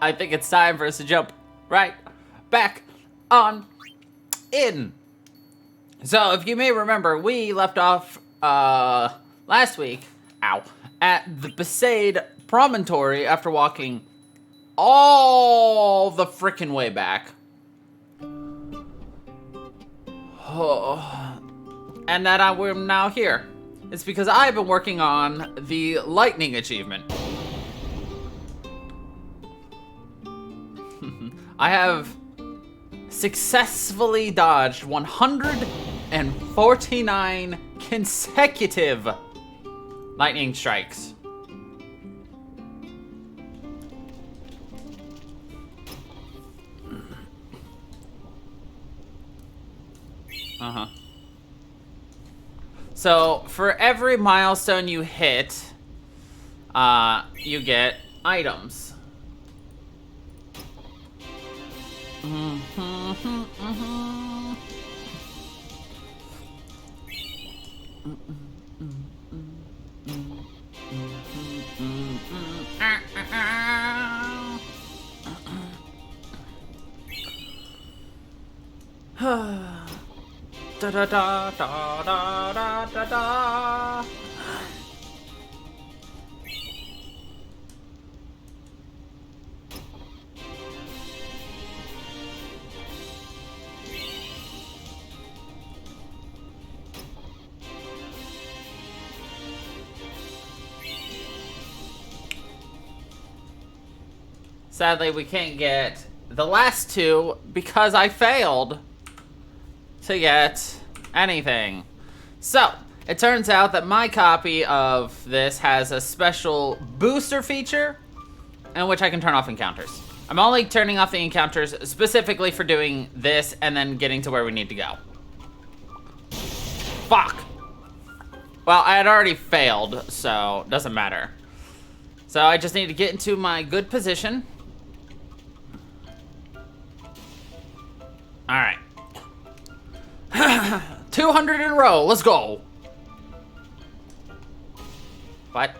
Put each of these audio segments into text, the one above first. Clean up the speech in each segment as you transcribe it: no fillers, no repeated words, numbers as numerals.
I think it's time for us to jump right back on in. So, if you may remember, we left off last week, at the Besaid Promontory after walking all the frickin' way back. And that I'm now here. It's because I've been working on the lightning achievement. I have successfully dodged 149 consecutive lightning strikes. So, for every milestone you hit, you get items. Da da da da da da da da. Sadly, we can't get the last two because I failed to get anything. So, it turns out that my copy of this has a special booster feature in which I can turn off encounters. I'm only turning off the encounters specifically for doing this and then getting to where we need to go. Fuck! Well, I had already failed, so it doesn't matter. So I just need to get into my good position. Alright. 200 in a row, let's go. What?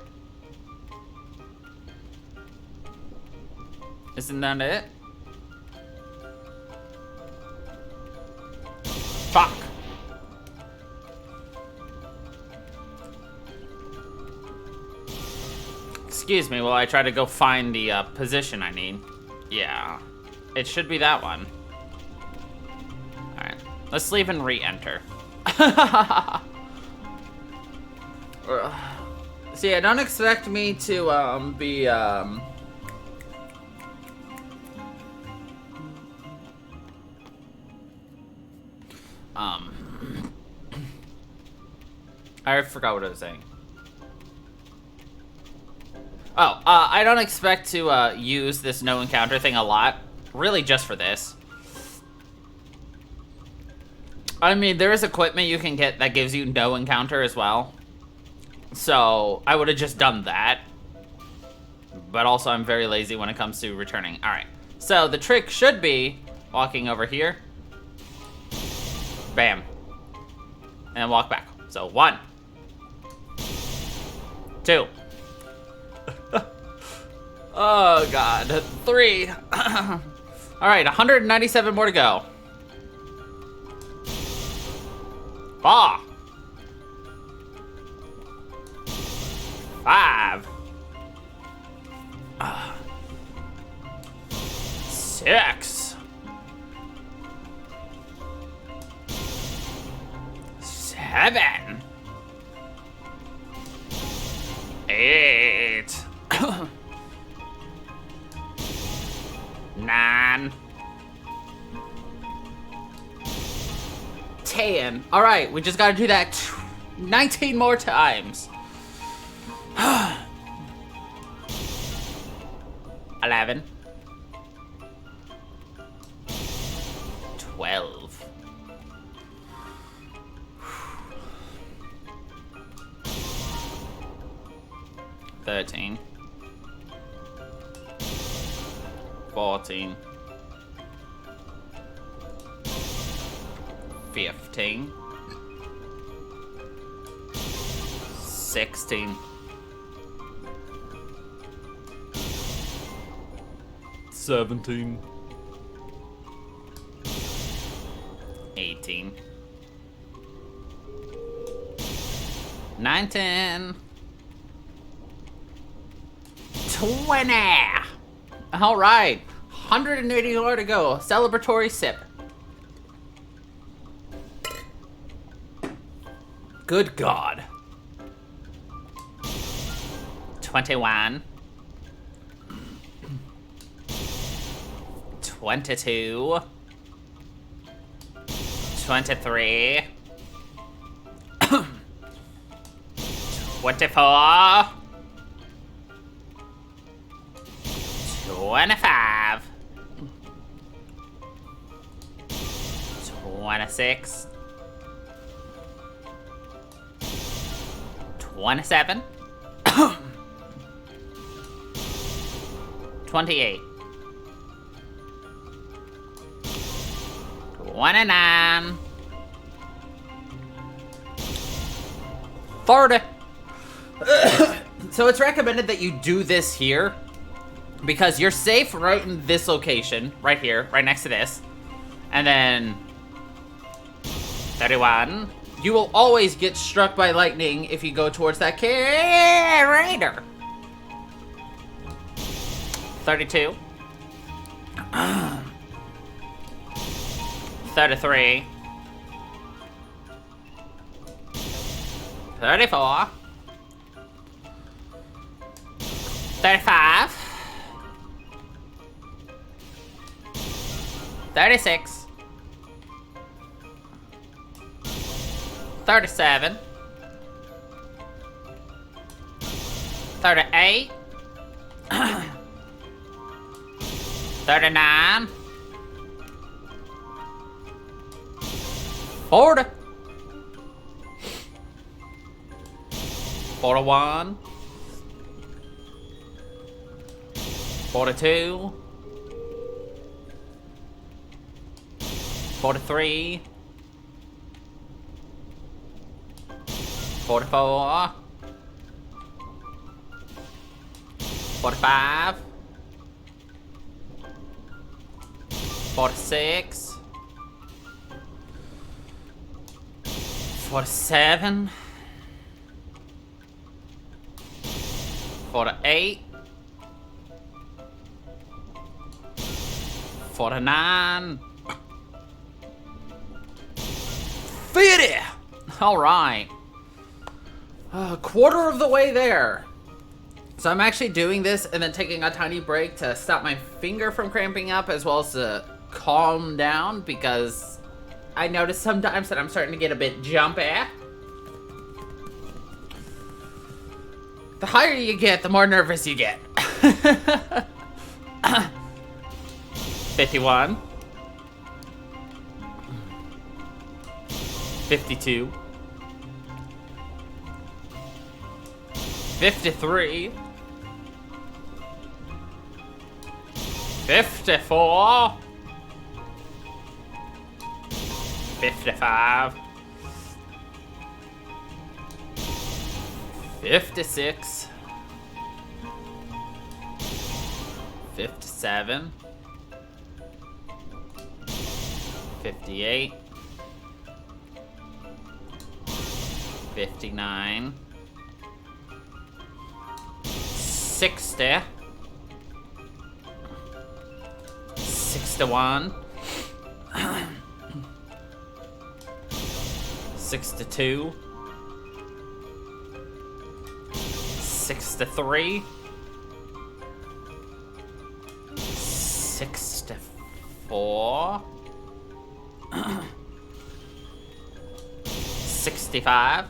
Isn't that it? Fuck. Excuse me while I try to go find the position I need. Yeah, it should be that one. Alright, let's leave and re-enter. See, I don't expect me to be I forgot what I was saying. Oh, I don't expect to use this no encounter thing a lot. Really just for this. I mean, there is equipment you can get that gives you no encounter as well. So, I would have just done that. But also, I'm very lazy when it comes to returning. Alright, so the trick should be walking over here. Bam. And walk back. So, 1. 2. Oh, God. 3. Alright, 197 more to go. 4. 5. 6. 7. 8. 9. 10. Alright, we just gotta do that 19 more times. 11. 12. 13. 14. 15. 16. 17. 18. 19. 20. All right. 180 more to go. Celebratory sip. Good God. 21. 22. 23. 24. 25. 26. 27. 28. 29. 30. So it's recommended that you do this here because you're safe right in this location, right here, right next to this. And then 31. You will always get struck by lightning if you go towards that crater. 32. 33. 34. 35. 36. 37. 38. 39. 40. 41. 42. 43. 44. 45. 46. 47. 48. 49. 50. All right. A quarter of the way there. So I'm actually doing this and then taking a tiny break to stop my finger from cramping up as well as to calm down because I notice sometimes that I'm starting to get a bit jumpy. The higher you get, the more nervous you get. 51. 52. 53. 54. 55. 56. 57. 58. 59. 60. 61. 62. 63. 64. 65.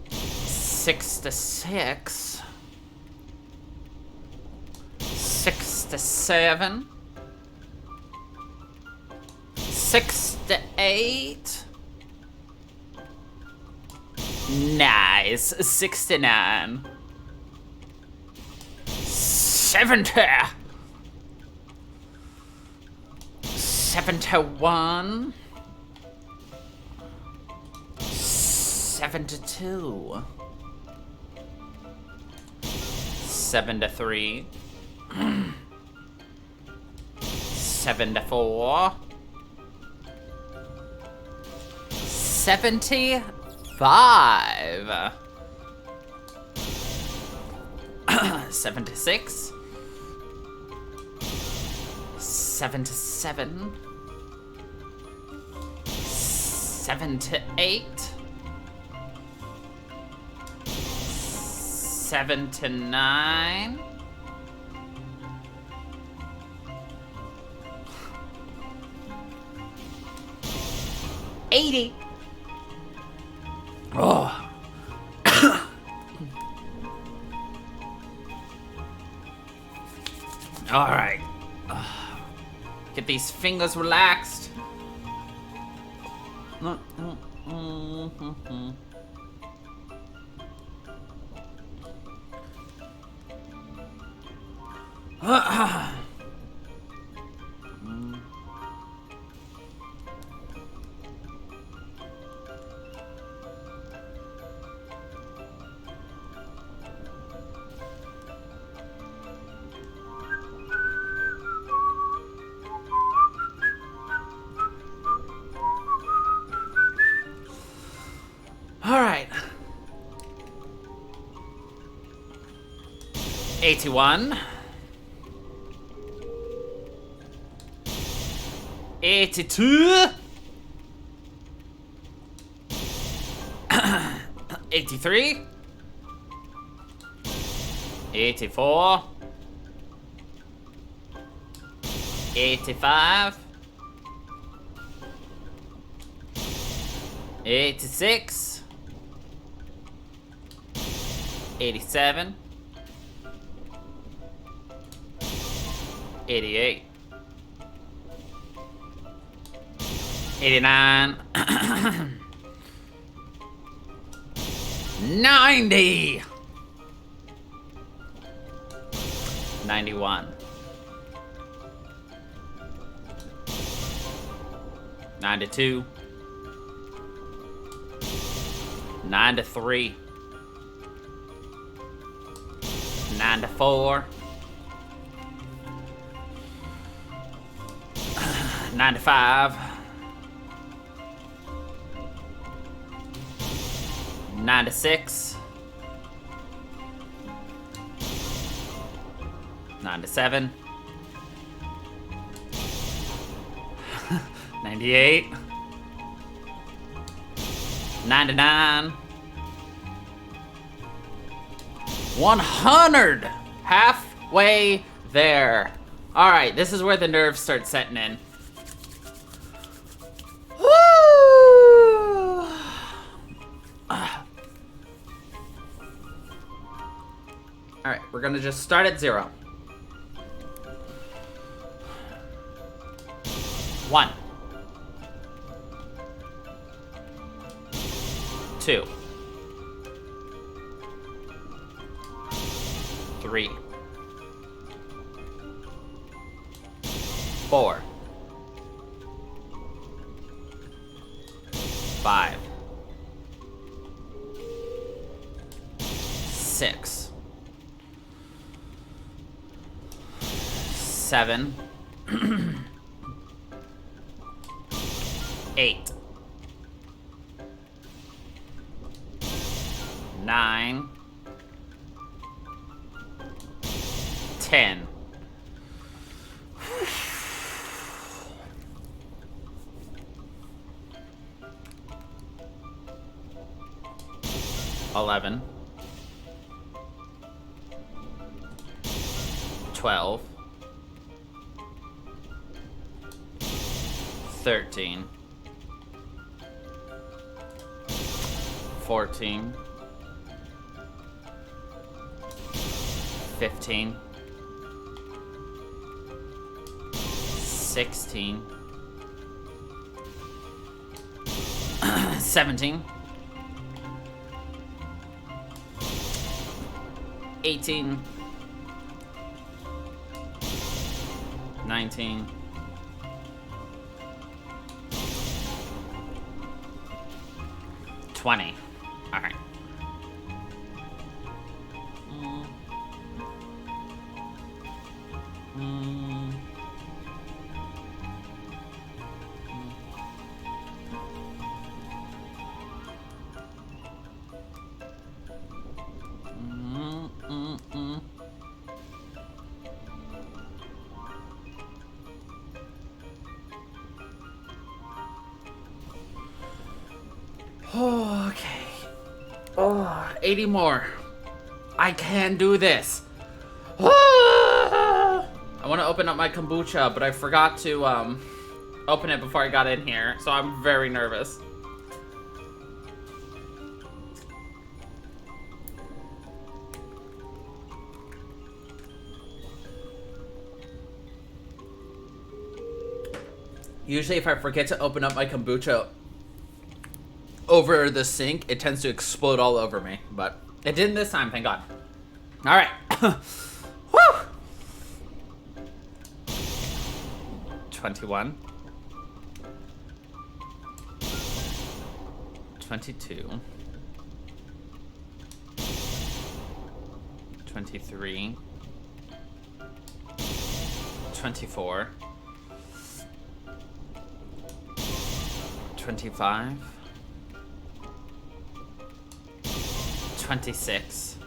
66. 67. 68. Nice. 69. 70. 71. 72. 73. 74. 75. 76. 77. 78. 79. 80. Oh. All right. Get these fingers relaxed. All right. 81. 82. 83. 84. 85. 86. 87. 88. 89. 90. 91. 92. 93. 94. 95. 96. 97. 98. 99. 100. Halfway there. All right, this is where the nerves start setting in. Woo! All right, we're gonna just start at 0. 1. 2. 3. 4. 5. 6. 7. 8. 9. 10. 11. 12. 13. 14. 15. 16. 17. 18. 19. 20. All right. Oh, okay. Oh, 80 more. I can do this. I want to open up my kombucha, but I forgot to open it before I got in here, so I'm very nervous. Usually if I forget to open up my kombucha over the sink, it tends to explode all over me, but it didn't this time, thank God. All right. Woo! 21. 22. 23. 24. 25. 26.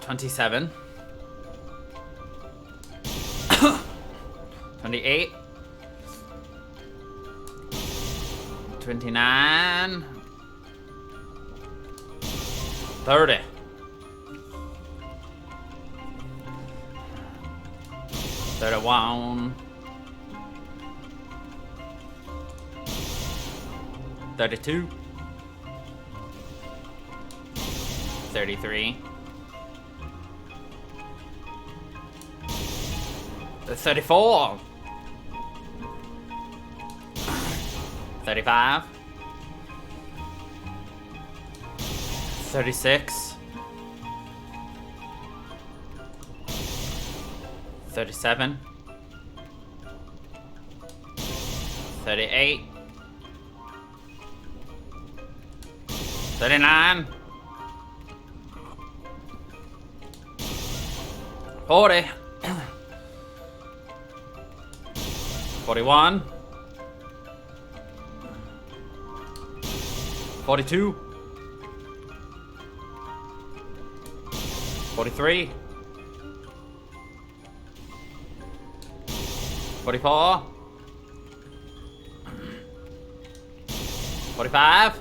27. 28. 29. 30. 31. 32. 33. 34. 35. 36. 37. 38. 39. 40. 41. 42. 43. 44. 45.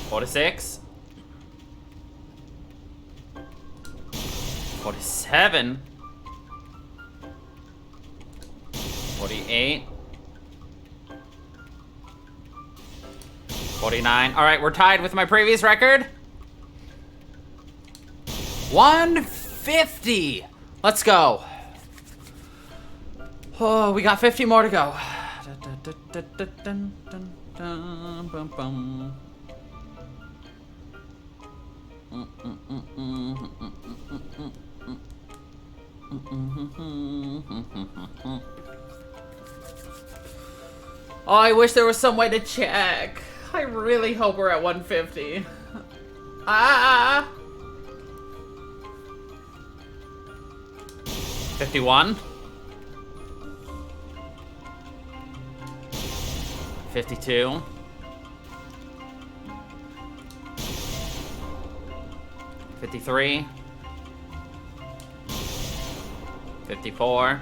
46. 47. 48. 49. All right, we're tied with my previous record. 150. Let's go. Oh, we got 50 more to go. Oh, I wish there was some way to check. I really hope we're at 150. Ah! 51. 52. 53. 54.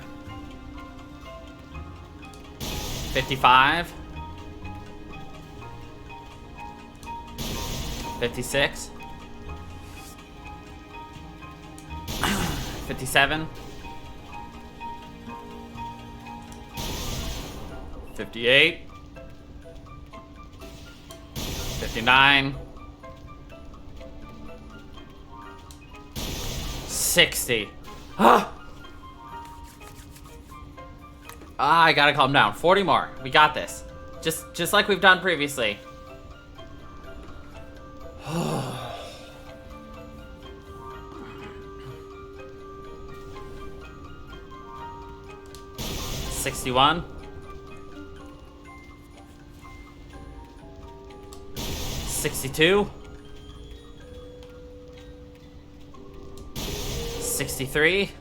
55. 56. 57. 58. 59. 60. I gotta calm down. 40 more. We got this. Just like we've done previously. 61. 62. 63.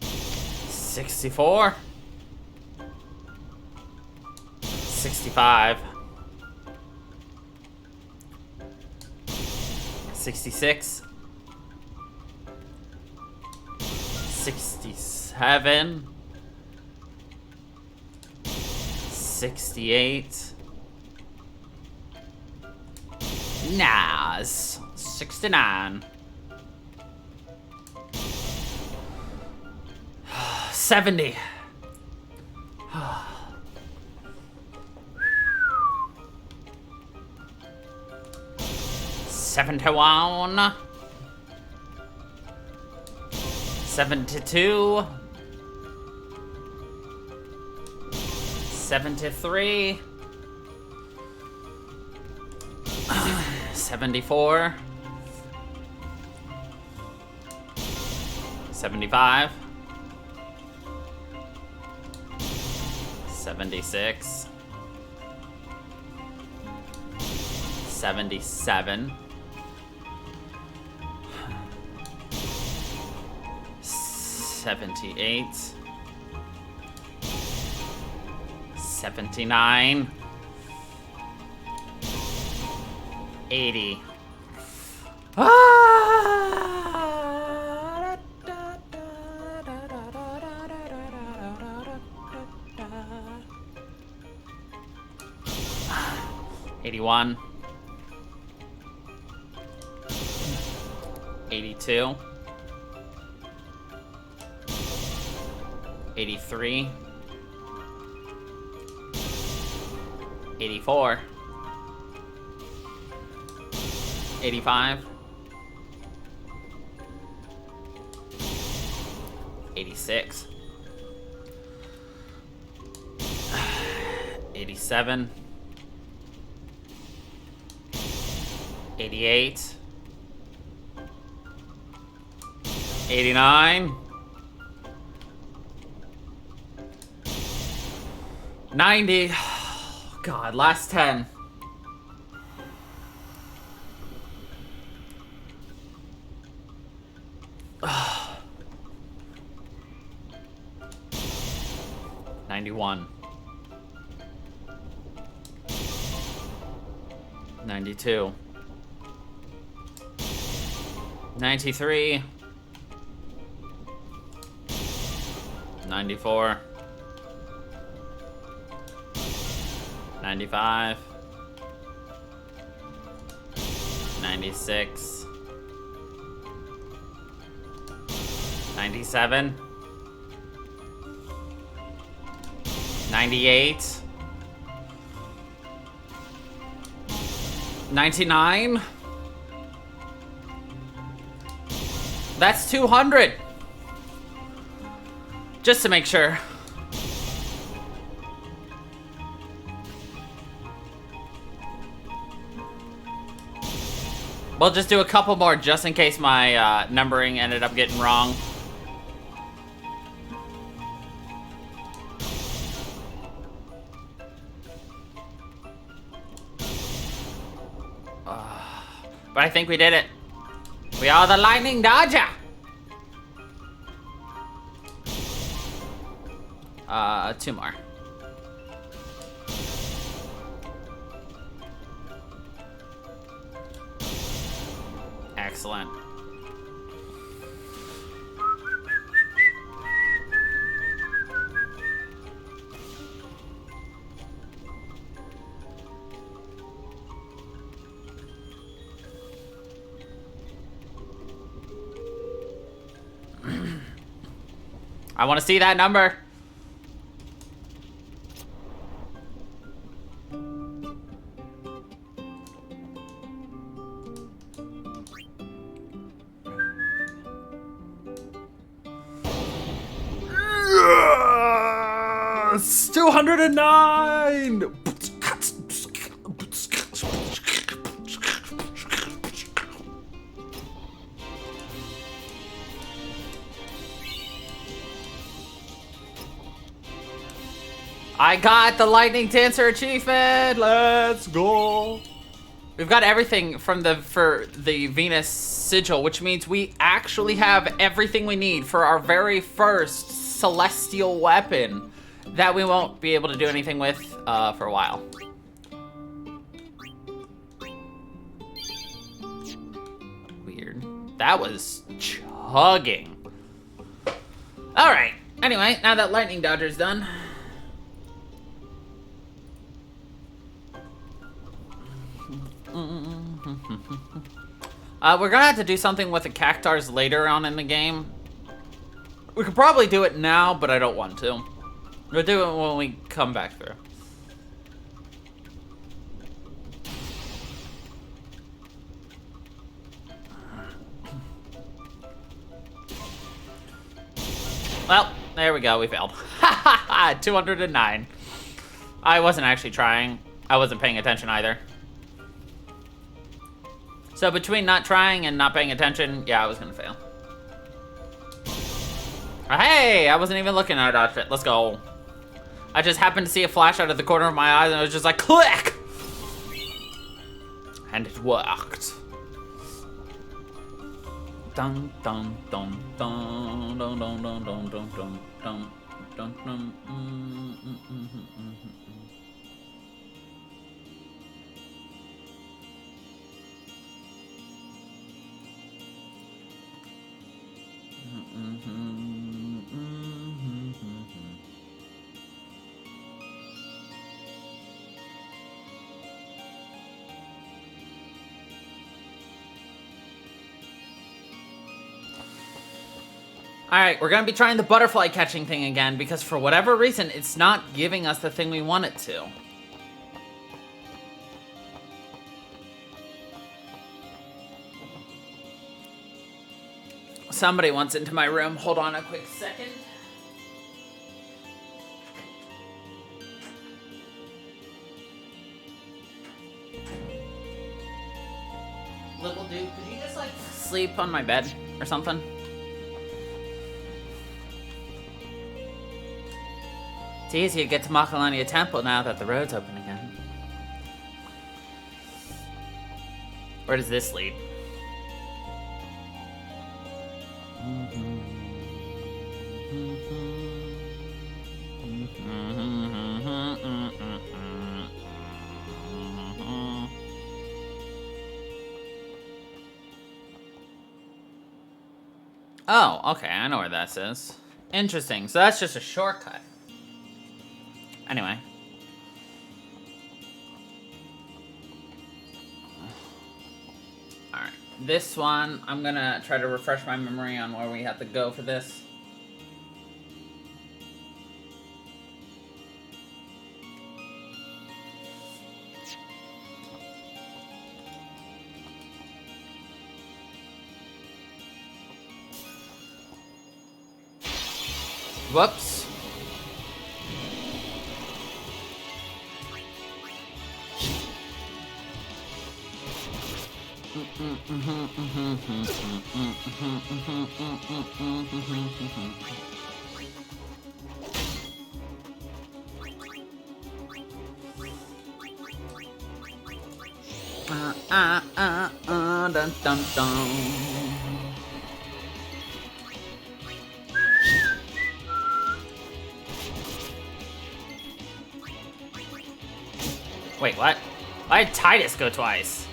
64. 65. 66. 67. 68. Nas. 69. 70. 71. 72. 73. 74. 75. 76. 77. 78. 79. 80. Ah! 81. 82. 83. 84. 85. 86. 87. 88. 89. 90. Oh, God, last 10. Oh. 91. 92. 93. 94. 95. 96. 97. 98. 99. That's 200. Just to make sure. We'll just do a couple more just in case my numbering ended up getting wrong. But I think we did it. We are the Lightning Dodger. Two more. Excellent. I want to see that number. Yes! 209! I got the Lightning Dancer achievement! Let's go! We've got everything for the Venus sigil, which means we actually have everything we need for our very first celestial weapon that we won't be able to do anything with for a while. Weird. That was chugging. All right. Anyway, now that lightning dodger's done. We're gonna have to do something with the cactars later on in the game. We could probably do it now, but I don't want to. We'll do it when we come back through. Well, there we go, we failed. Ha ha ha, 209. I wasn't actually trying. I wasn't paying attention either. So between not trying and not paying attention, yeah, I was gonna fail. Oh, hey, I wasn't even looking at our outfit. Let's go. I just happened to see a flash out of the corner of my eyes and it was just like, click! And it worked. Dun dun dun dun dun dun dun dun dun dun dun dun dun. Alright, we're gonna be trying the butterfly catching thing again because for whatever reason, it's not giving us the thing we want it to. Somebody wants into my room. Hold on a quick second. Little dude, could you just like sleep on my bed or something? It's easy to get to Makalania Temple now that the road's open again. Where does this lead? Oh, okay, I know where that is. Interesting, so that's just a shortcut. Anyway. Alright, this one, I'm gonna try to refresh my memory on where we have to go for this. Whoops. Dun dun dun. Wait, what? Why did Titus go twice?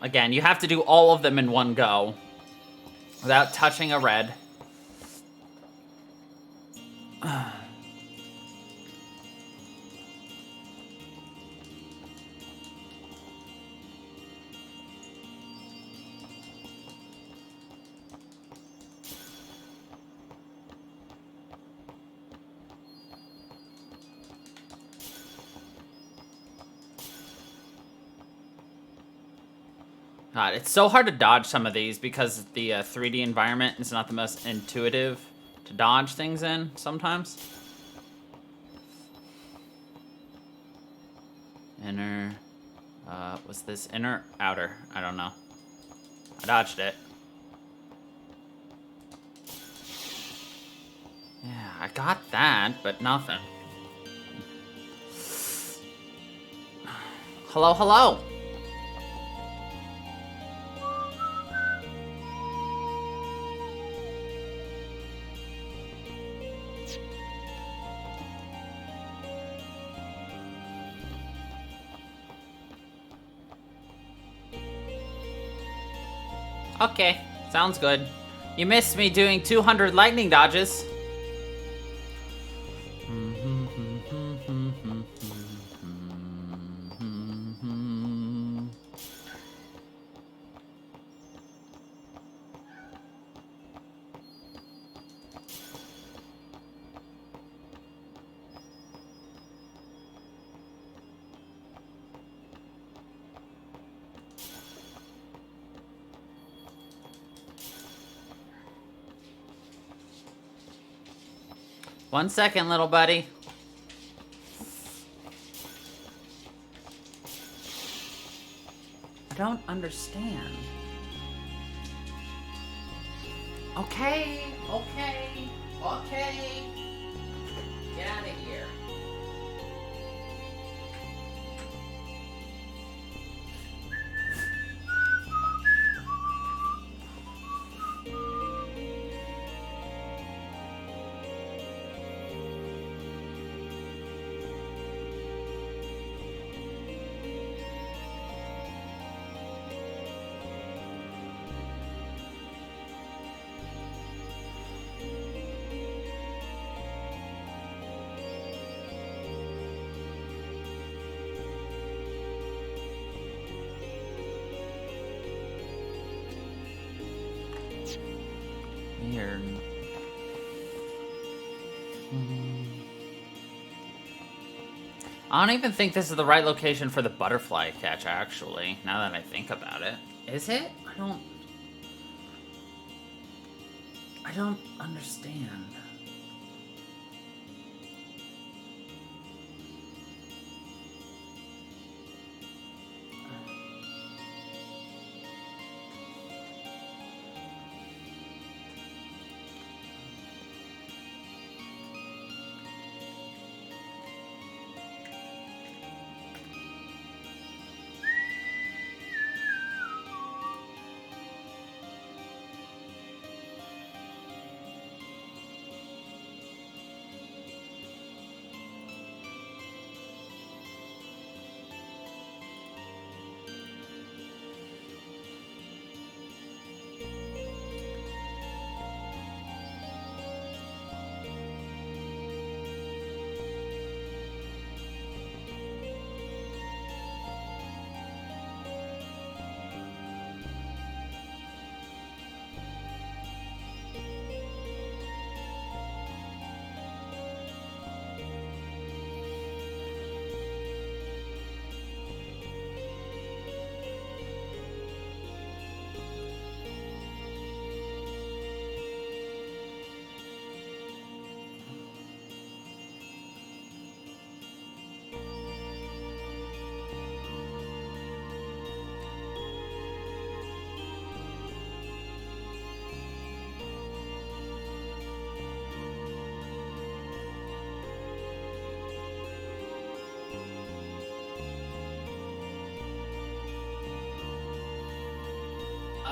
Again, you have to do all of them in one go without touching a red. God, it's so hard to dodge some of these because the 3D environment is not the most intuitive. to dodge things in sometimes. Inner. Was this inner? Outer. I don't know. I dodged it. Yeah, I got that, but nothing. Hello, hello. Okay, sounds good. You missed me doing 200 lightning dodges. One second, little buddy. I don't understand. Okay, okay, okay. Get out of here. Weird. I don't even think this is the right location for the butterfly catch, actually, now that I think about it. Is it? I don't understand.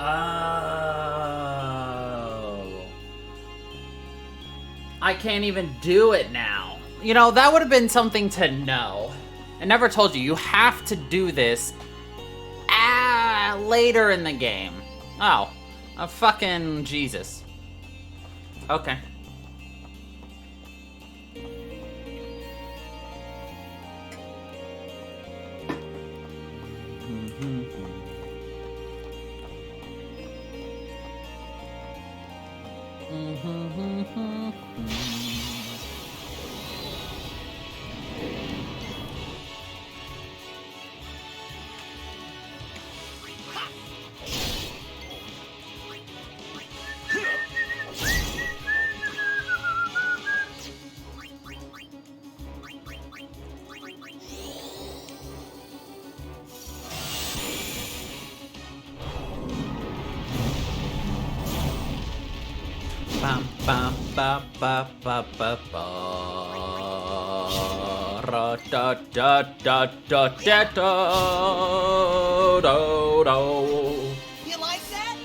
Oh. I can't even do it now. You know, that would have been something to know. I never told you, you have to do this later in the game. Oh, fucking Jesus. Okay. Bum, bum, ba, ba, ba, ba, ba. Ra, da, da, da, da, da, da, do, do. You like that?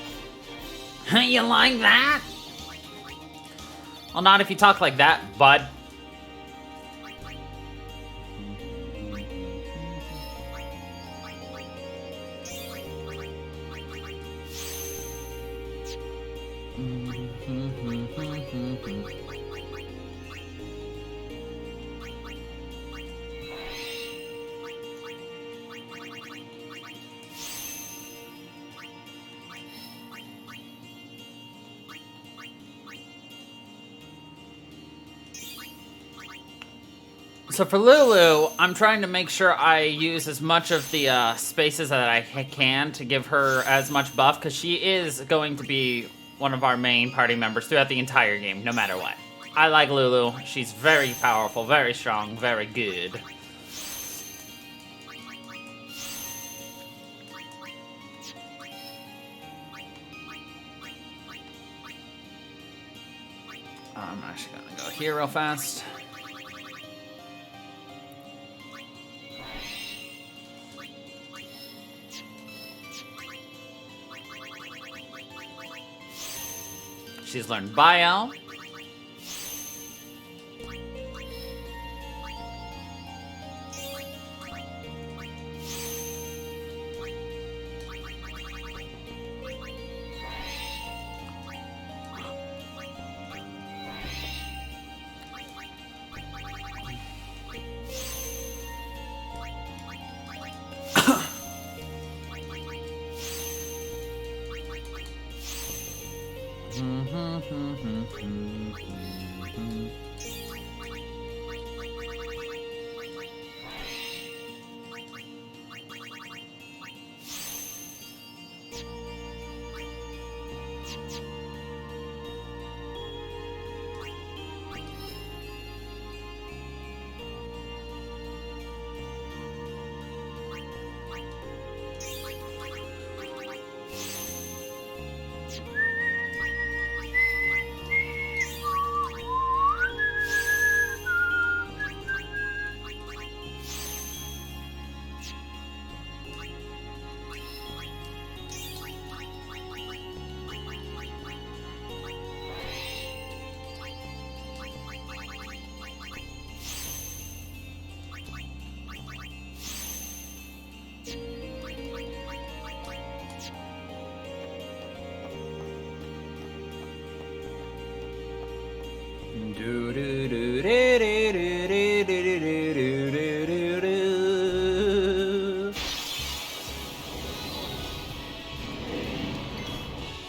You like that? Well, not if you talk like that, bud. So for Lulu, I'm trying to make sure I use as much of the spaces that I can to give her as much buff, because she is going to be one of our main party members throughout the entire game, no matter what. I like Lulu. She's very powerful, very strong, very good. I'm actually gonna go here real fast. She's learned Bio.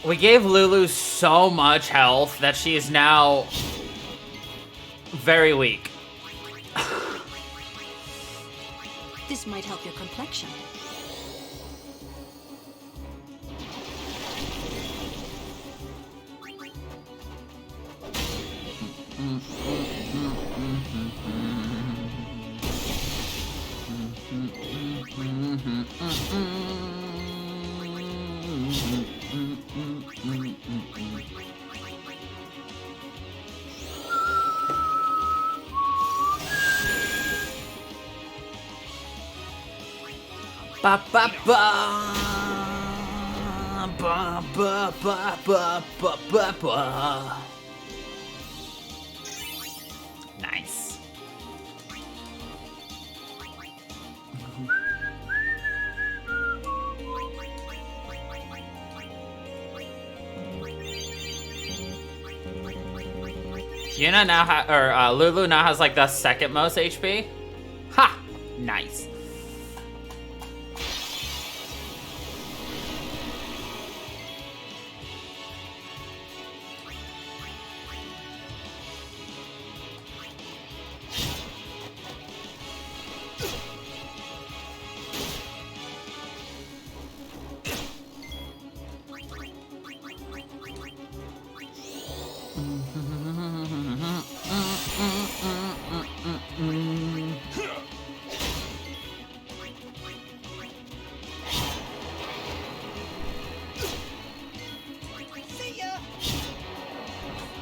We gave Lulu so much health that she is now very weak. This might help your complexion. Ba ba ba ba ba ba ba ba ba ba. Nice. Yuna now Lulu now has like the second most HP. Ha! Nice.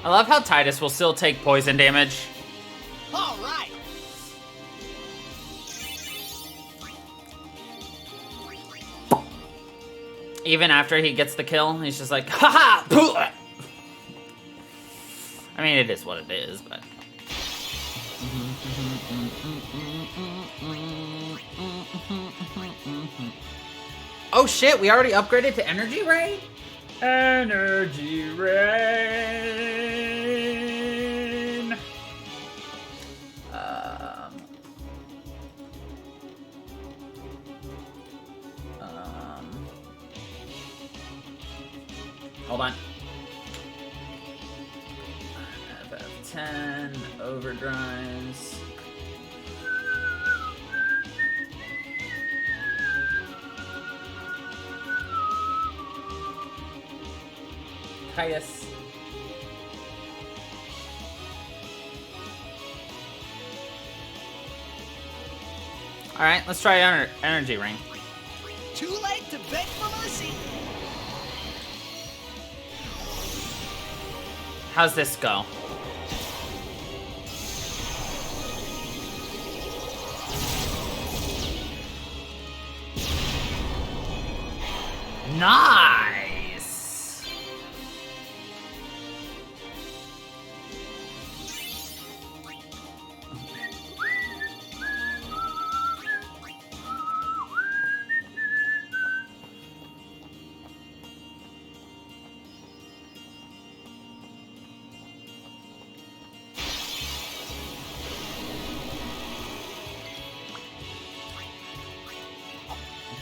I love how Titus will still take poison damage. All right. Even after he gets the kill, he's just like, haha! I mean, it is what it is, but... Oh shit, we already upgraded to Energy Rain? Energy Rain! Hold on. FF10, overdrives. Titus. Alright, let's try Energy Ring. Too late to beg for mercy. How's this go? Nice!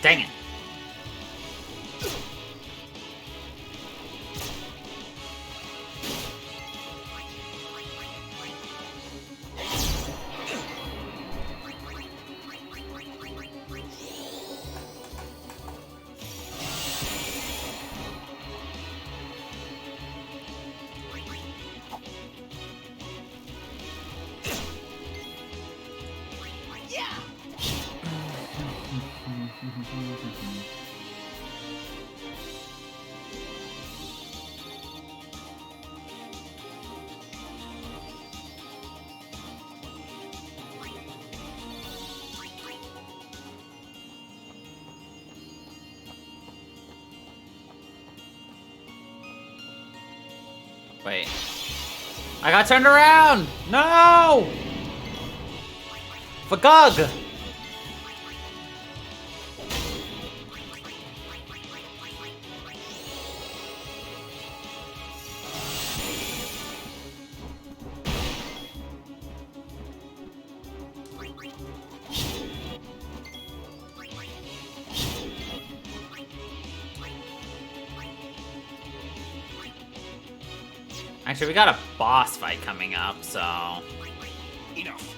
Dang it. Wait. I got turned around! No! Fagug! Actually, we got a boss fight coming up, so... Enough.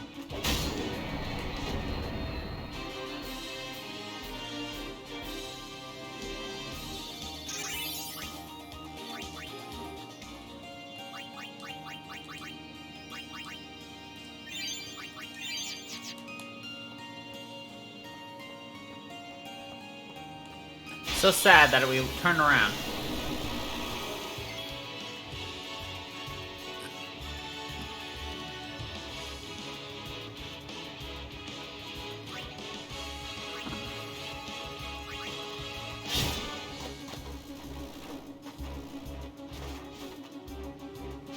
So sad that we turned around.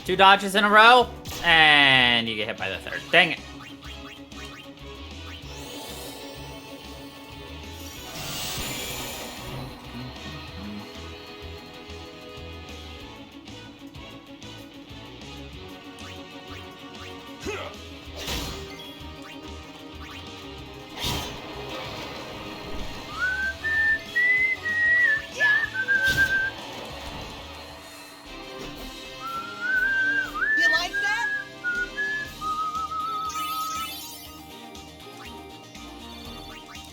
Two dodges in a row, and you get hit by the third. Dang it. You like that?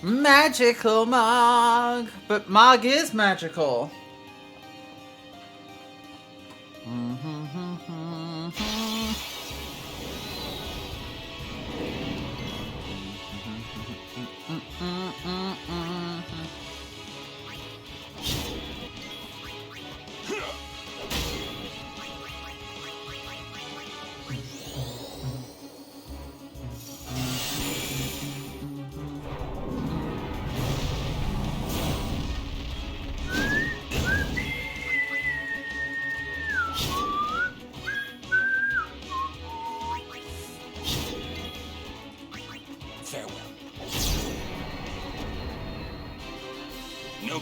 Magical Mog, but Mog is magical.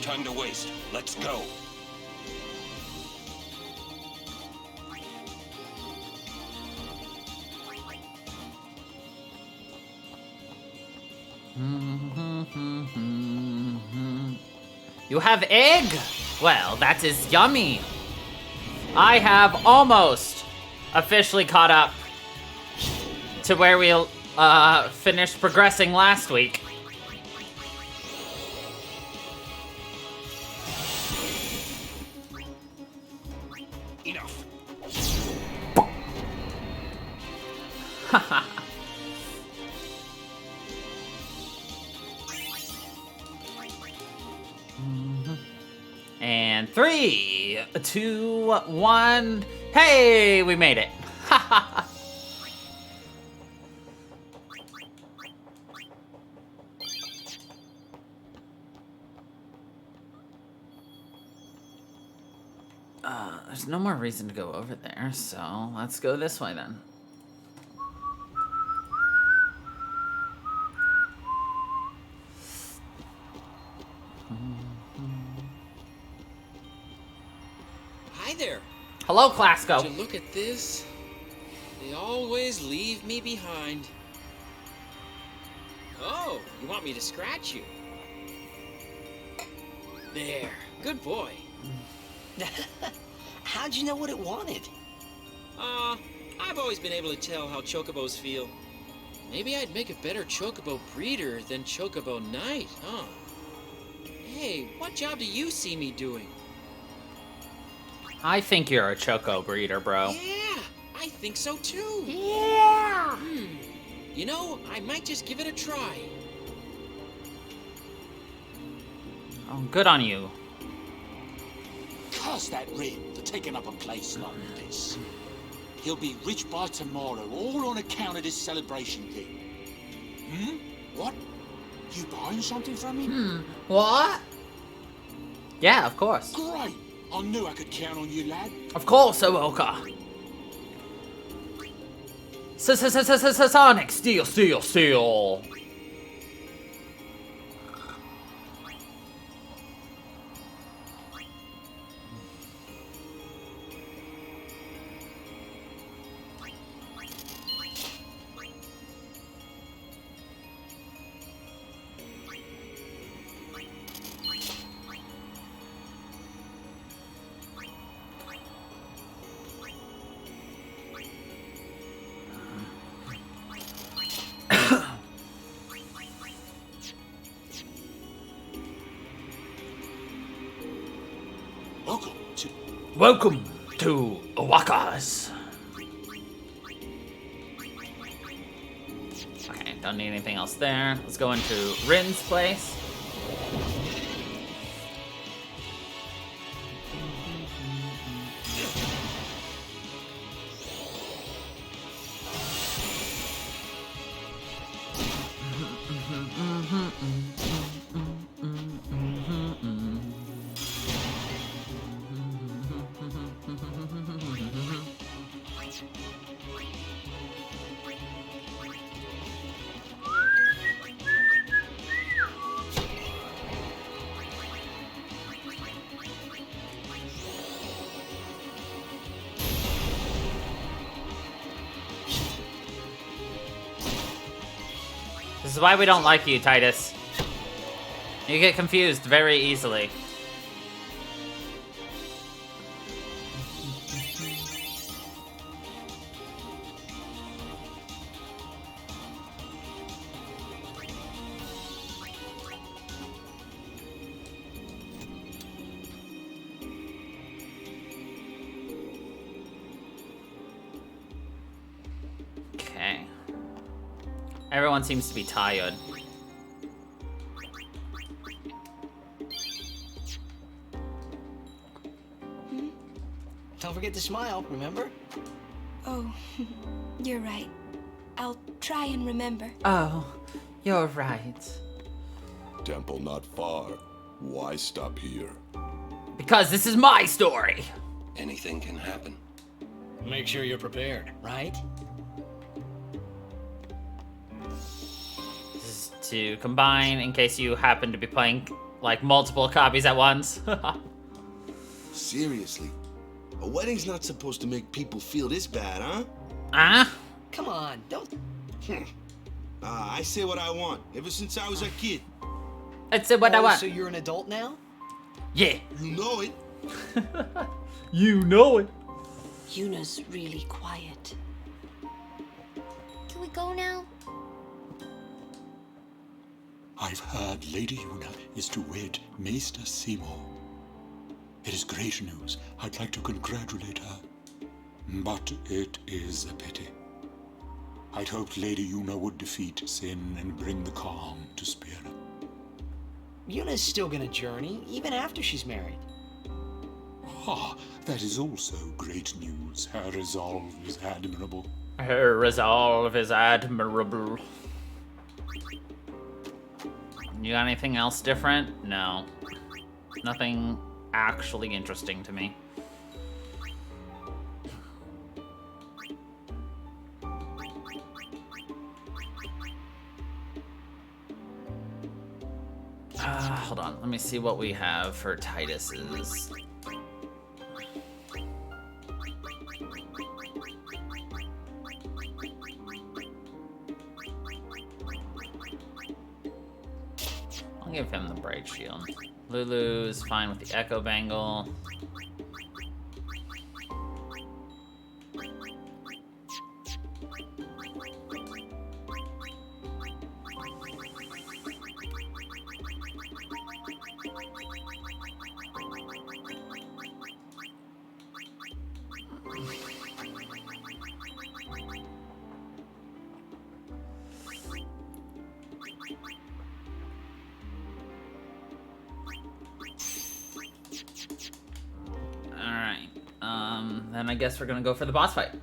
time to waste. Let's go. You have egg? Well, that is yummy. I have almost officially caught up to where we finished progressing last week. Enough. Haha. And 3, 2, 1. Hey, we made it. Haha. There's no more reason to go over there, so let's go this way then. Hi there. Hello, Clasco. Would you look at this? They always leave me behind. Oh, you want me to scratch you? There. Good boy. How'd you know what it wanted? I've always been able to tell how chocobos feel. Maybe I'd make a better chocobo breeder than chocobo knight, huh? Hey, what job do you see me doing? I think you're a Choco breeder, bro. Yeah, I think so too. Yeah. You know, I might just give it a try. Oh, good on you. Curse that Rin for taking up a place like this. He'll be rich by tomorrow, all on account of this celebration thing. What? You buying something from me? What? Yeah, of course. Great! I knew I could count on you, lad. Of course, Awoka. Sonic, steal. Welcome to Waka's. Okay, don't need anything else there. Let's go into Rin's place. This is why we don't like you, Titus. You get confused very easily. Okay. Everyone seems to be tired. Don't forget to smile, remember? Oh, you're right. I'll try and remember. Oh, you're right. Temple not far. Why stop here? Because this is my story. Anything can happen. Make sure you're prepared, right? This is to combine in case you happen to be playing like multiple copies at once. Seriously, a wedding's not supposed to make people feel this bad, huh? Ah? Come on, don't. I say what I want, ever since I was a kid. That's what I want. So you're an adult now? Yeah. You know it. You know it. Yuna's really quiet. Can we go now? I've heard Lady Yuna is to wed Maester Seymour. It is great news. I'd like to congratulate her. But it is a pity. I'd hoped Lady Yuna would defeat Sin and bring the calm to Spearna. Yuna's still gonna journey, even after she's married. Ah, that is also great news. Her resolve is admirable. Her resolve is admirable. You got anything else different? No. Nothing actually interesting to me. Hold on, let me see what we have for Titus's. I'll give him the Bright Shield. Lulu's fine with the Echo Bangle. Then I guess we're gonna go for the boss fight.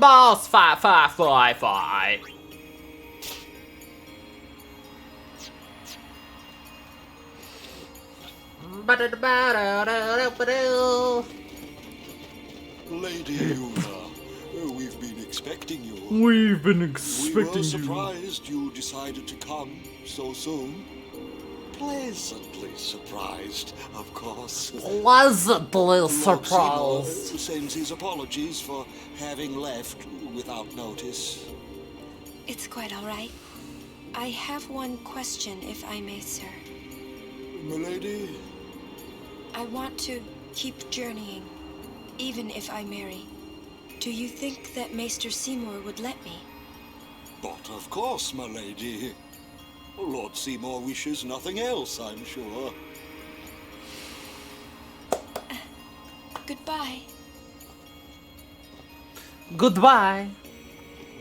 Boss fight. Lady Yuna, we've been expecting you. We've been We expecting were you. surprised you decided to come so soon. Pleasantly surprised, of course. Pleasantly Lord Seymour surprised. sends his apologies for having left without notice. It's quite all right. I have one question, if I may, sir. Milady? I want to keep journeying, even if I marry. Do you think that Maester Seymour would let me? But of course, my lady. Lord Seymour wishes nothing else, I'm sure. Goodbye. Goodbye.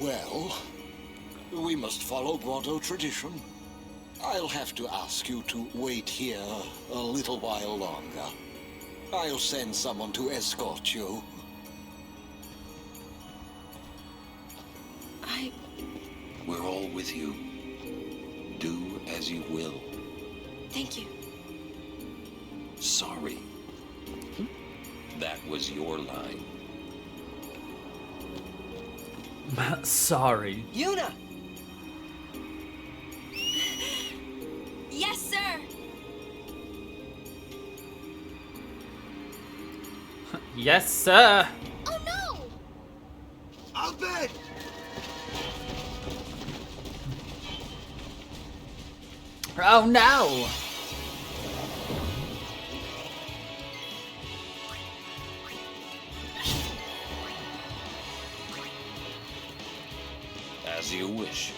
Well, we must follow Grotto tradition. I'll have to ask you to wait here a little while longer. I'll send someone to escort you. We're all with you. Do as you will. Thank you. Sorry. That was your line. Sorry. Yuna! Yes, sir! Yes, sir. Oh, no! I'll bet! Oh, no. As you wish.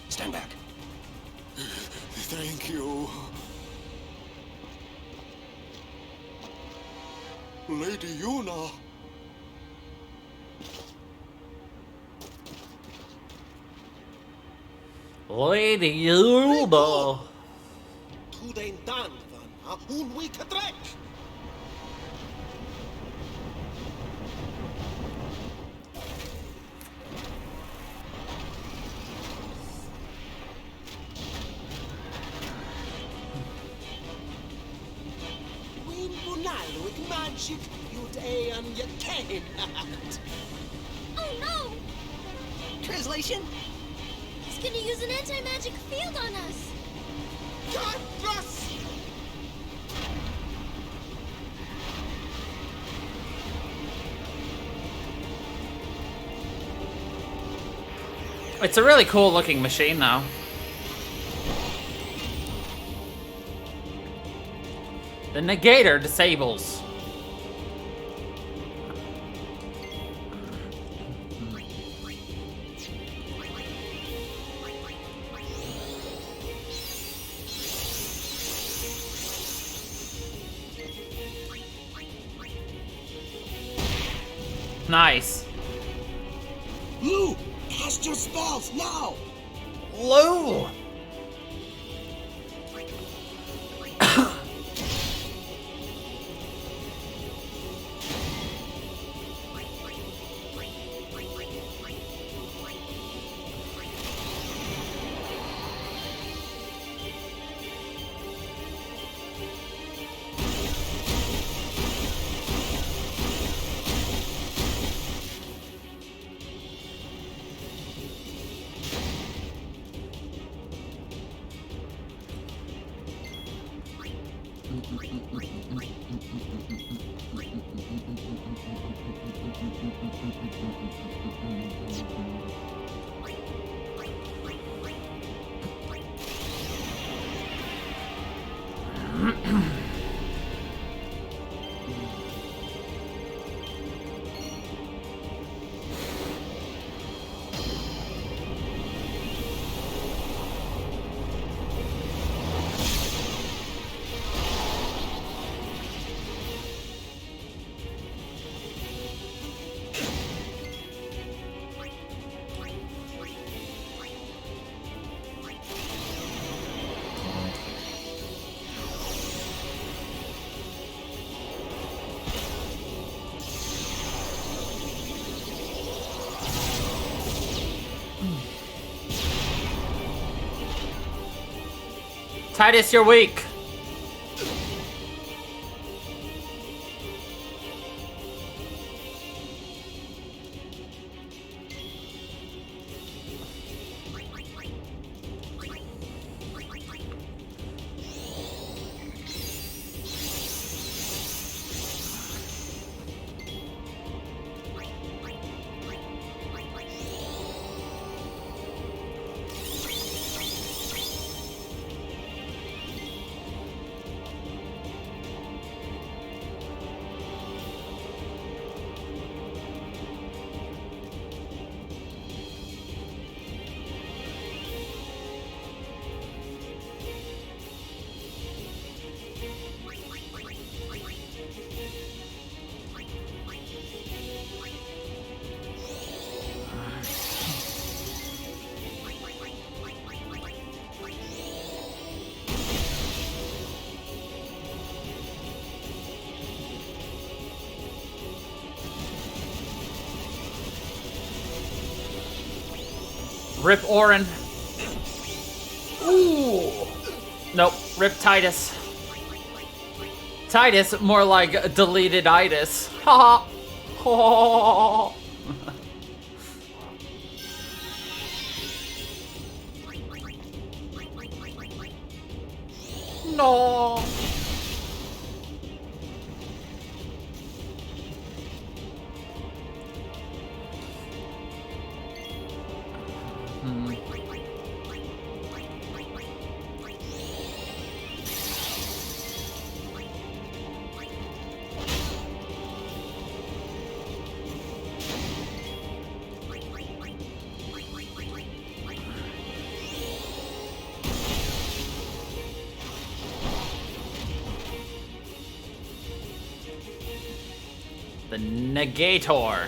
Stand back. Thank you. Lady Yuna. Lady Yoda. Tú den dan van un week trek. Win bunalo ik magic you'd and you came at. Oh no! Translation? He's gonna use an anti-magic field on us. God bless! It's a really cool looking machine though. The negator disables. Nice. Lou, cast your spells now. Lou! Titus, you're weak. Rip Orin. Ooh. Nope. Rip Titus. Titus, more like deleted itis. Ha ha. No. The Negator.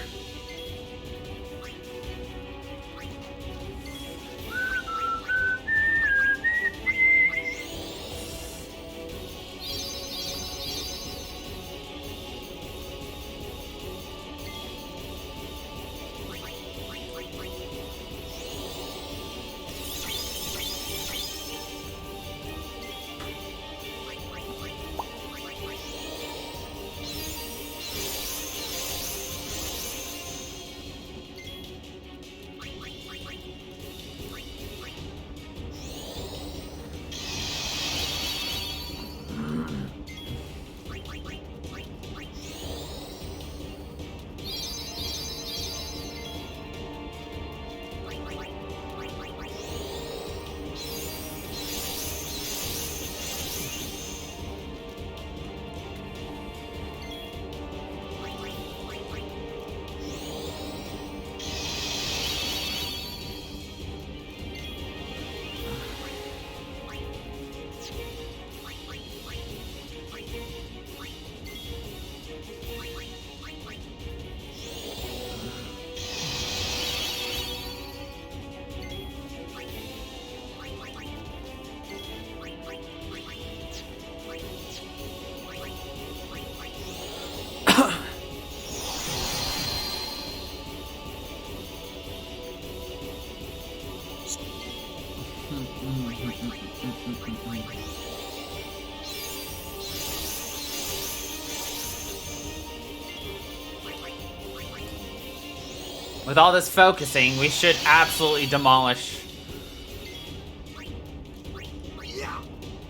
With all this focusing, we should absolutely demolish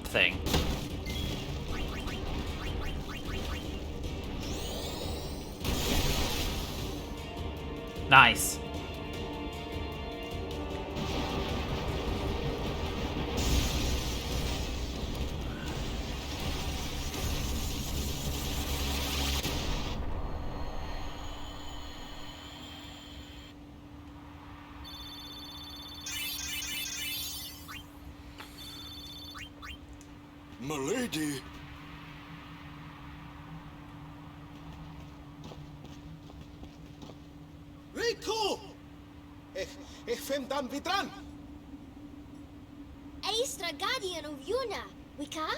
thing. Nice. Milady. Riku! Fem dam vitran! Eistra guardian of Yuna, Wika?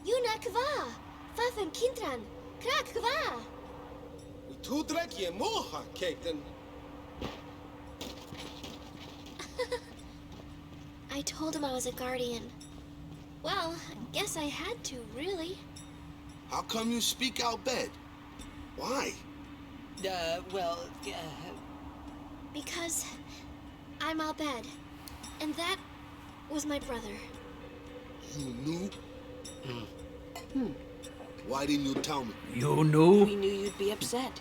Yuna kva, Fafem Kintran, Krak kva. Tudrek je moha, Keten. I told him I was a guardian. Well, I guess I had to, really. How come you speak out bed? Why? Because I'm Albed, and that was my brother. You knew? Why didn't you tell me? You knew? We knew you'd be upset.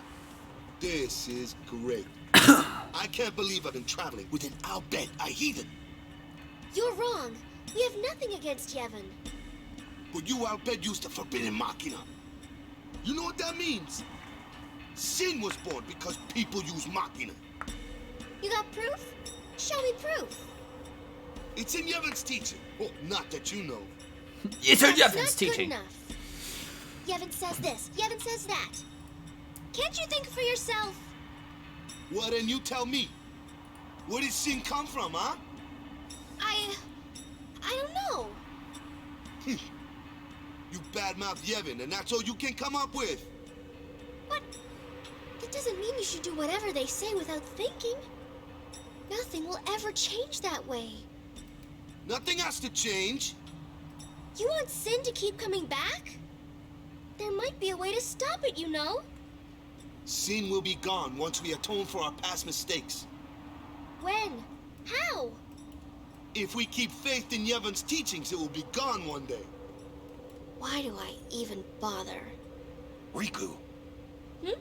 This is great. I can't believe I've been traveling with an Albed, a heathen. You're wrong. We have nothing against Yevon. But you Albed used the forbidden machina. You know what that means? Sin was born because people use machina. You got proof? Show me proof. It's in Yevon's teaching. Well, not that you know. It's in That's Yevon's not teaching. good enough. Yevon says this, Yevon says that. Can't you think for yourself? Well, then you tell me. Where did sin come from, huh? I don't know. You badmouth Yevon, and that's all you can come up with. But that doesn't mean you should do whatever they say without thinking. Nothing will ever change that way. Nothing has to change. You want sin to keep coming back? There might be a way to stop it, you know? Sin will be gone once we atone for our past mistakes. When? How? If we keep faith in Yevon's teachings, it will be gone one day. Why do I even bother? Riku, Hmm?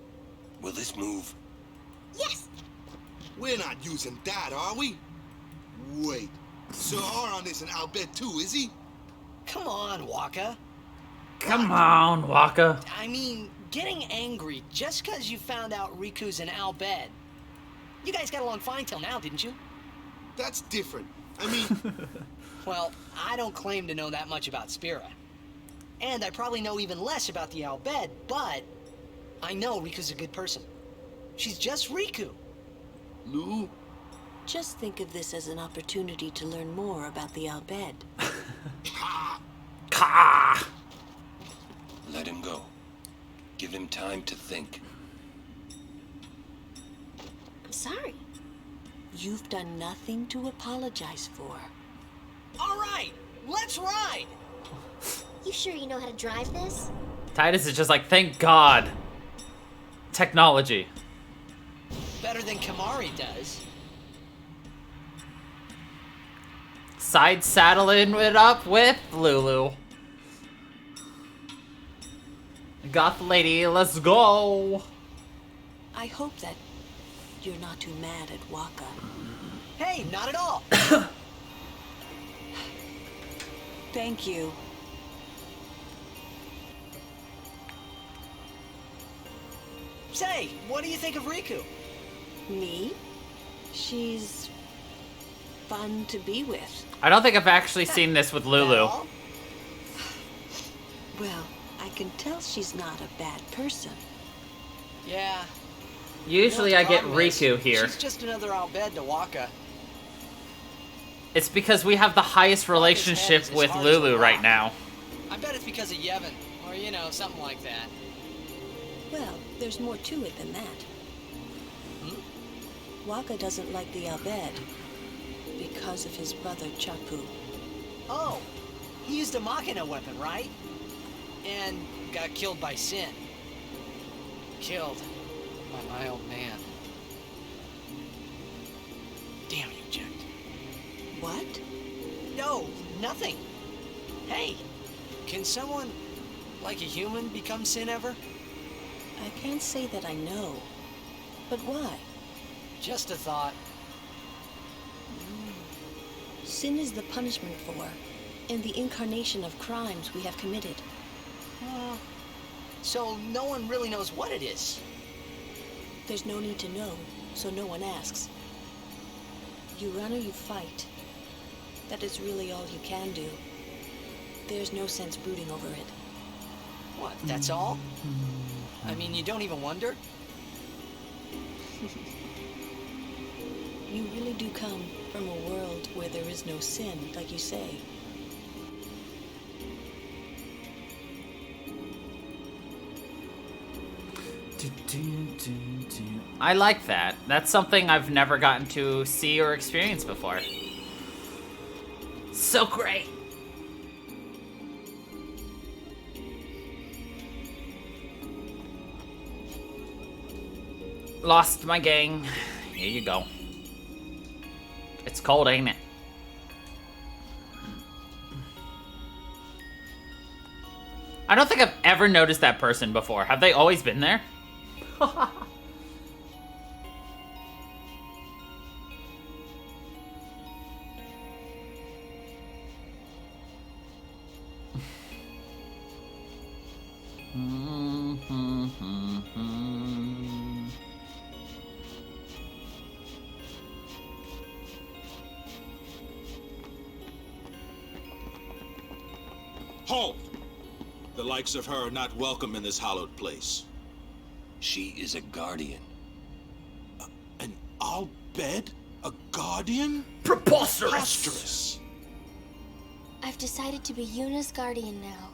will this move? Yes! We're not using that, are we? Wait. Sir Aron isn't Albed too, is he? Come on, Waka. Come on, Waka. I mean, getting angry just because you found out Riku's an Albed. You guys got along fine till now, didn't you? That's different. I mean... Well, I don't claim to know that much about Spira. And I probably know even less about the Albed, but I know Riku's a good person. She's just Riku. Lou? Just think of this as an opportunity to learn more about the Albed. Ka! Let him go. Give him time to think. I'm sorry. You've done nothing to apologize for. All right, let's ride! You sure you know how to drive this? Titus is just like, thank God. Technology. Better than Kamari does. Side saddling it up with Lulu. Goth lady, let's go. I hope that you're not too mad at Waka. Hey, not at all. Thank you. Say, what do you think of Riku? Me? She's fun to be with. I don't think I've actually seen this with Lulu. Well, Well, I can tell she's not a bad person. yeah. Usually You know I what the get problem is? Riku here. She's just another Albed to Waka. It's because we have the highest relationship as with hard as a Lulu rock. right now. I bet it's because of Yevon, or you know, something like that. Well, there's more to it than that. Waka doesn't like the Albed because of his brother Chapu. Oh, he used a Machina weapon, right? And got killed by Sin. Killed by my old man. Damn you, Jack. What? No, nothing. Hey, can someone, like a human, become Sin ever? I can't say that I know. But why? Just a thought. Sin is the punishment for, and the incarnation of crimes we have committed. So no one really knows what it is. There's no need to know, so no one asks. You run or you fight. That is really all you can do. There's no sense brooding over it. What, that's all? I mean, you don't even wonder? You really do come from a world where there is no sin, like you say. I like that. That's something I've never gotten to see or experience before. So great. Lost my gang. Here you go. It's cold, ain't it? I don't think I've ever noticed that person before. Have they always been there? Halt! The likes of her are not welcome in this hallowed place. She is a guardian. An Albed? A guardian? Preposterous! I've decided to be Yuna's guardian now.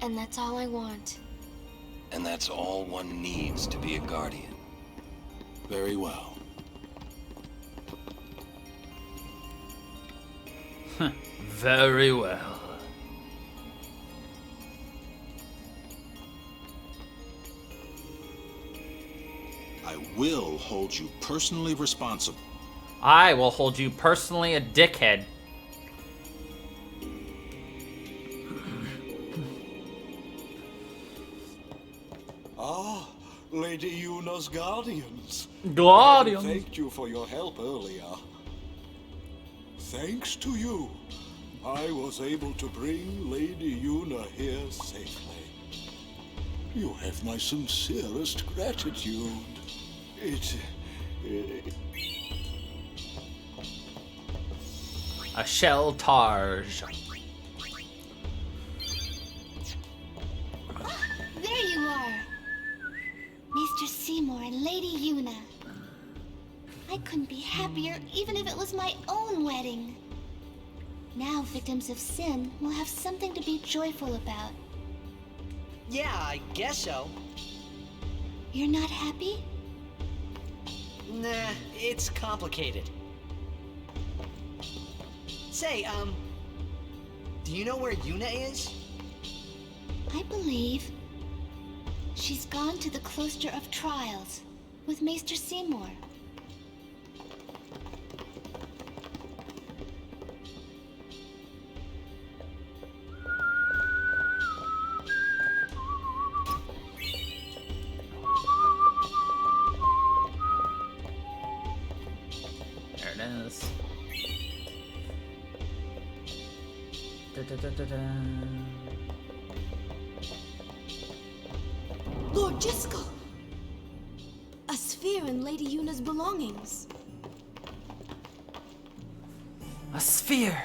And that's all I want. And that's all one needs to be a guardian. Very well. Very well. I will hold you personally responsible. I will hold you personally a dickhead. Lady Yuna's guardians. Guardians. I thanked you for your help earlier. Thanks to you, I was able to bring Lady Yuna here safely. You have my sincerest gratitude. A sheltarge. There you are! Mr. Seymour and Lady Yuna. I couldn't be happier even if it was my own wedding. Now victims of sin will have something to be joyful about. Yeah, I guess so. You're not happy? Nah, it's complicated. Say, do you know where Yuna is? I believe she's gone to the Cloister of Trials with Maester Seymour. There it is. Da-da-da-da-da. Lord Jiskel! A sphere in Lady Yuna's belongings. A sphere.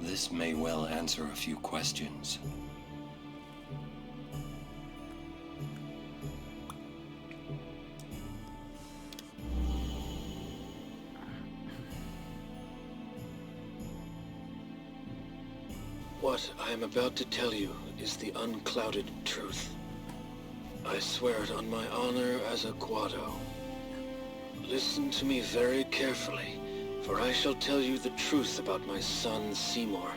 This may well answer a few questions. What I am about to tell you is the unclouded truth. I swear it on my honor as a Guado. Listen to me very carefully, for I shall tell you the truth about my son Seymour.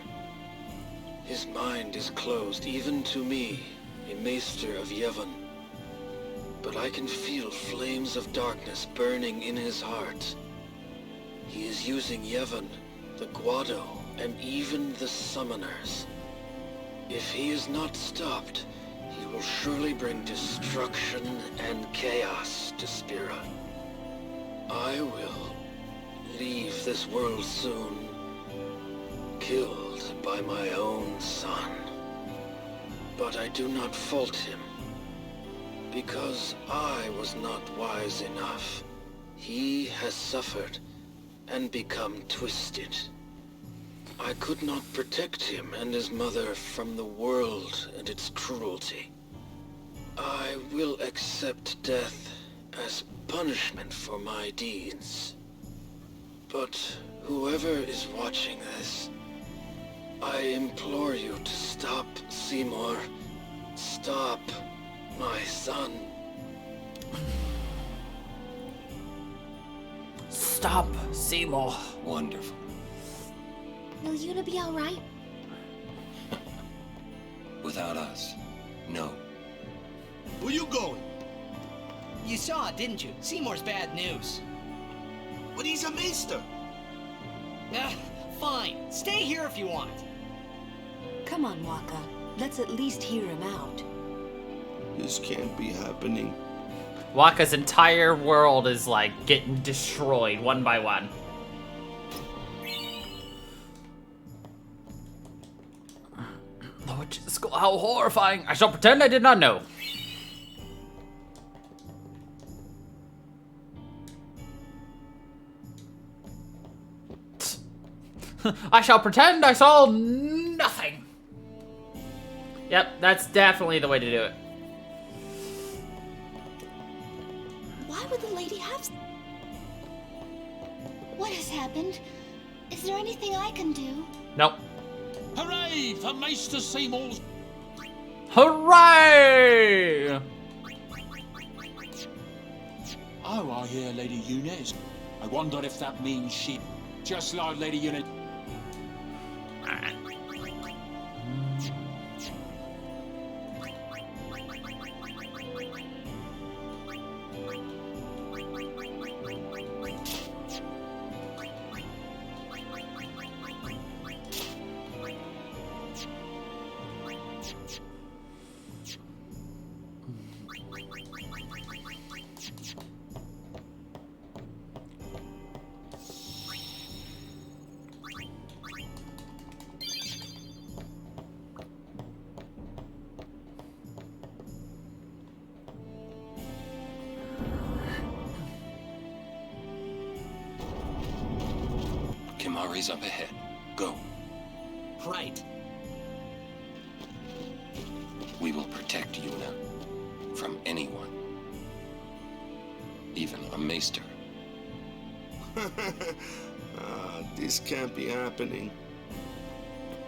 His mind is closed even to me, a maester of Yevon. But I can feel flames of darkness burning in his heart. He is using Yevon, the Guado, and even the summoners. If he is not stopped, he will surely bring destruction and chaos to Spira. I will leave this world soon, killed by my own son. But I do not fault him, because I was not wise enough. He has suffered and become twisted. I could not protect him and his mother from the world and its cruelty. I will accept death as punishment for my deeds. But whoever is watching this, I implore you to stop Seymour. Stop my son. Stop Seymour. Wonderful. Will Yuna be alright? Without us, no. Where you going? You saw it, didn't you? Seymour's bad news. But he's a maester. Fine. Stay here if you want. Come on, Waka. Let's at least hear him out. This can't be happening. Waka's entire world is like getting destroyed one by one. Lord Jiskel, how horrifying! I shall pretend I did not know. I shall pretend I saw nothing. Yep, that's definitely the way to do it. Why would the lady have... What has happened? Is there anything I can do? Nope. Hooray for Maester Seymour's... Hooray! Oh, I hear Lady Yuna is... I wonder if that means she... Just like Lady Yuna... Kimari's up ahead. Go. Right. We will protect Yuna from anyone. Even a maester. This can't be happening.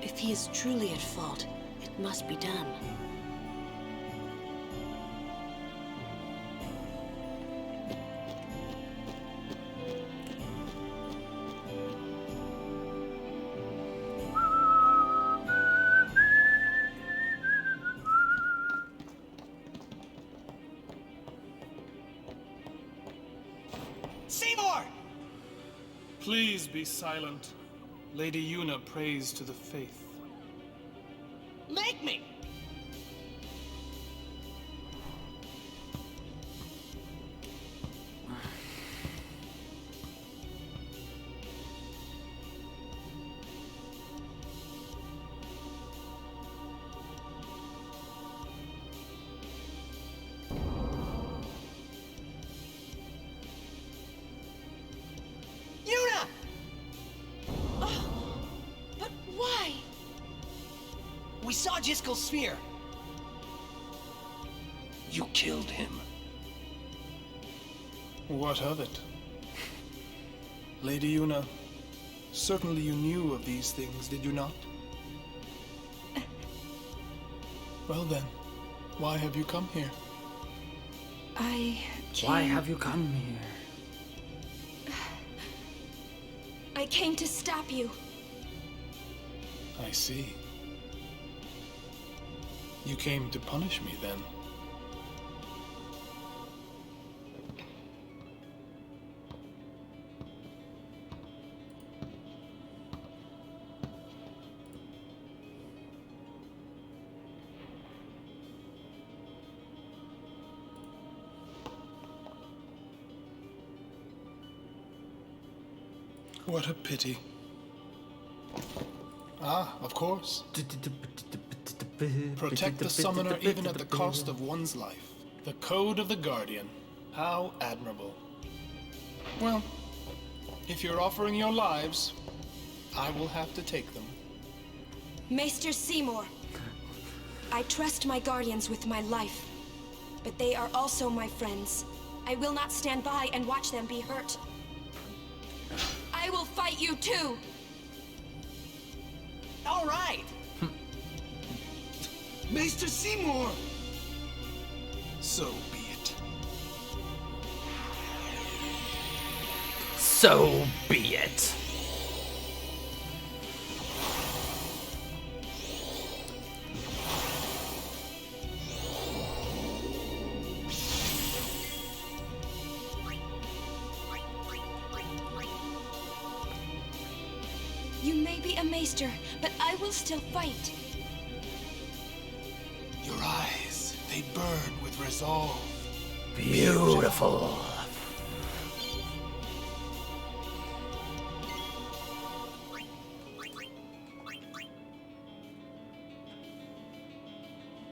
If he is truly at fault, it must be done. Seymour! Please be silent. Lady Yuna prays to the faith. Make me! Yuna! But why? We saw Jiskel's sphere. You killed him. What of it? Lady Yuna, certainly you knew of these things, did you not? Well then, why have you come here? Why have you come here? I came to stop you. I see. You came to punish me then. What a pity. Ah, of course. Protect the summoner even at the cost of one's life. The code of the Guardian. How admirable. Well, if you're offering your lives, I will have to take them. Maester Seymour, I trust my guardians with my life, but they are also my friends. I will not stand by and watch them be hurt. I will fight you too! All right! Maester Seymour! So be it. So be it. You may be a maester, but I will still fight. Your eyes, they burn with resolve. Beautiful.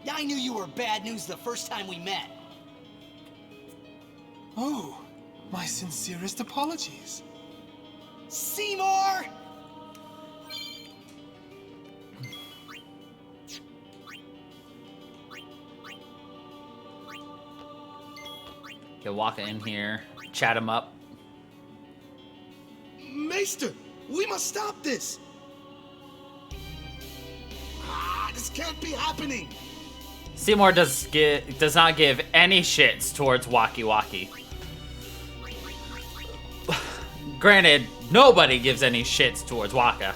I knew you were bad news the first time we met. Oh, my sincerest apologies. Seymour! Can walk in here, chat him up. Maester, we must stop this. This can't be happening. Seymour does not give any shits towards Waki Waki. Granted, nobody gives any shits towards Waka.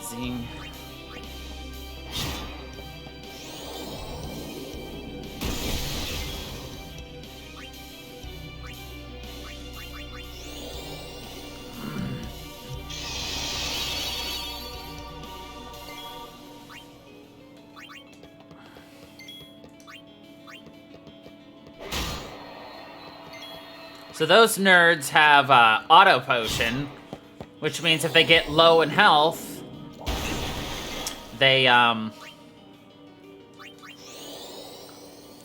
Zing. So those nerds have auto potion, which means if they get low in health, they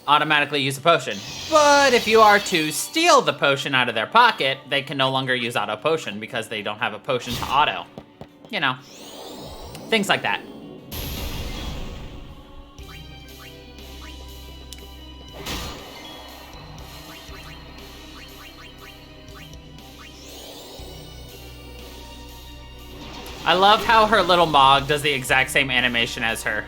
automatically use the potion. But if you are to steal the potion out of their pocket, they can no longer use auto potion because they don't have a potion to auto. You know, things like that. I love how her little Mog does the exact same animation as her.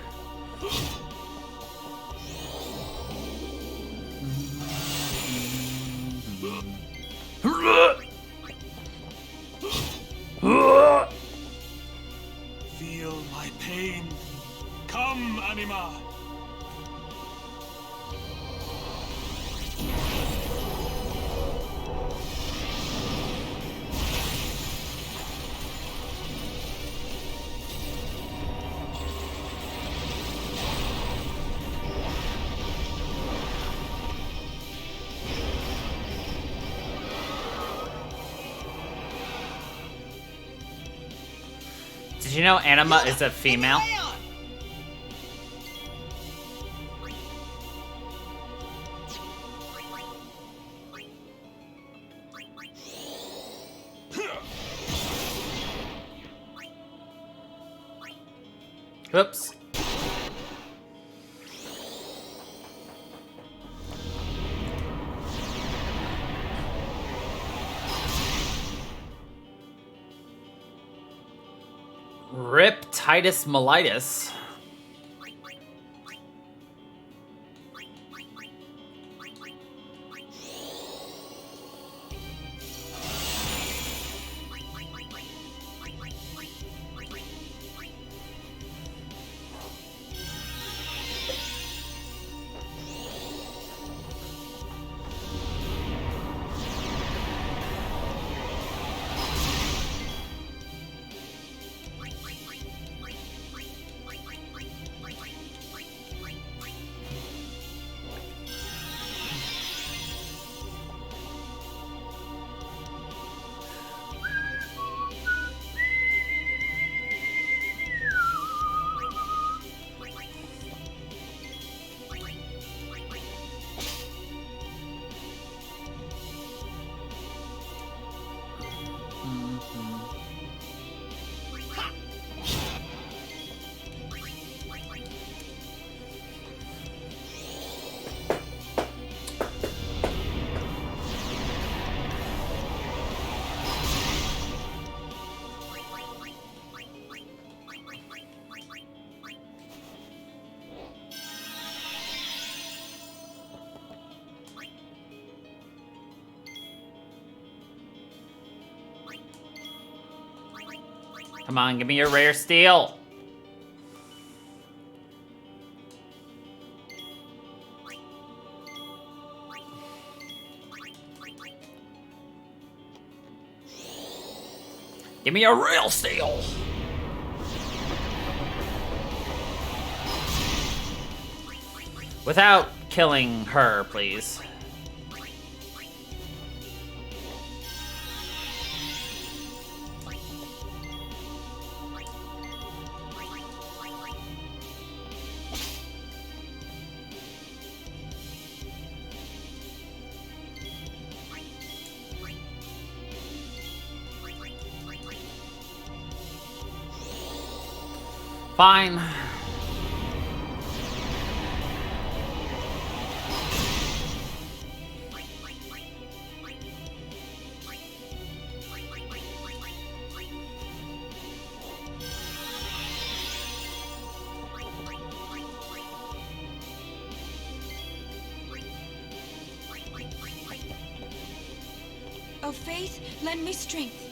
Feel my pain. Come, Anima. Did you know Anima is a female? Oops. Rip Titus Mellitus. Come on, give me your rare steel. Give me a real steel. Without killing her, please. Fine. Oh, Faith, lend me strength.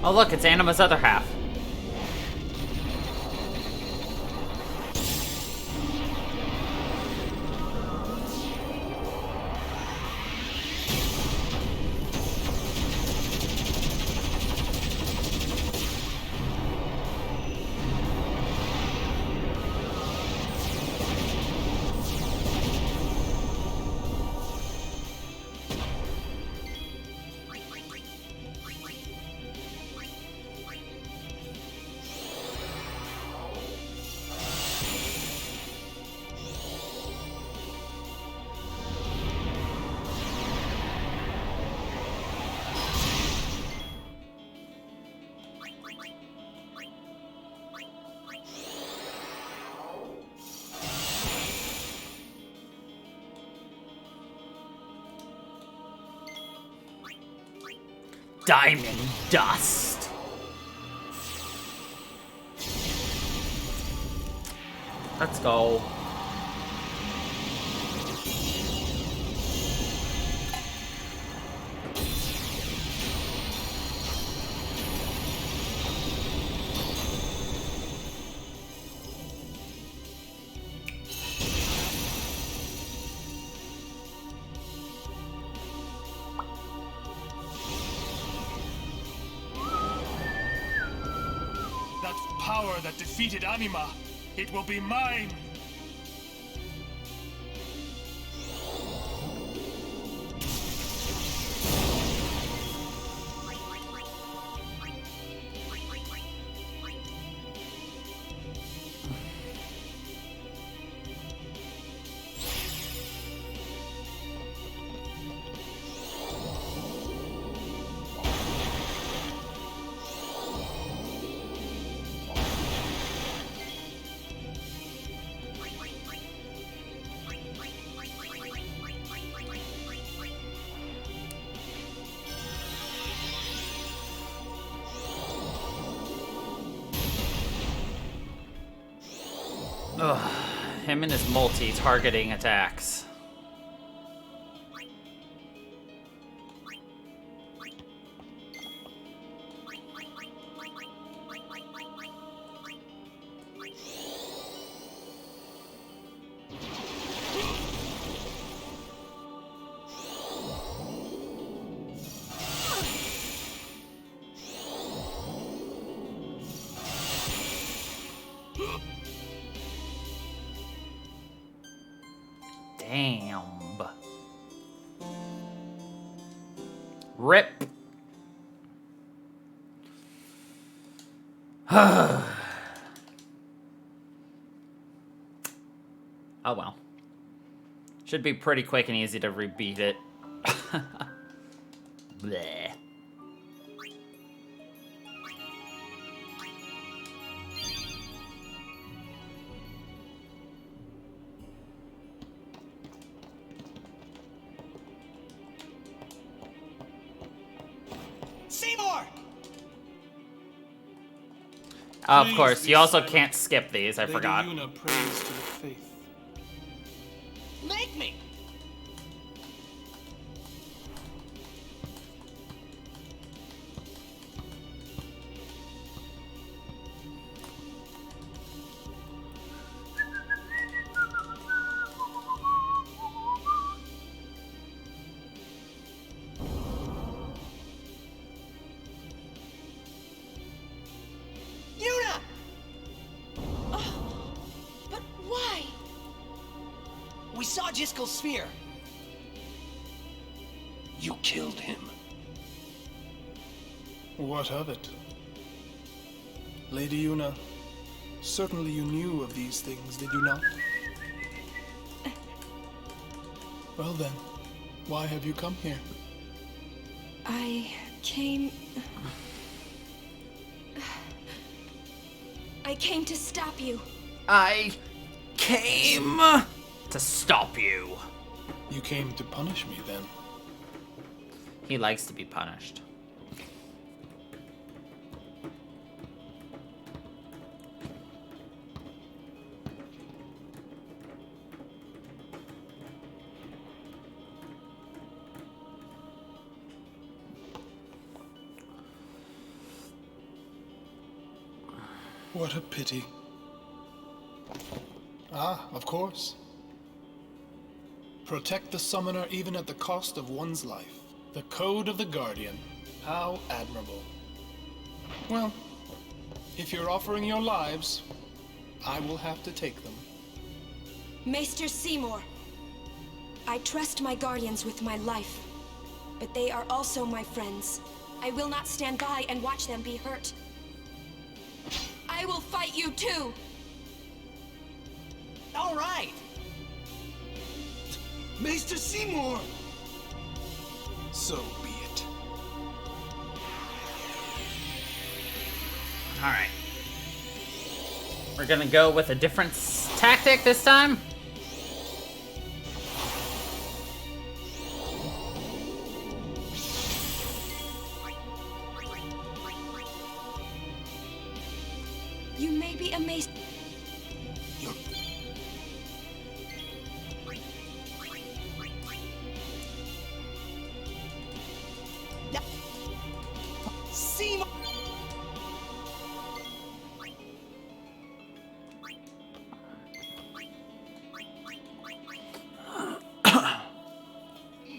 Oh look, it's Anima's other half. Diamond dust. Let's go. That power that defeated Anima, it will be mine! Ugh, him and his multi-targeting attacks. Damn. Rip. Oh well. Should be pretty quick and easy to rebeat it. Bleh. Seymour! Of course, you also can't skip these, I forgot. Lady Yuna prays to the faith. Make me! Yuna! Oh, but why? We saw Jiskel's sphere. You killed him. What of it? Lady Yuna, certainly you knew of these things, did you not? Well then, why have you come here? I came to stop you. I came to stop you. You came to punish me then? He likes to be punished. What a pity. Ah, of course. Protect the summoner even at the cost of one's life. The code of the Guardian. How admirable. Well, if you're offering your lives, I will have to take them. Maester Seymour, I trust my guardians with my life, but they are also my friends. I will not stand by and watch them be hurt. I will fight you too! All right! Maester Seymour! So be it. Alright. We're gonna go with a different tactic this time. You may be amazed. Seymour!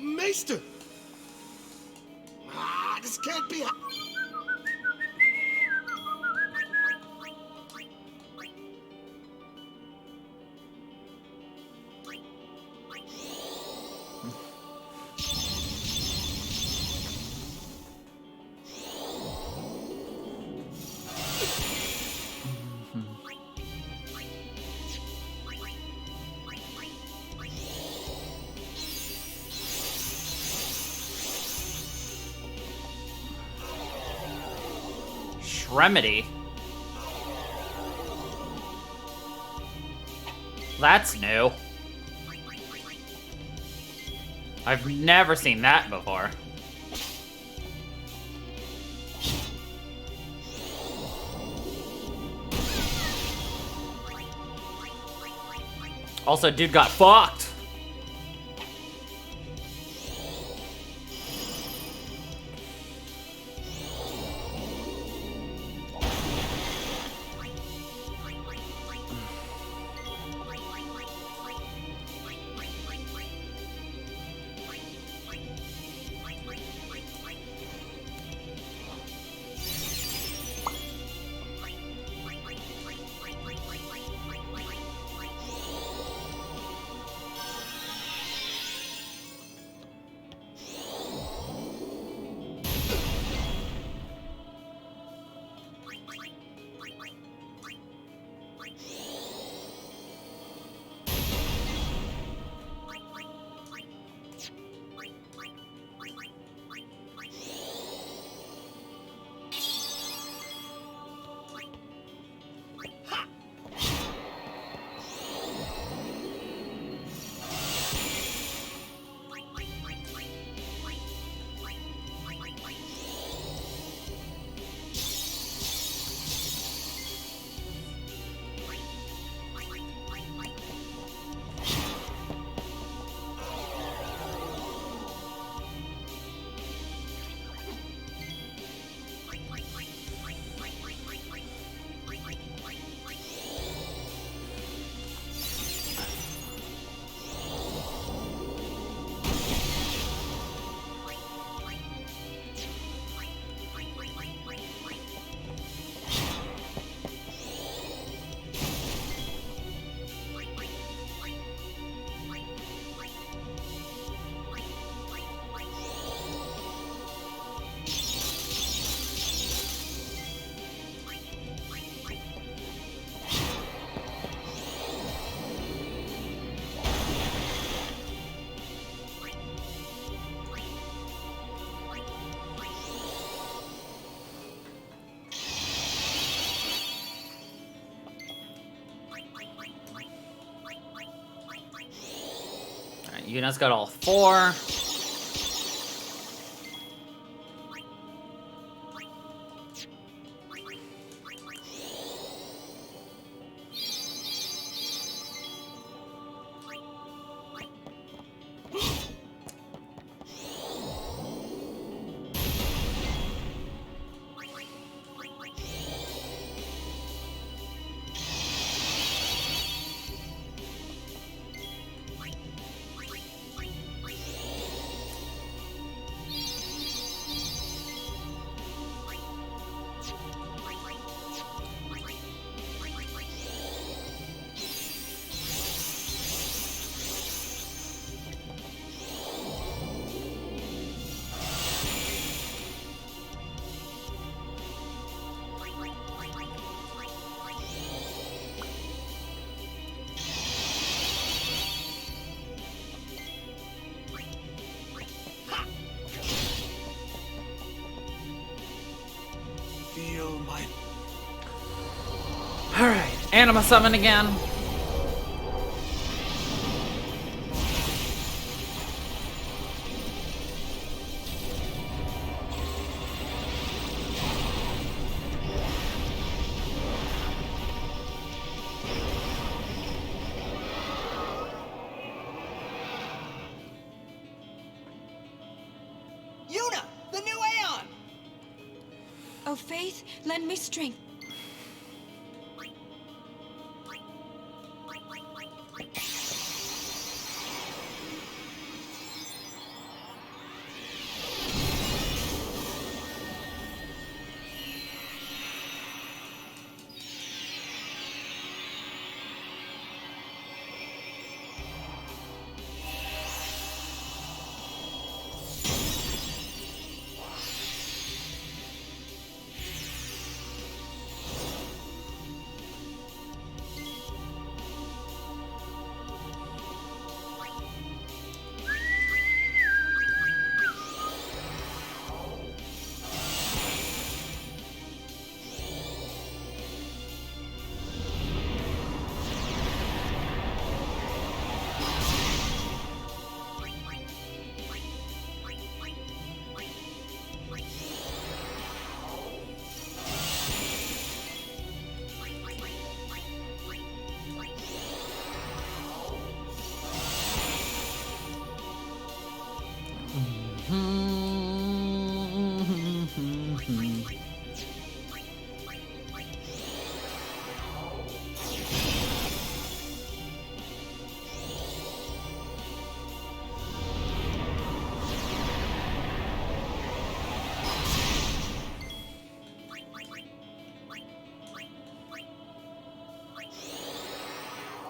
Maester! This can't be. Remedy. That's new. I've never seen that before. Also, dude got fucked. Yuna's got all 4. feel my... Alright, Anima summon again. Yuna, the new Aeon! Oh, Faith, lend me strength.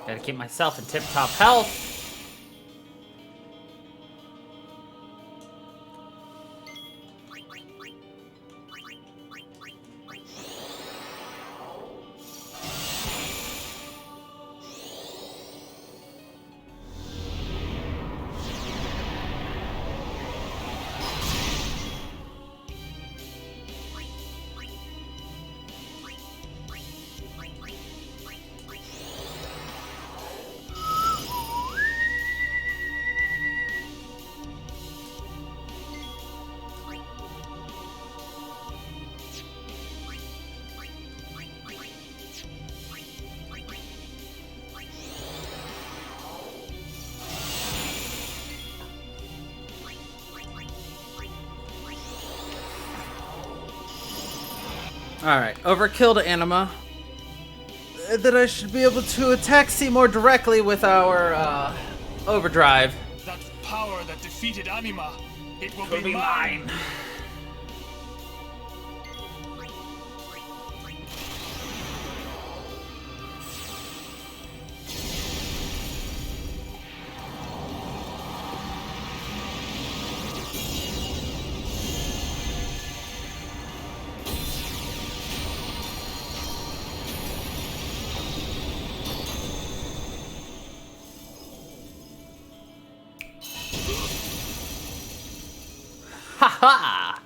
Gotta keep myself in tip-top health. Alright, overkill to Anima. Then I should be able to attack Seymour directly with our, overdrive. That power that defeated Anima, it will Could be mine. Haha!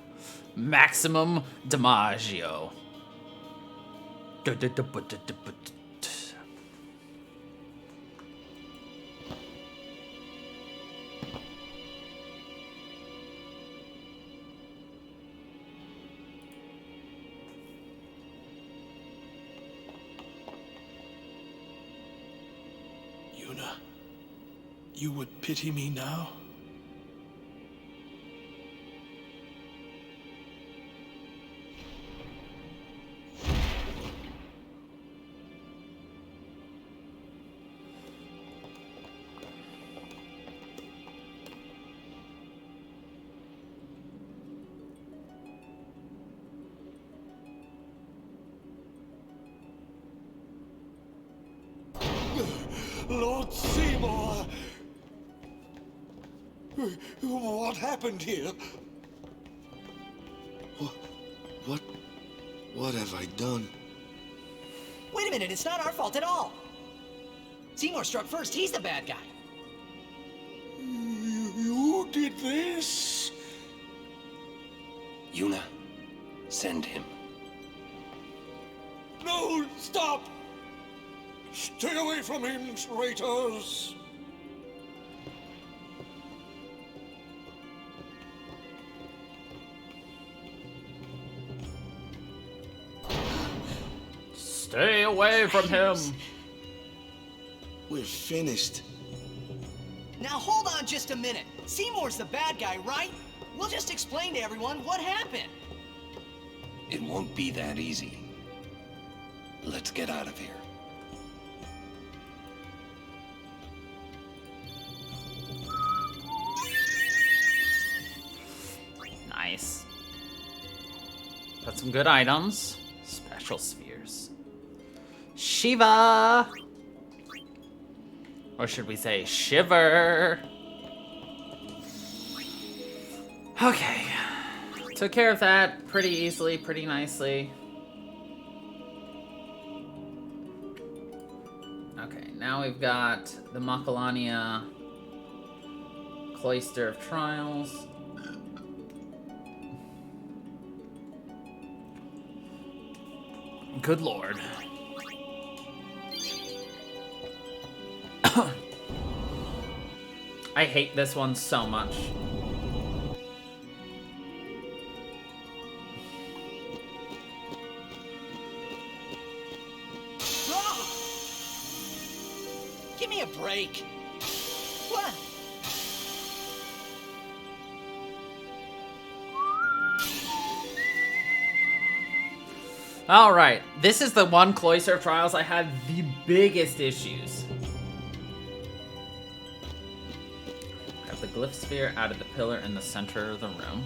Maximum Damaggio. Yuna, you would pity me now? Lord Seymour! What happened here? What have I done? Wait a minute, it's not our fault at all. Seymour struck first, he's the bad guy. You did this? Yuna, send him. No, stop! Stay away from him, traitors! Stay away from him. We're finished. Now hold on just a minute. Seymour's the bad guy, right? We'll just explain to everyone what happened. It won't be that easy. Let's get out of here. Nice. Got some good items. Special spheres. Shiva! Or should we say Shiver? Okay. Took care of that pretty easily, pretty nicely. Okay, now we've got the Makalania Cloister of Trials. Good lord. I hate this one so much. Give me a break. What? Alright, this is the one Cloister of Trials I had the biggest issues. Grab the glyph sphere out of the pillar in the center of the room.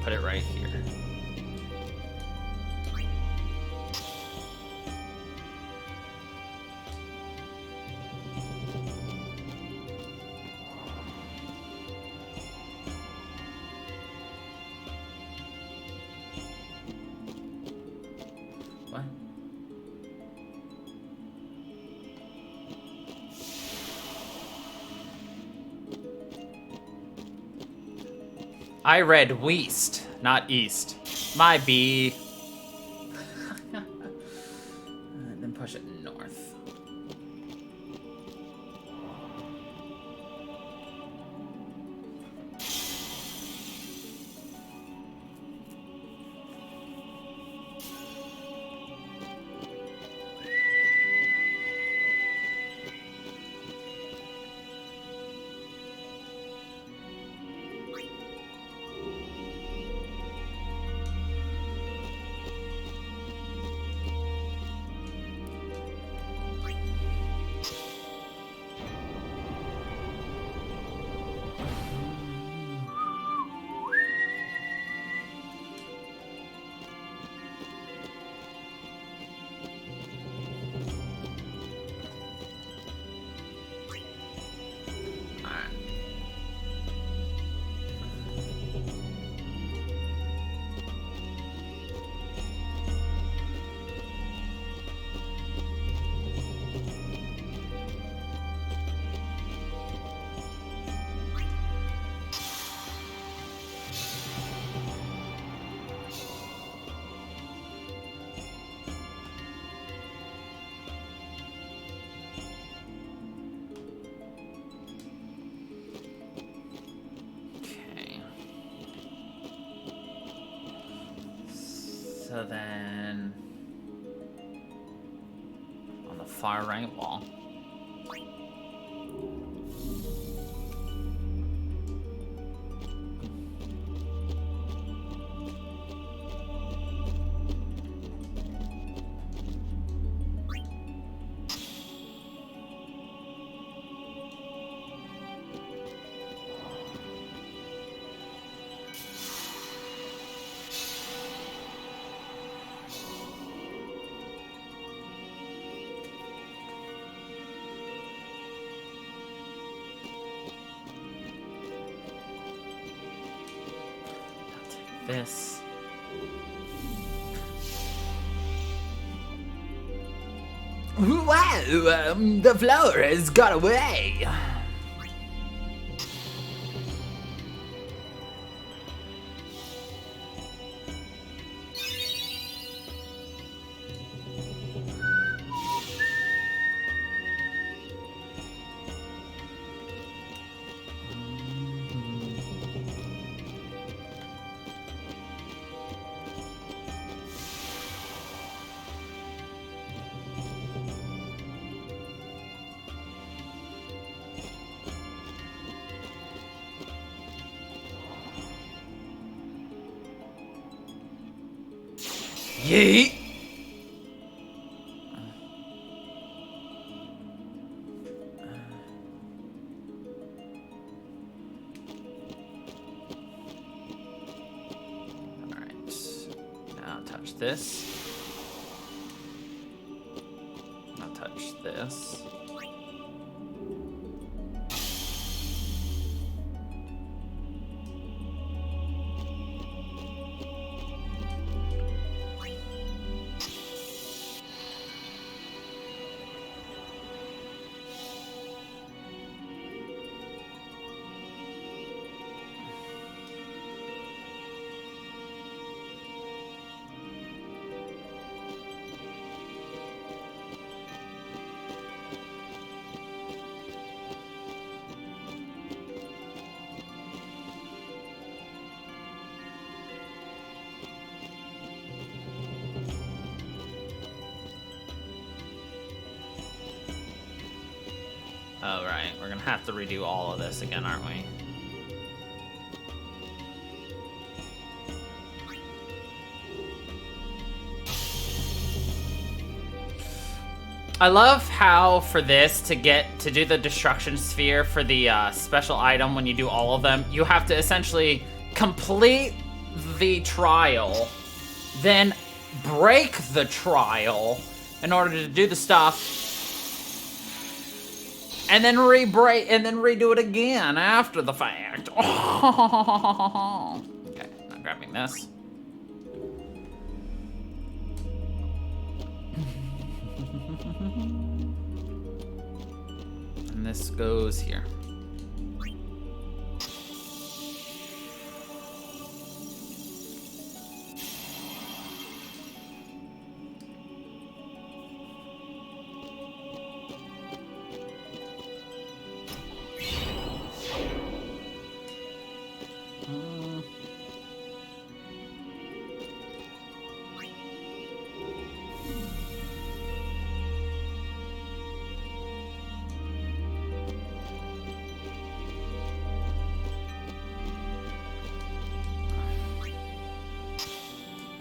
Put it right here. What? I read Weast, not East. My B. Then push it north. So then, on the far right wall. This. Wow, the flower has got away. Yeet! Alright. Now touch this. Now touch this. Oh, right. We're gonna have to redo all of this again, aren't we? I love how for this, to do the destruction sphere for the special item when you do all of them, you have to essentially complete the trial, then break the trial in order to do the stuff, and then redo it again after the fact. Okay, not grabbing this. And this goes here.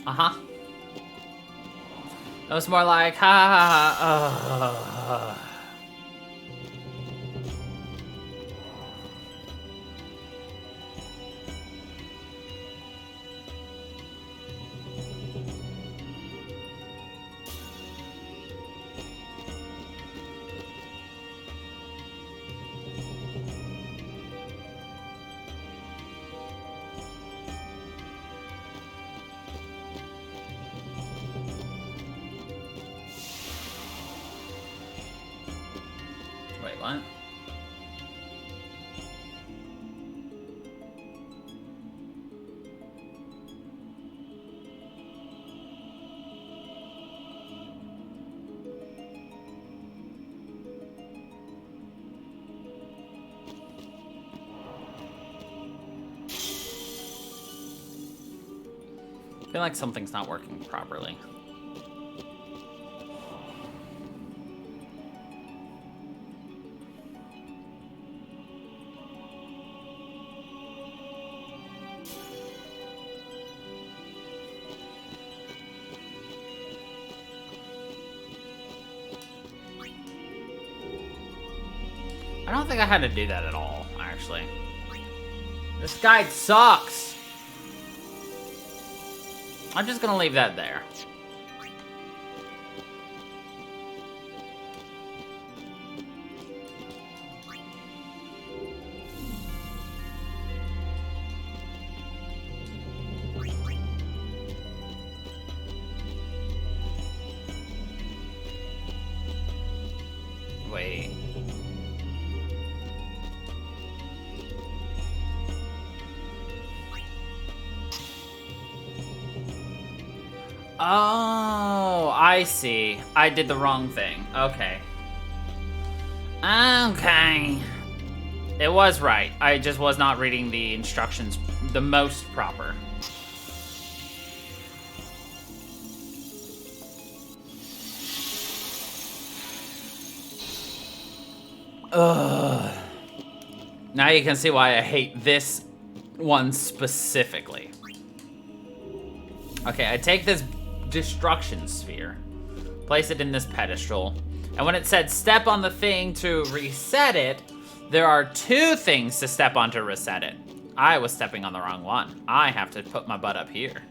Uh-huh. That was more like, ha ha ha, Wait, what? I feel like something's not working properly. I don't think I had to do that at all, actually. This guide sucks. I'm just gonna leave that there. Wait. Oh, I see. I did the wrong thing. Okay. Okay. It was right. I just was not reading the instructions the most proper. Ugh. Now you can see why I hate this one specifically. Okay, I take this destruction sphere. Place it in this pedestal. And when it said step on the thing to reset it, there are 2 things to step on to reset it. I was stepping on the wrong one. I have to put my butt up here.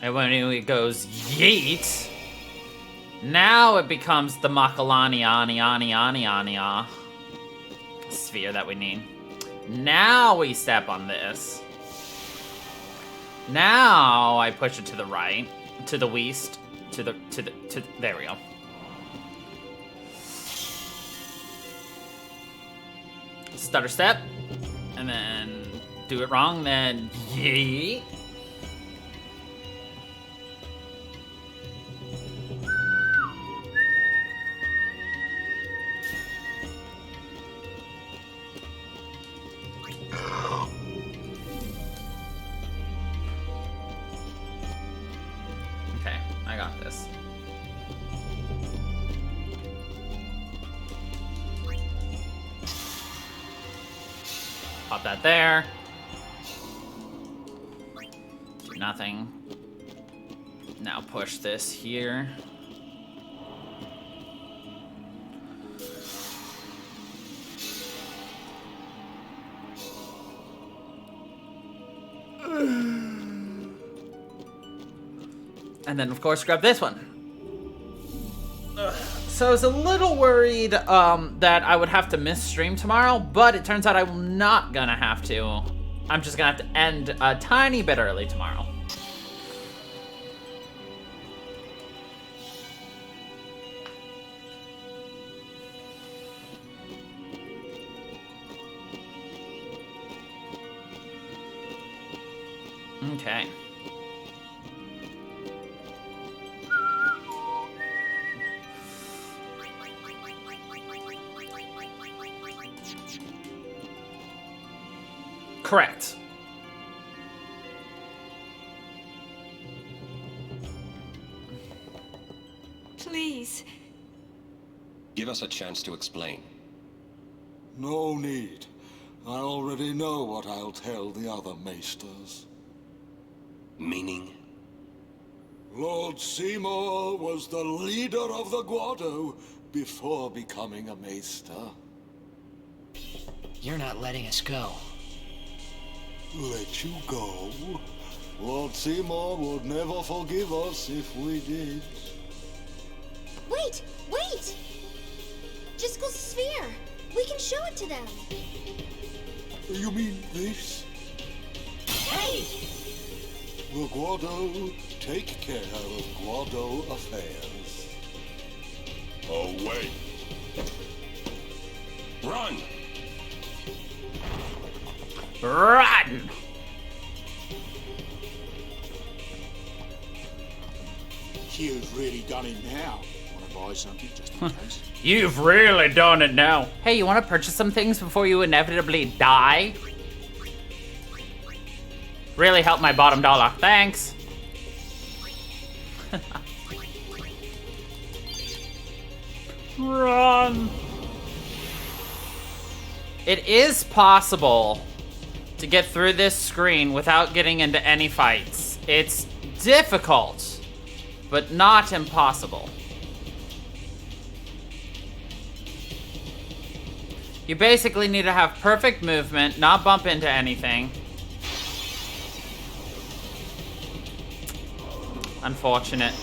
And when it goes yeet, now it becomes the Makalani sphere that we need. Now we step on this. Now I push it to the right, to the west, there we go. Stutter step, and then do it wrong, then yeet. Okay, I got this. Pop that there. Do nothing. Now push this here. And then, of course, grab this one. So I was a little worried that I would have to miss stream tomorrow, but it turns out I'm not gonna have to. I'm just gonna have to end a tiny bit early tomorrow. Okay. Correct. Please. Give us a chance to explain. No need. I already know what I'll tell the other maesters. Meaning? Lord Seymour was the leader of the Guado before becoming a maester. You're not letting us go. Let you go? Lord Seymour would never forgive us if we did. Wait! Wait! Just go sphere. We can show it to them. You mean this? Hey! The Guado take care of Guado affairs. Oh, wait. Run! Run! You've really done it now. Want to buy something just in case? You've really done it now. Hey, you want to purchase some things before you inevitably die? Really help my bottom dollar. Thanks. Run. It is possible to get through this screen without getting into any fights. It's difficult, but not impossible. You basically need to have perfect movement, not bump into anything. Unfortunate.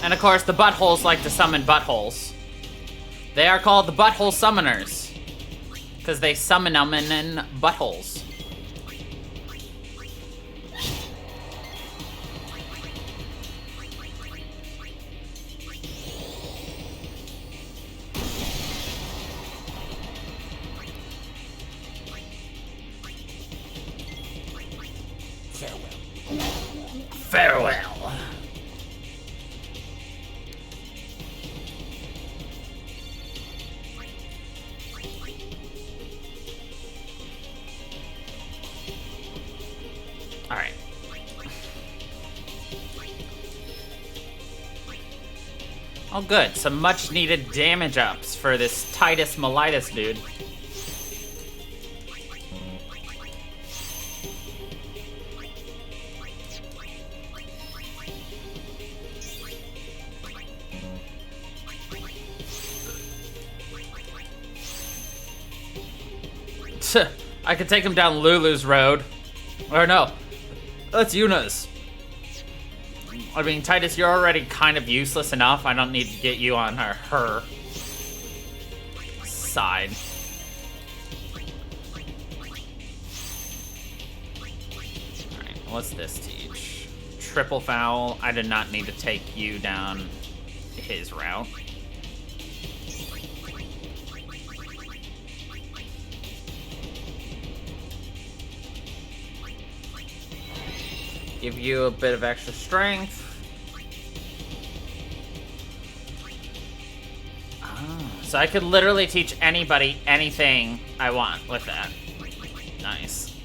And of course, the buttholes like to summon buttholes. They are called the butthole summoners, because they summon them in buttholes. Farewell. All right. Oh good, some much needed damage ups for this Titus Mellitus dude. I could take him down Lulu's road. Or no, that's Yuna's. I mean, Titus, you're already kind of useless enough. I don't need to get you on her side. Alright, what's this teach? Triple foul. I did not need to take you down his route. Give you a bit of extra strength. So I could literally teach anybody anything I want with that. Nice.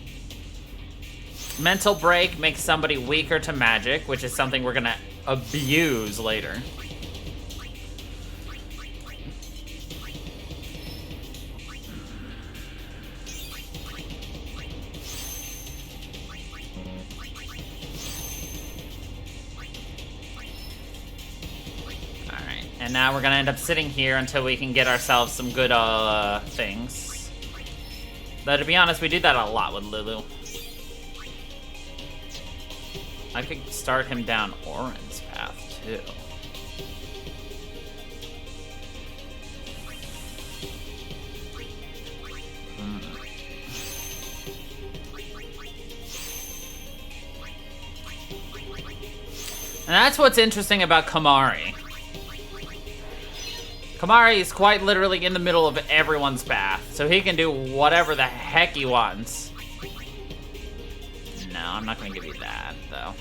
Mental break makes somebody weaker to magic, which is something we're gonna abuse later. And now we're gonna end up sitting here until we can get ourselves some good things. Though to be honest, we do that a lot with Lulu. I could start him down Orin's path too. And that's what's interesting about Kamari. Kamari is quite literally in the middle of everyone's path, so he can do whatever the heck he wants. No, I'm not gonna give you that, though.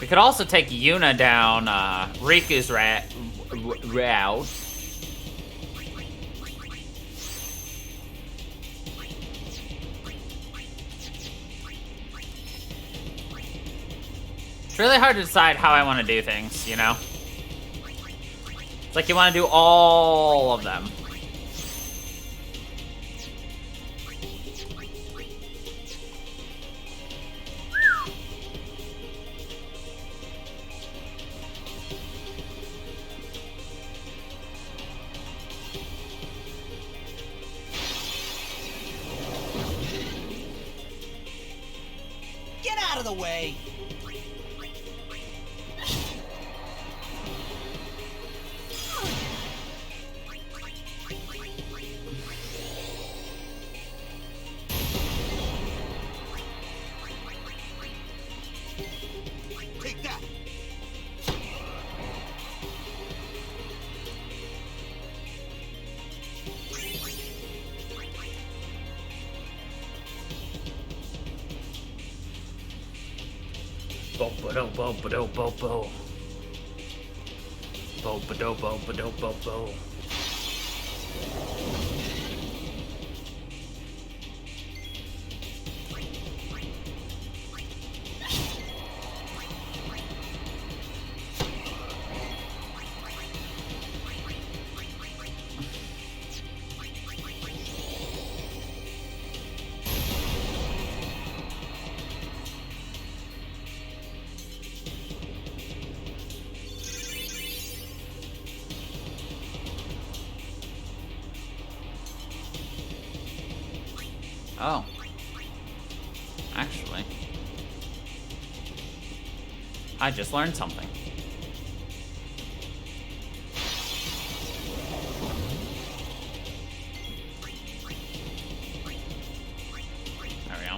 We could also take Yuna down Riku's route. It's really hard to decide how I want to do things, you know? It's like you want to do all of them. Out of the way. Take that. Bo-ba-do-bo-ba-do-bo-bo. Bo-ba-do-bo-ba-do-bo-bo. Oh. Actually. I just learned something. There we go.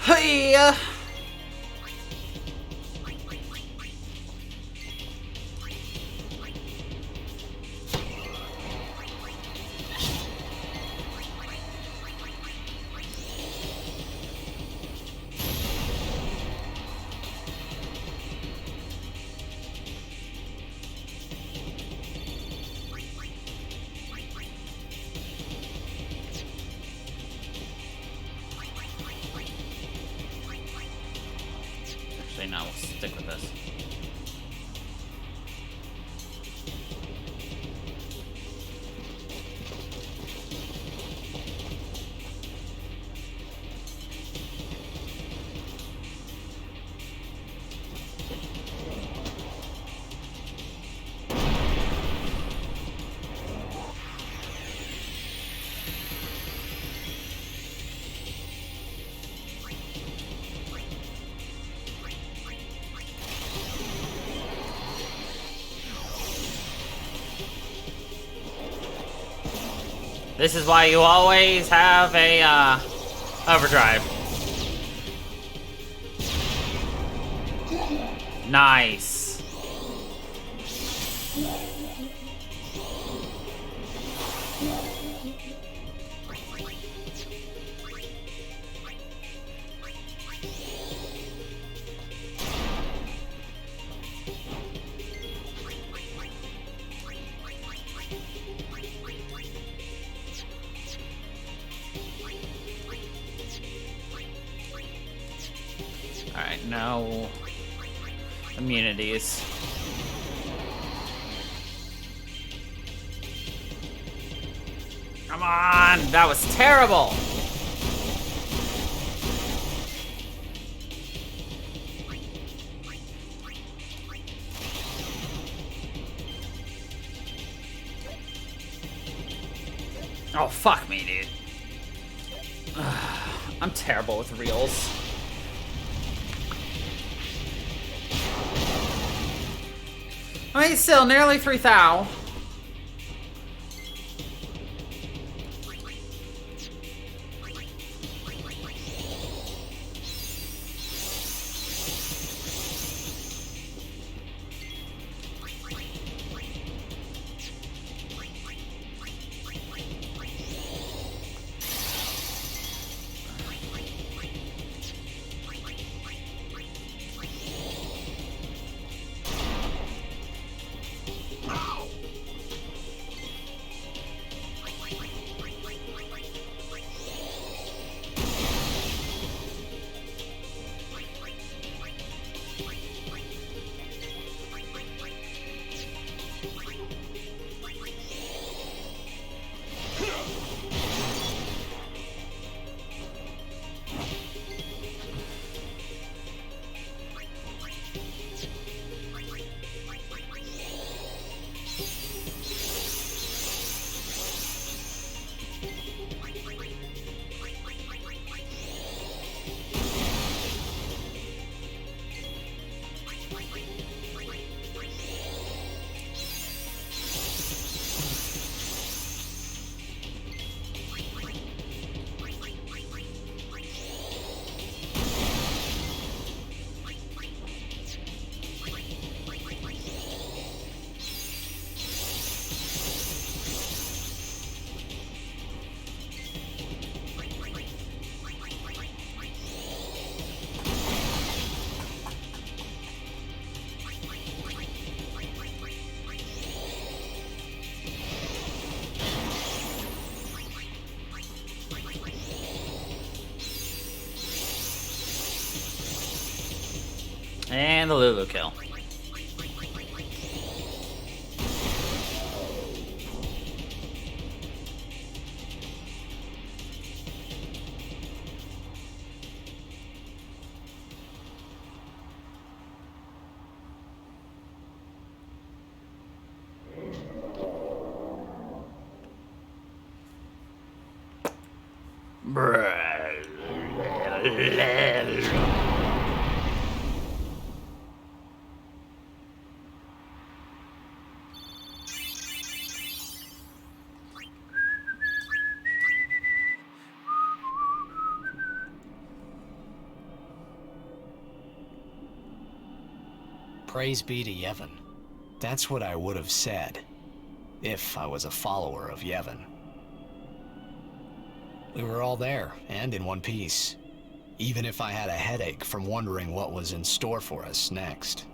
Hey! Actually, no, we'll stick with this. This is why you always have a, overdrive. Nice. Alright, no immunities. Come on! That was terrible! Oh, fuck me, dude. I'm terrible with reels. I mean, still, nearly 3,000. And the Lulu kill. Praise be to Yevon. That's what I would have said, if I was a follower of Yevon. We were all there, and in one piece. Even if I had a headache from wondering what was in store for us next.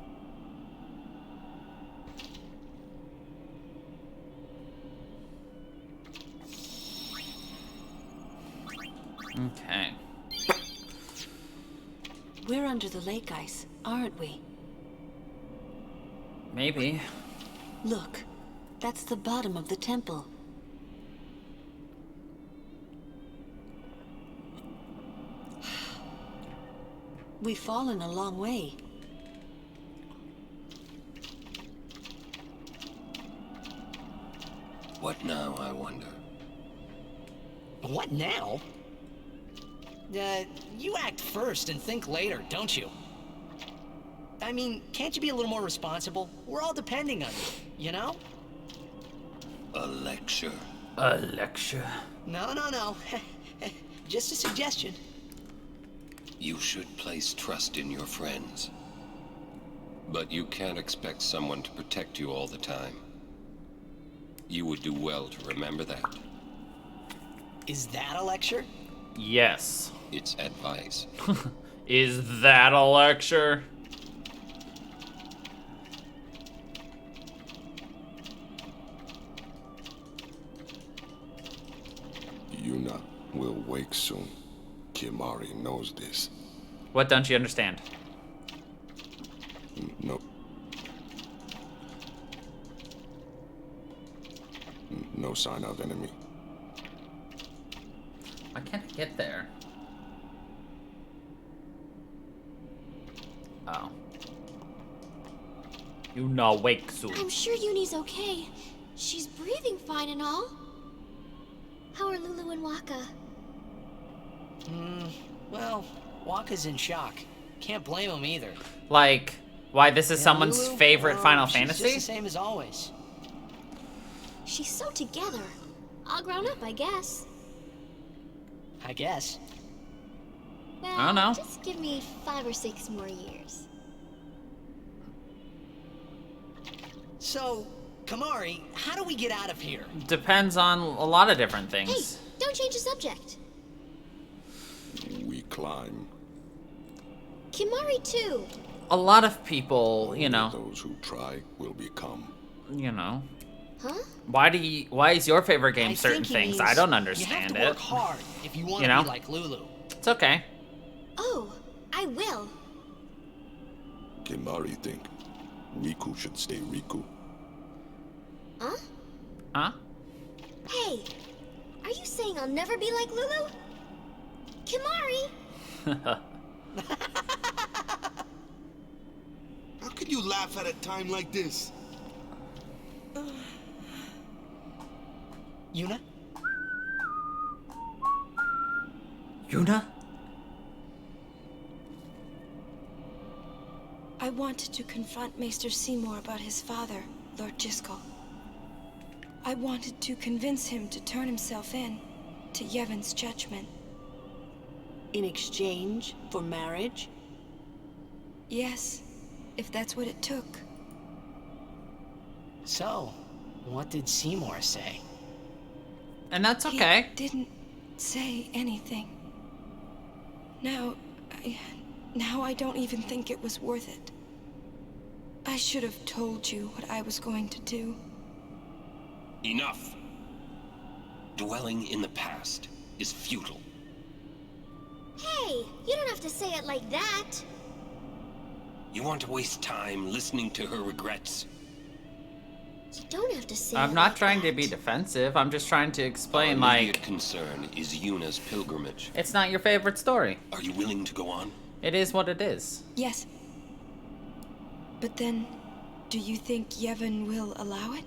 Okay. We're under the lake ice, aren't we? Maybe. Look, that's the bottom of the temple. We've fallen a long way. What now, I wonder? What now? You act first and think later, don't you? I mean, can't you be a little more responsible? We're all depending on you, you know? A lecture? A lecture? No. Just a suggestion. You should place trust in your friends. But you can't expect someone to protect you all the time. You would do well to remember that. Is that a lecture? Yes. It's advice. Is that a lecture? Yuna will wake soon. Kimari knows this. What don't you understand? No. No sign of enemy. I can't get there. Oh. You know, wake soon. I'm sure Uni's okay. She's breathing fine and all. How are Lulu and Waka? Well, Waka's in shock. Can't blame him either. Like, why this is And someone's Lulu, favorite well, Final she's Fantasy? just the same as always. She's so together. All grown up, I guess. I guess. Well, I don't know. Just give me 5 or 6 more years. So, Kimari, how do we get out of here? Depends on a lot of different things. Hey, don't change the subject. We climb. Kimari too. A lot of people, you know. Those who try will become. You know. Huh? Why is your favorite game I certain think he things? means I don't understand you have to work it. hard if you want You to know? be like Lulu. It's okay. Oh, I will. Kimari think Riku should stay Riku. Huh? Huh? Hey, are you saying I'll never be like Lulu? Kimari! How can you laugh at a time like this? Yuna? Yuna? I wanted to confront Maester Seymour about his father, Lord Jiskel. I wanted to convince him to turn himself in to Yevon's judgment. In exchange for marriage? Yes, if that's what it took. So, what did Seymour say? And that's okay. He didn't say anything. Now I don't even think it was worth it. I should have told you what I was going to do. Enough. Dwelling in the past is futile. Hey, you don't have to say it like that. You want to waste time listening to her regrets? You don't have to say I'm it not like trying to that. be defensive. I'm just trying to explain, Our immediate like, concern is Yuna's pilgrimage. it's not your favorite story. Are you willing to go on? It is what it is. Yes. But then, do you think Yevon will allow it?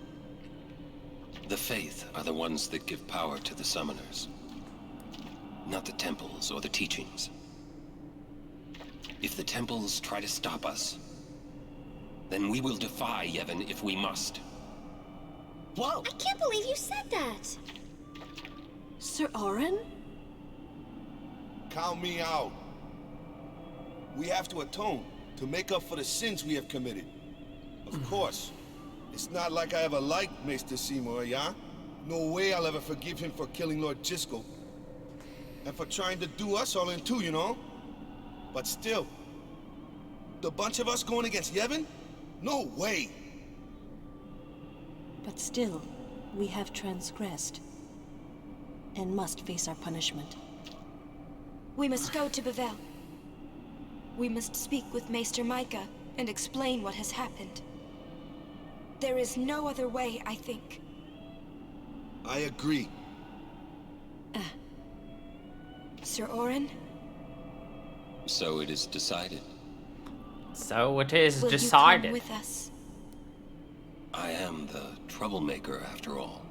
The Faith are the ones that give power to the summoners. Not the temples or the teachings. If the temples try to stop us, then we will defy Yevon if we must. Whoa! I can't believe you said that. Sir Orin? Count me out. We have to atone to make up for the sins we have committed. Of course. It's not like I ever liked Maester Seymour, yeah? No way I'll ever forgive him for killing Lord Jiskel. And for trying to do us all in two, you know? But still, the bunch of us going against Yevon? No way! But still, we have transgressed. And must face our punishment. We must go to Bevel. We must speak with Maester Micah and explain what has happened. There is no other way, I think. I agree. Sir Orin? So it is decided. So it is Will decided. you come with us? I am the troublemaker after all.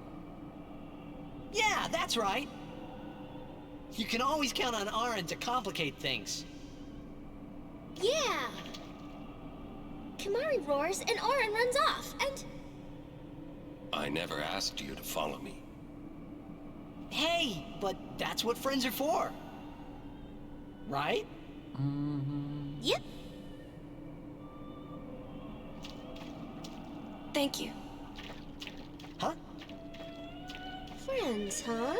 Yeah, that's right. You can always count on Aaron to complicate things. Yeah. Kimari roars and Orin runs off, and... I never asked you to follow me. Hey, but that's what friends are for. Right? Yep. Thank you. Huh? Friends, huh?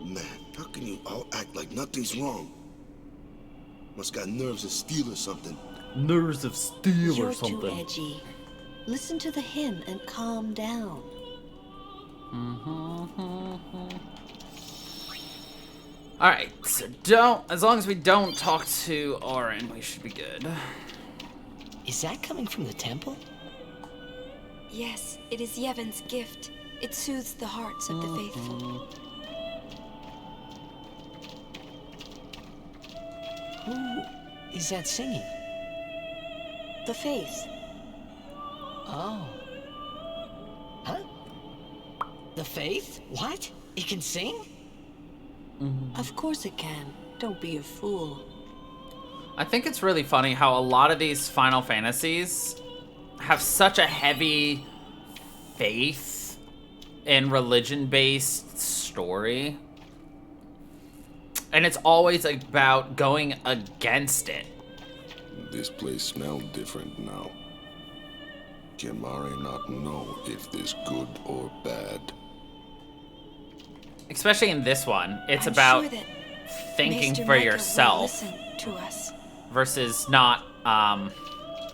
Man, how can you all act like nothing's wrong? Must got nerves of steel or something. Nerves of steel You're or something. too edgy. Listen to the hymn and calm down. Alright, so as long as we don't talk to Orin, we should be good. Is that coming from the temple? Yes, it is Yevon's gift. It soothes the hearts of the faithful. Who is that singing? The Faith. Oh. Huh? The Faith? What? It can sing? Of course it can. Don't be a fool. I think it's really funny how a lot of these Final Fantasies have such a heavy faith and religion-based story. And it's always about going against it. This place smells different now. Can Mari not know if this good or bad? Especially in this one, it's I'm about sure that thinking Maester for Micah will yourself listen to us. versus not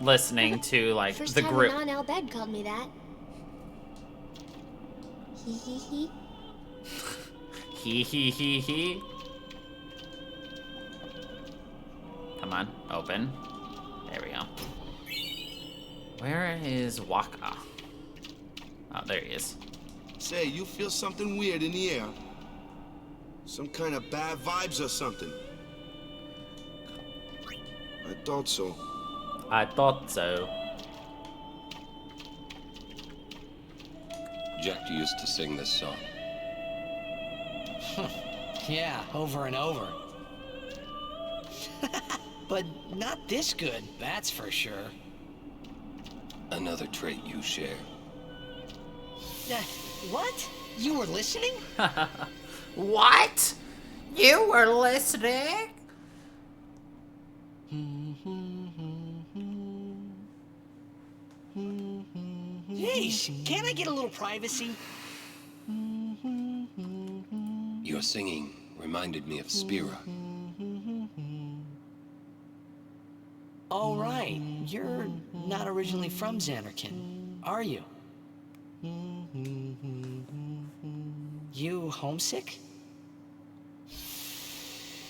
listening to like First the time group. a non-Albed called me that. Hee hee hee. Hee hee hee hee. Come on, open. There we go. Where is Waka? Oh, there he is. Say, you feel something weird in the air. Some kind of bad vibes or something. I thought so. I thought so. Jack used to sing this song. Yeah, over and over. But not this good, that's for sure. Another trait you share. What? You were listening? What? You were listening? Hey, can't I get a little privacy? Your singing reminded me of Spira. Oh, right. You're not originally from Xanarkin, are you? You homesick?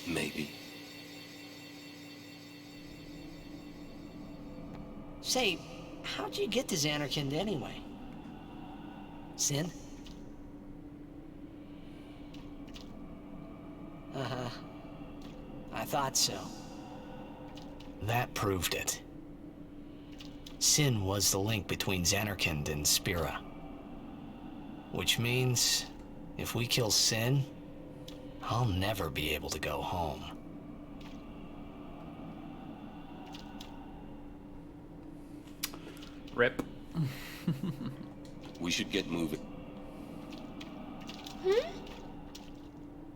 Maybe. Say, how'd you get to Xanarkand anyway? Sin? Uh-huh. I thought so. That proved it. Sin was the link between Xanarkand and Spira. Which means, if we kill Sin, I'll never be able to go home. Rip. We should get moving.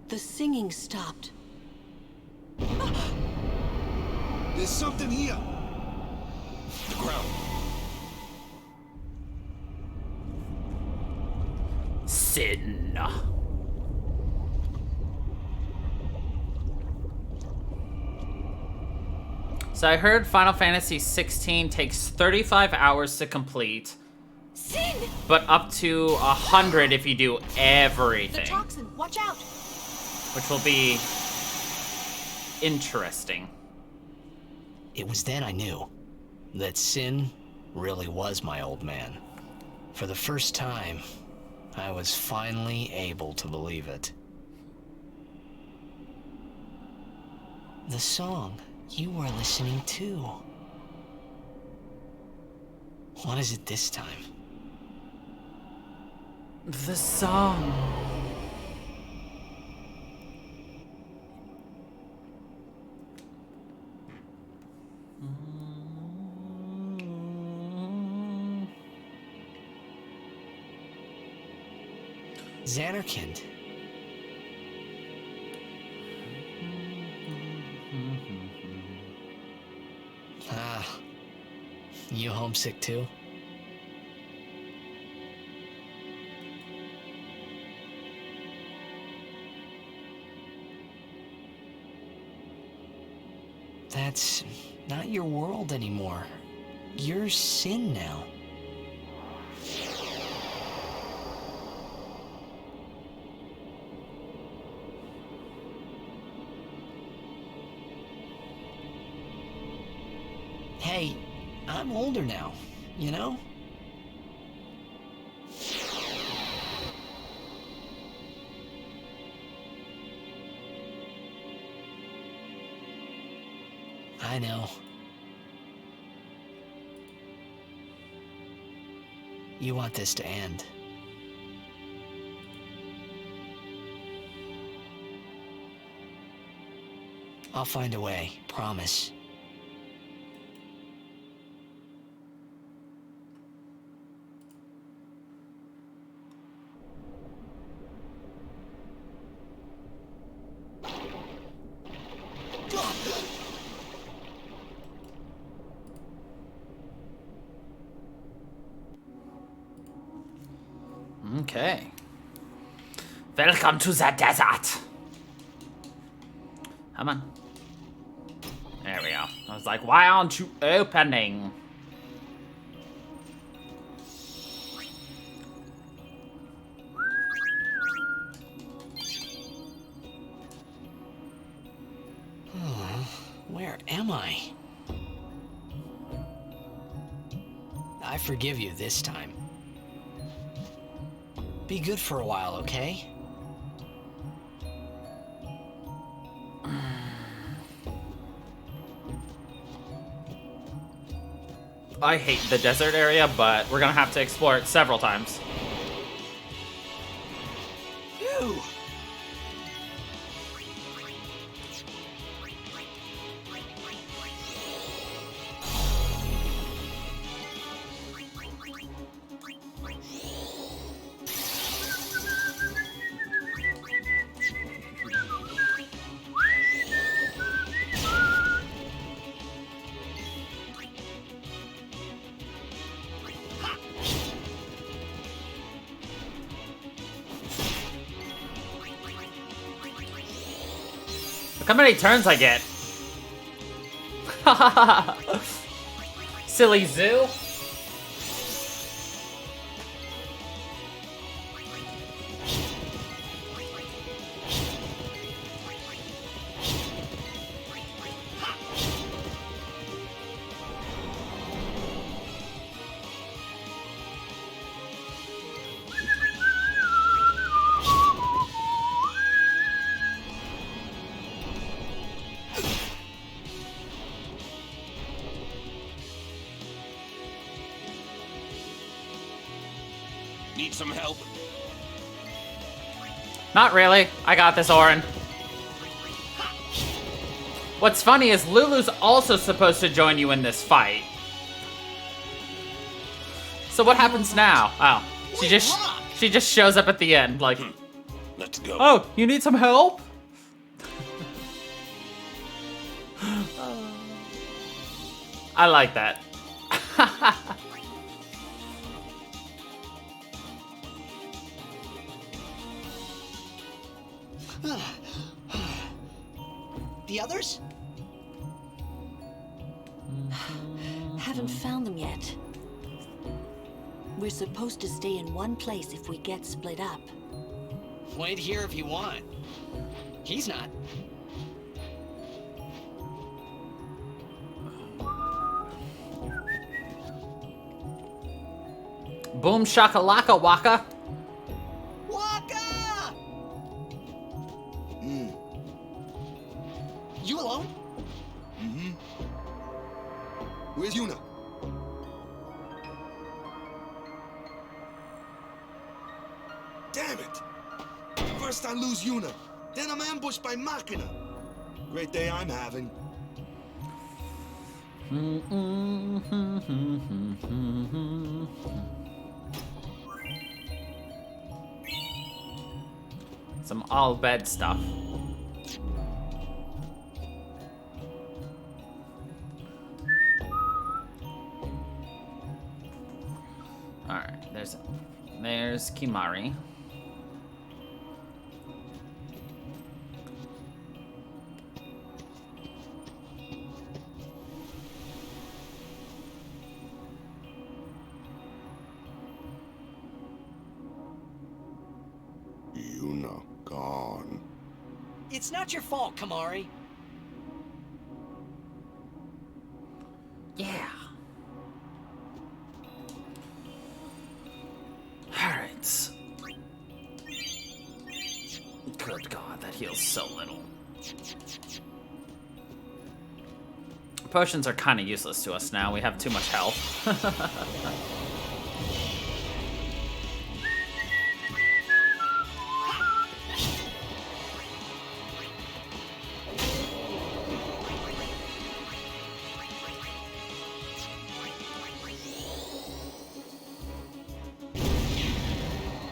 The singing stopped. There's something here. The ground. Sin. So I heard Final Fantasy 16 takes 35 hours to complete. Sin! But up to 100 if you do everything. The toxin, watch out! Which will be interesting. It was then I knew that Sin really was my old man. For the first time, I was finally able to believe it. The song you were listening to. What is it this time? The song. Xanarkand. Ah, you homesick too? That's not your world anymore. You're Sin now. Hey, I'm older now, you know? I know. You want this to end. I'll find a way, promise. Okay. Welcome to the desert. Come on. There we go. I was like, why aren't you opening? Where am I? I forgive you this time. Be good for a while, okay? I hate the desert area, but we're gonna have to explore it several times. Phew! Look how many turns I get. Silly zoo. Need some help? Not really. I got this, Orin. What's funny is Lulu's also supposed to join you in this fight. So what happens now? Oh, she just shows up at the end, like, let's go. Oh, you need some help? I like that. The others? Haven't found them yet. We're supposed to stay in one place if we get split up. Wait here if you want. He's not. Boom shakalaka waka. Waka! You alone? Mm-hmm. Where's Yuna? Damn it! First I lose Yuna, then I'm ambushed by Machina. Great day I'm having. Some all bed stuff. Alright, there's Kimari. Yuna gone. It's not your fault, Kamari. Yeah. Alright. Good God, that heals so little. Potions are kind of useless to us now. We have too much health.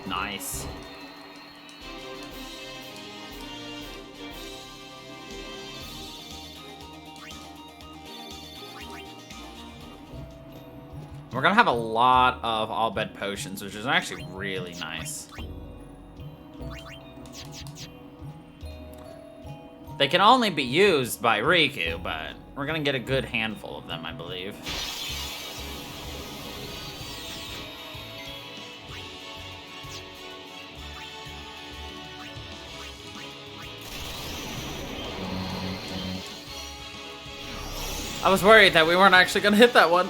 Nice. We're gonna have a lot of all bed potions, which is actually really nice. They can only be used by Riku, but we're gonna get a good handful of them, I believe. I was worried that we weren't actually gonna hit that one.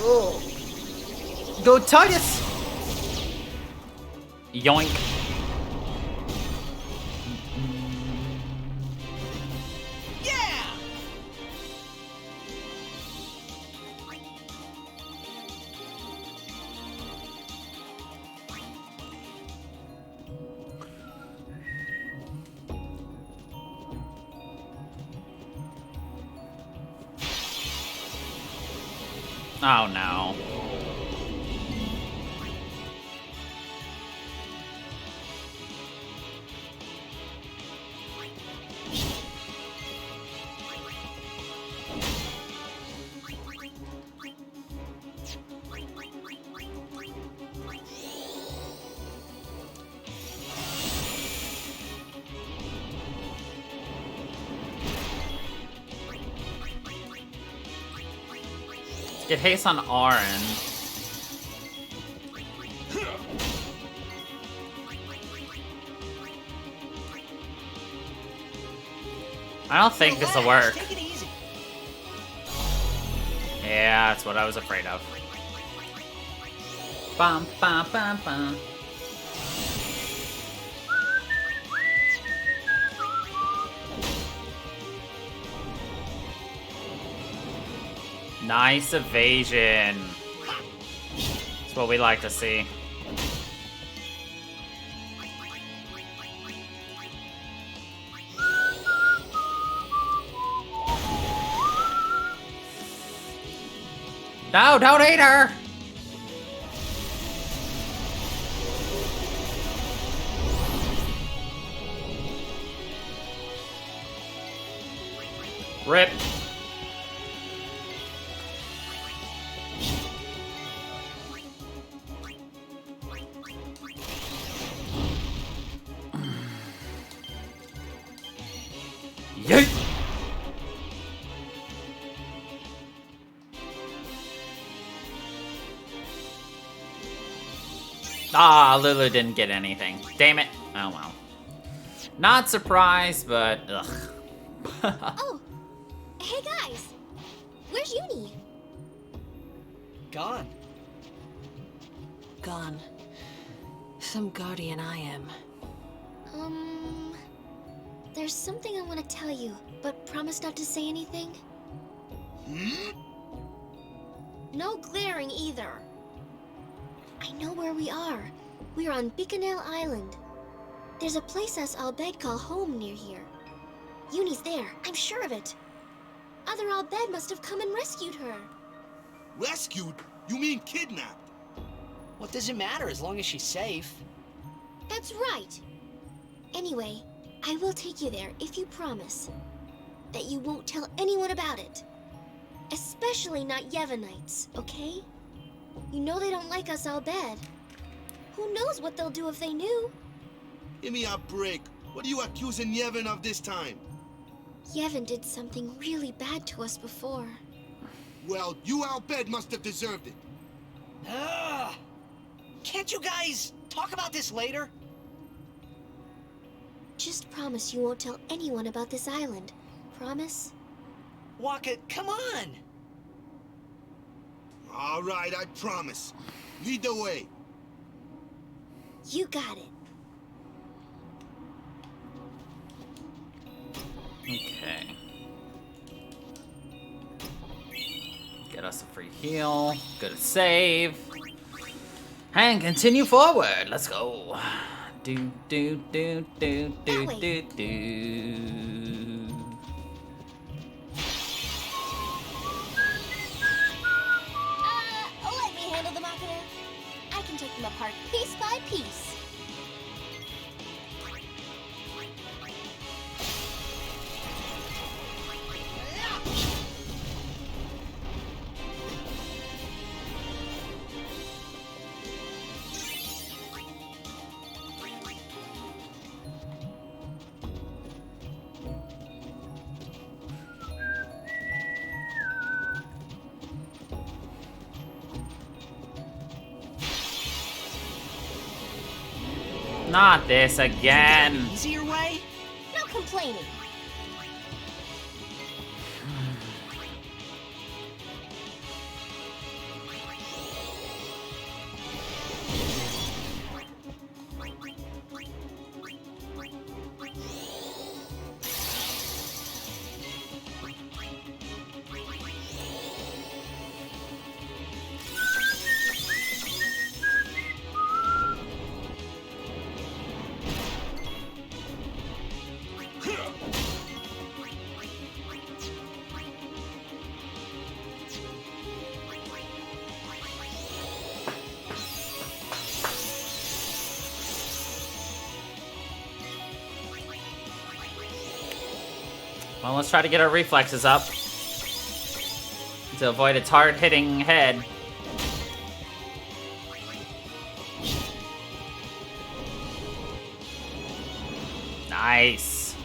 Oh. Go Titus! Yoink. Yeah! Oh no. Get haste on Auron. I don't think this will work. Take it easy. Yeah, that's what I was afraid of. Bum, bum, bum, bum. Nice evasion. That's what we like to see. No, don't eat her! Rip. Yeet! Ah, Lulu didn't get anything. Damn it. Oh well. Not surprised, but ugh. Oh, hey guys. Where's Uni? Gone. Gone. Some guardian I am. There's something I want to tell you, but promise not to say anything. No glaring either. I know where we are. We're on Bikanel Island. There's a place us Al Bhed call home near here. Uni's there, I'm sure of it. Other Al Bhed must have come and rescued her. Rescued? You mean kidnapped? What does it matter as long as she's safe? That's right. Anyway, I will take you there if you promise that you won't tell anyone about it. Especially not Yevonites, okay? You know they don't like us Al Bhed. Who knows what they'll do if they knew? Give me a break. What are you accusing Yevon of this time? Yevon did something really bad to us before. Well, you Al Bhed must have deserved it. Ugh! Can't you guys talk about this later? Just promise you won't tell anyone about this island. Promise? Waka, come on! All right, I promise. Lead the way. You got it. Okay. Get us a free heal. Go to save. And continue forward. Let's go. Do do do do do do do. Let me handle the Machina. I can take them apart piece by piece. Not this again. Easier way? No complaining. Well, let's try to get our reflexes up to avoid its hard-hitting head. Nice.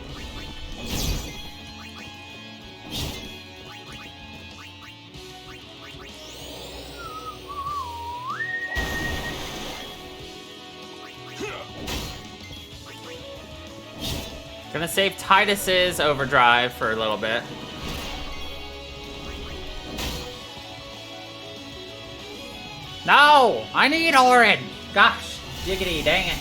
Gonna save Titus's overdrive for a little bit. No! I need Orin! Gosh, jiggity, dang it.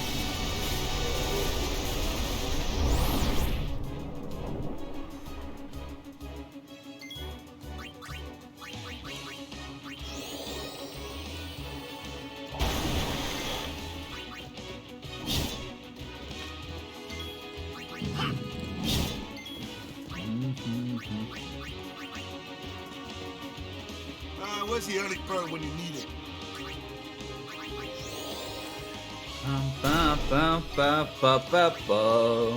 Where's the early bird when you need it? Ba, ba, ba, ba, ba, ba.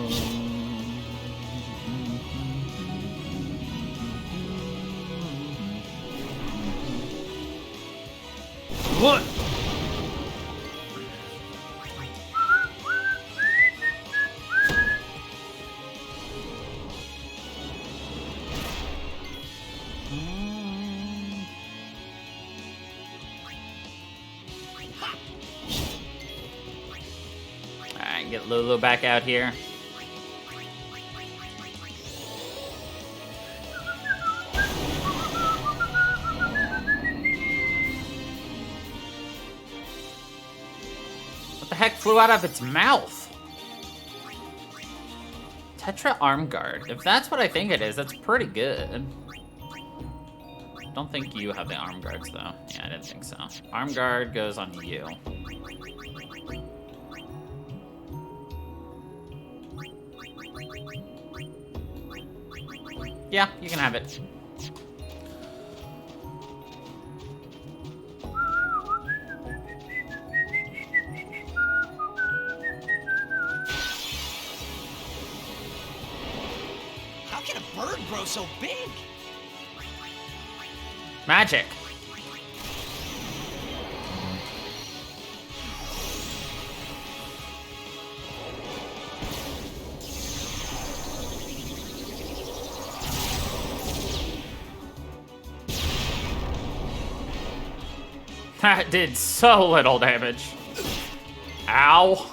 What? Alright, get Lulu back out here. What the heck flew out of its mouth? Tetra arm guard. If that's what I think it is, that's pretty good. Don't think you have the arm guards though. Yeah, I didn't think so. Arm guard goes on you. Yeah, you can have it. How can a bird grow so big? Magic. That did so little damage. Ow.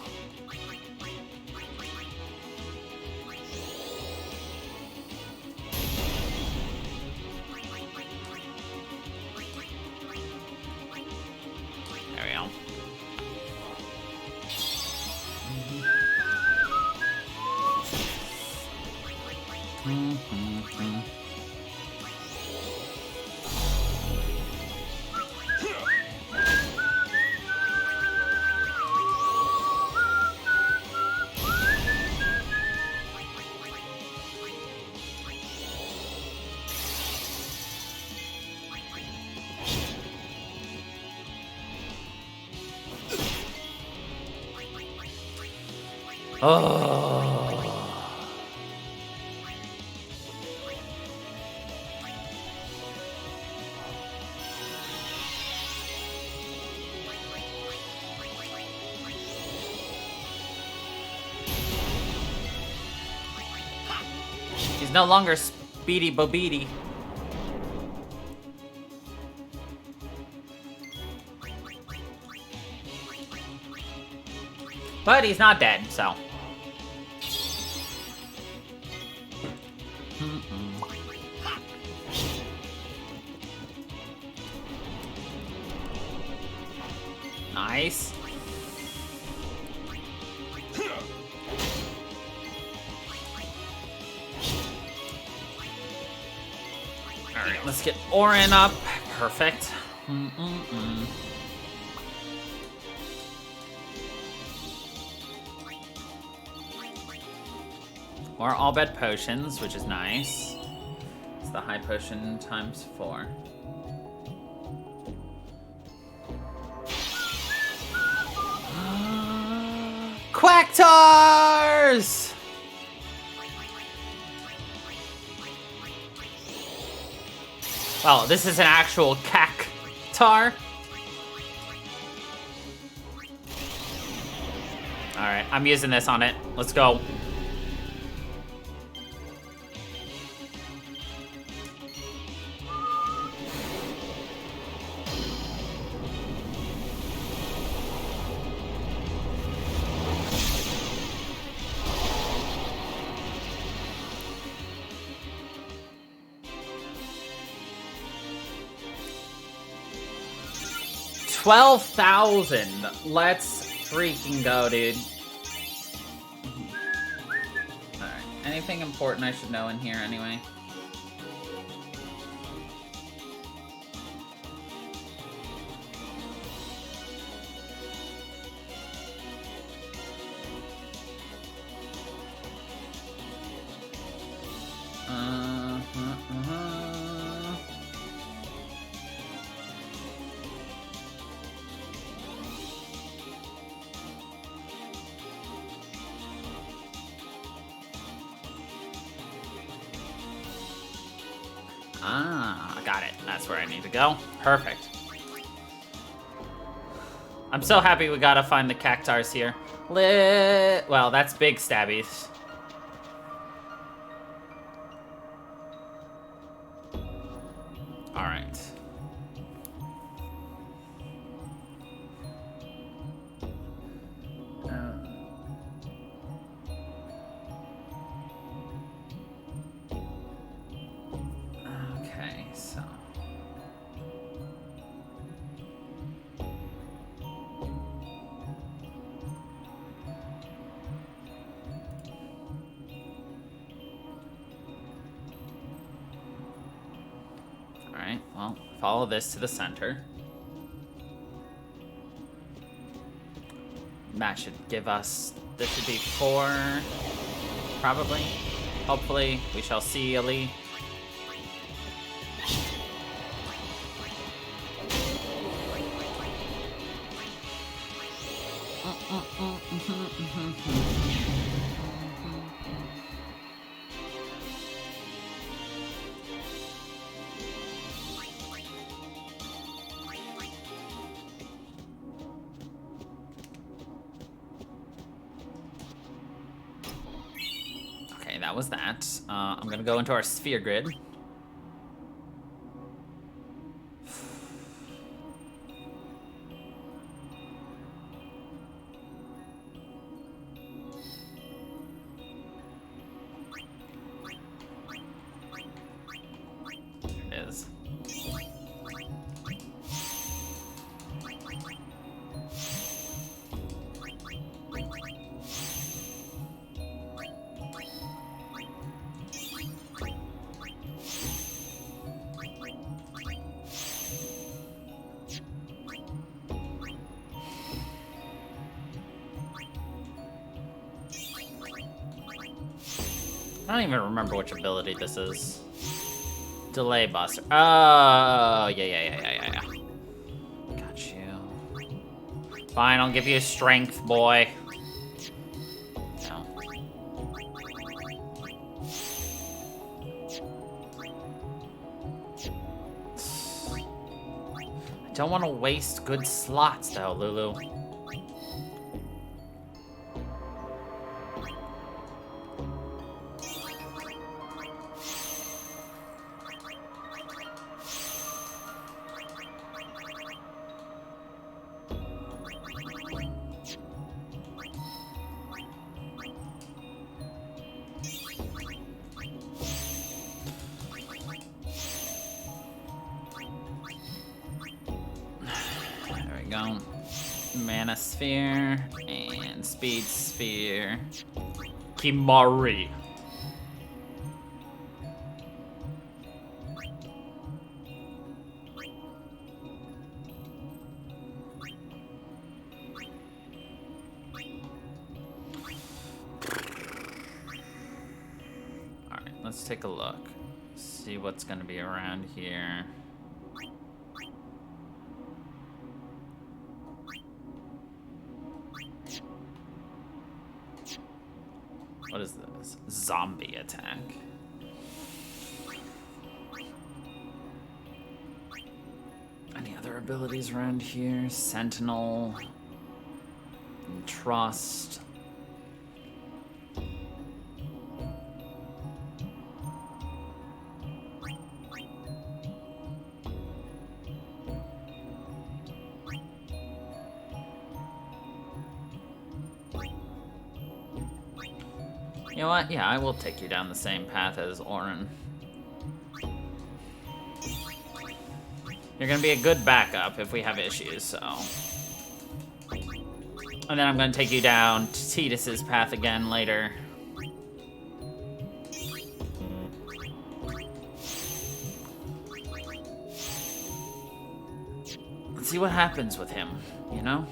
There we go. Oh. He's no longer Speedy Bobeedy. But he's not dead, so. Nice. Alright, let's get Orin up. Perfect. More all bed potions, which is nice. It's the high potion times 4. Quacktars! Oh, this is an actual cactar. Alright, I'm using this on it. Let's go. $12,000. Let's freaking go, dude. Alright. Anything important I should know in here anyway? Got it. That's where I need to go. Perfect. I'm so happy we gotta find the cactars here. Well, that's big stabbies. Alright. Okay, so... Alright, well, follow this to the center. That should give us... This should be 4, probably. Hopefully, we shall see, Ali. Okay, that was that. I'm gonna go into our sphere grid. There it is. I don't even remember which ability this is. Delay buster. Oh, yeah. Got you. Fine, I'll give you strength, boy. No. I don't want to waste good slots, though, Lulu. Go. Mana Sphere and Speed Sphere. Kimari. Alright, let's take a look. See what's gonna be around here. What is this? Zombie attack. Any other abilities around here? Sentinel. Trust. You know what? Yeah, I will take you down the same path as Orin. You're gonna be a good backup if we have issues, so... And then I'm gonna take you down to Tidus's path again later. Let's see what happens with him, you know?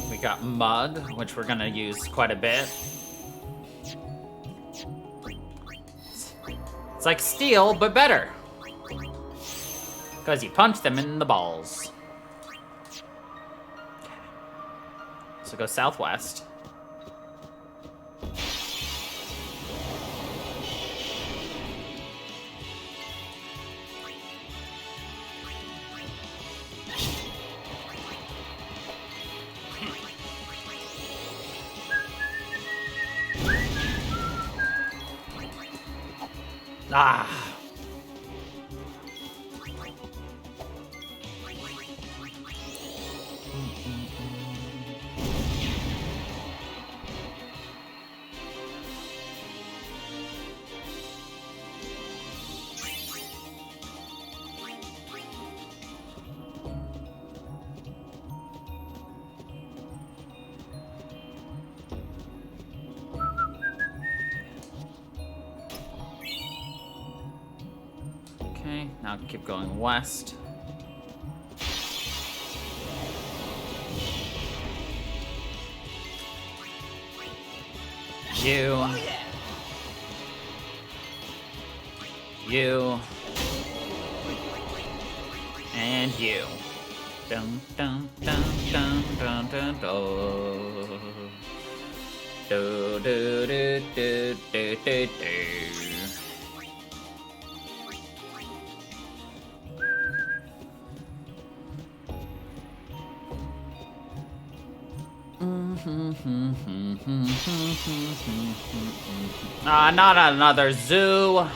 We got Mud, which we're gonna use quite a bit. It's like Steel, but better. Because you punch them in the balls. So go southwest. Ah. Okay, now keep going west. You. Oh, yeah. You. And you. Dun dun dun dun dun dun dun. Do do do do do do do. Not another zoo.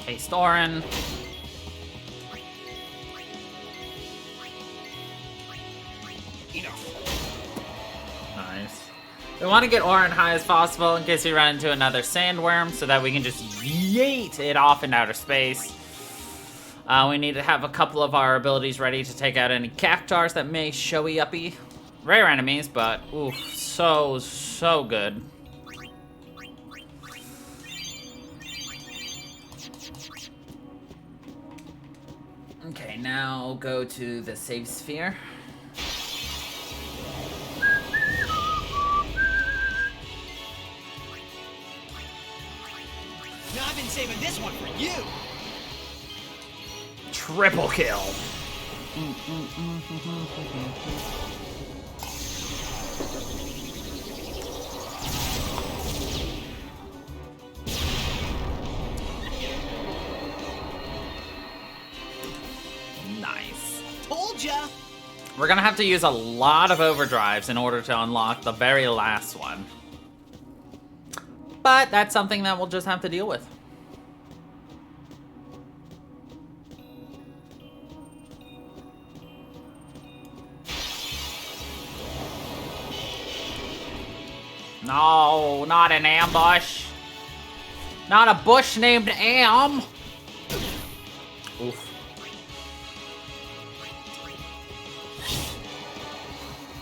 Hey, Storin. Nice. We want to get Orin high as possible in case we run into another sandworm so that we can just yeet it off in outer space. We need to have a couple of our abilities ready to take out any cactars that may showy uppy. Rare enemies, but oof, so good. Okay, now go to the save sphere. Now I've been saving this one for you. Triple kill. Nice. Told ya. We're gonna have to use a lot of overdrives in order to unlock the very last one. But that's something that we'll just have to deal with. No, not an ambush. Not a bush named Am. Oof.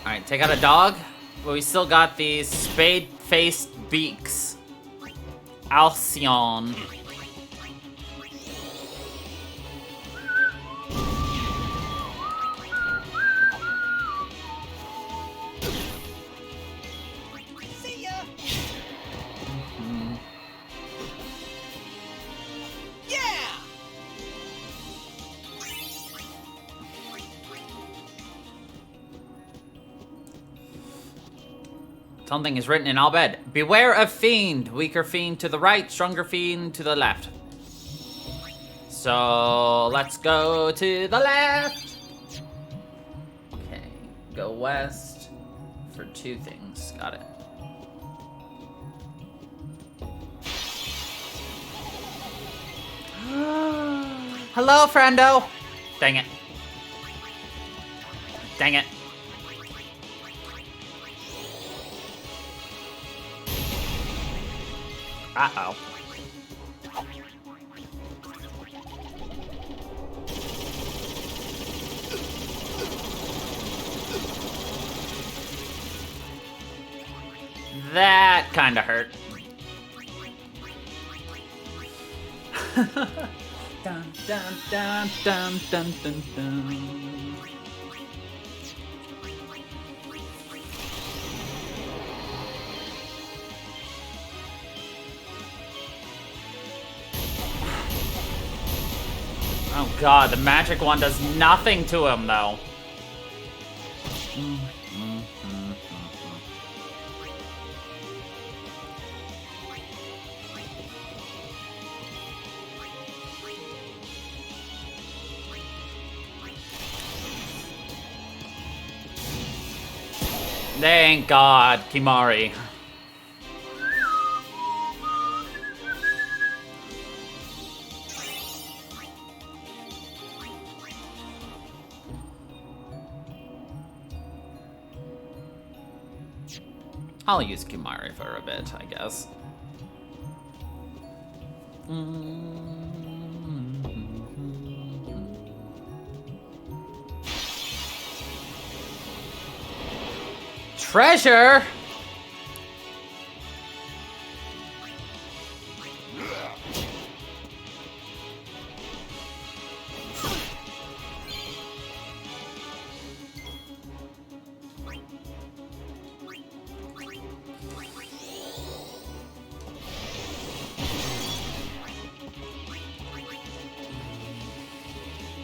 Alright, take out a dog. But we still got these spade-faced beaks. Alcyon. See ya. Yeah. Something is written in Al Bhed. Beware of fiend. Weaker fiend to the right, stronger fiend to the left. So let's go to the left. Okay, go west for 2 things. Got it. Hello, friendo. Dang it. Dang it. Uh-oh. That kind of hurt. Dun, dun, dun, dun, dun, dun, dun. Oh god, the magic one does nothing to him though. Thank God, Kimari. I'll use Kimari for a bit, I guess. Treasure!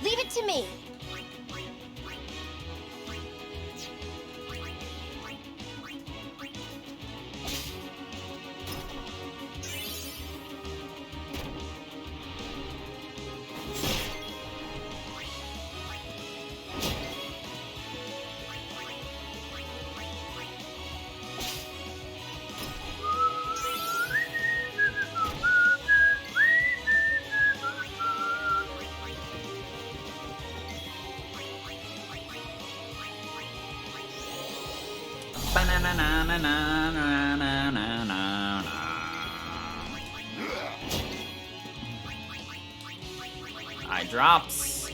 Leave it to me. Eye drops.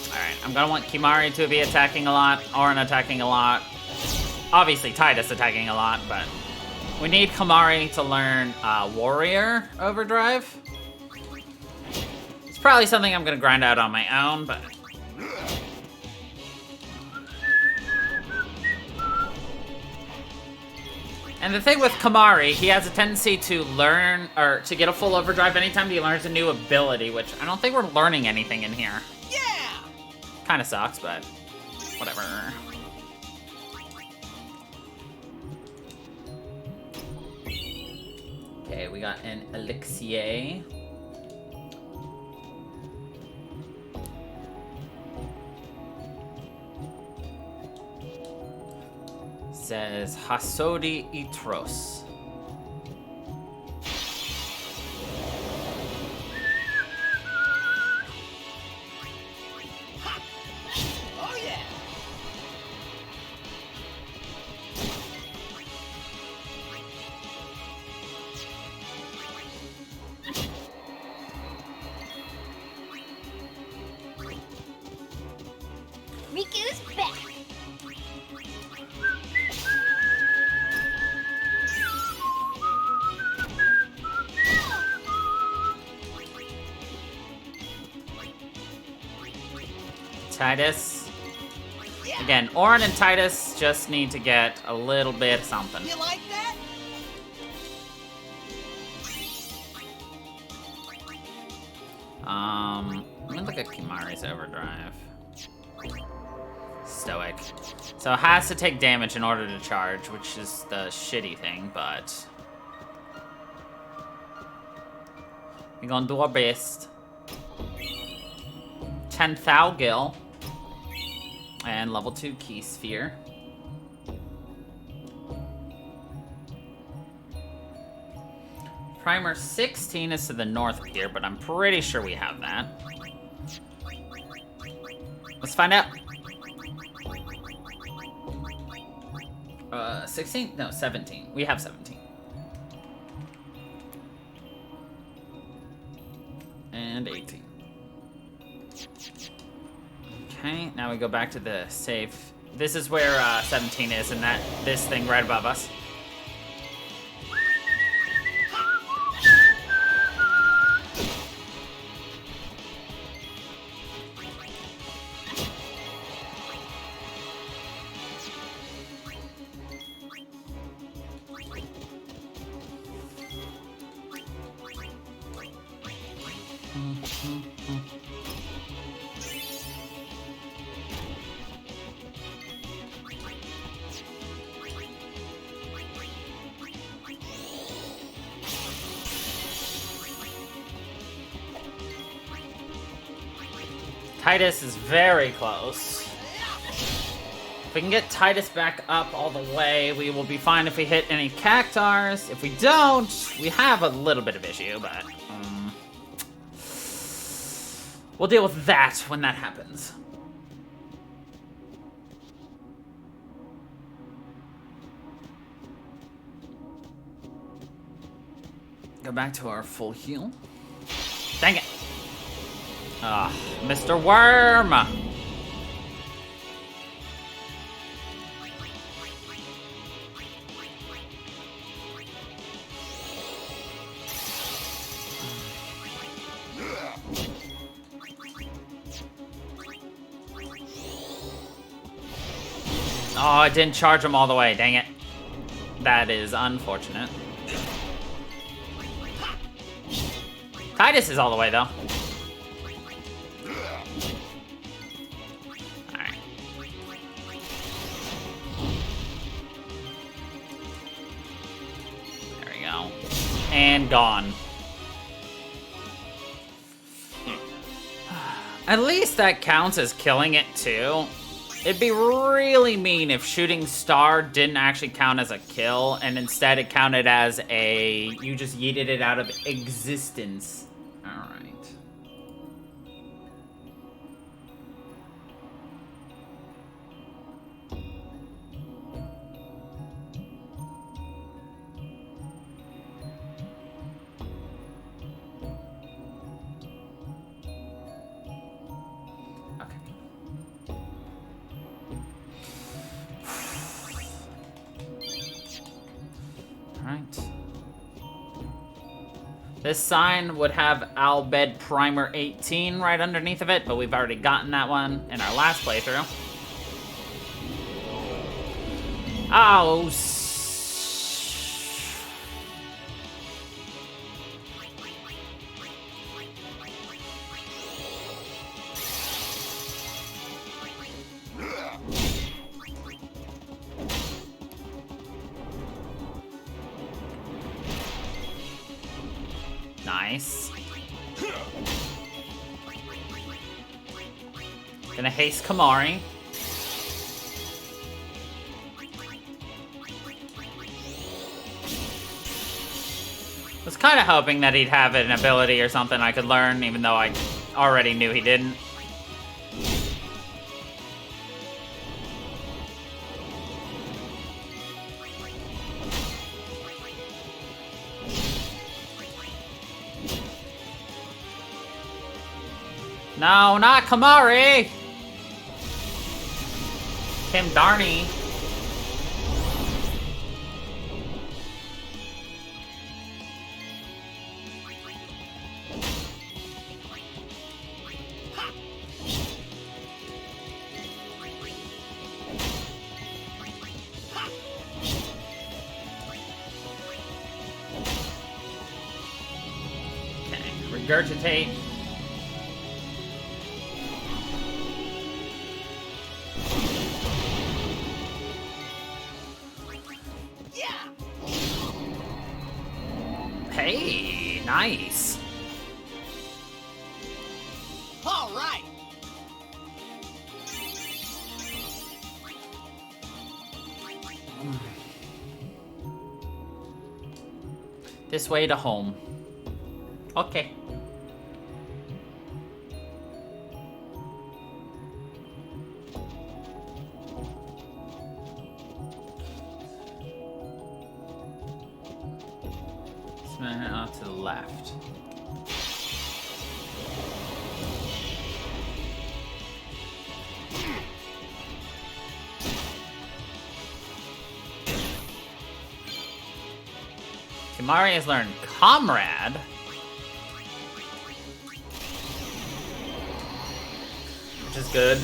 Alright, I'm gonna want Kimari to be attacking a lot, Auron attacking a lot. Obviously Tidus attacking a lot, but we need Kimari to learn Warrior Overdrive. It's probably something I'm gonna grind out on my own, but... And the thing with Kimari, he has a tendency to learn, or to get a full overdrive anytime he learns a new ability, which I don't think we're learning anything in here. Yeah! Kinda sucks, but whatever. Okay, we got an Elixir. Says Hasodi Itros. Oh yeah! Riku's back. Tidus. Again, Auron and Tidus just need to get a little bit of something. You like that? Let me look at Kimari's overdrive. Stoic. So it has to take damage in order to charge, which is the shitty thing, but... we're gonna do our best. 10 Thalgil. And level 2 Key Sphere. Primer 16 is to the north here, but I'm pretty sure we have that. Let's find out. 16? No, 17. We have 17. And 18. Okay, now we go back to the safe. This is where 17 is, and this thing right above us. Titus is very close. If we can get Titus back up all the way, we will be fine if we hit any cactars. If we don't, we have a little bit of issue, but we'll deal with that when that happens. Go back to our full heal. Dang it. Ah, Mr. Worm! Oh, I didn't charge him all the way, dang it. That is unfortunate. Titus is all the way, though. And gone. At least that counts as killing it too. It'd be really mean if shooting star didn't actually count as a kill and instead it counted as a you just yeeted it out of existence. Alright. This sign would have Albed Primer 18 right underneath of it, but we've already gotten that one in our last playthrough. Oh, nice. Gonna haste Kamari. Was kind of hoping that he'd have an ability or something I could learn, even though I already knew he didn't. No, not Kamari! Kim Darney. Okay, regurgitate. Hey, nice. All right. This way to home. Okay. Smash off to the left. Kimari has learned Comrade. Which is good.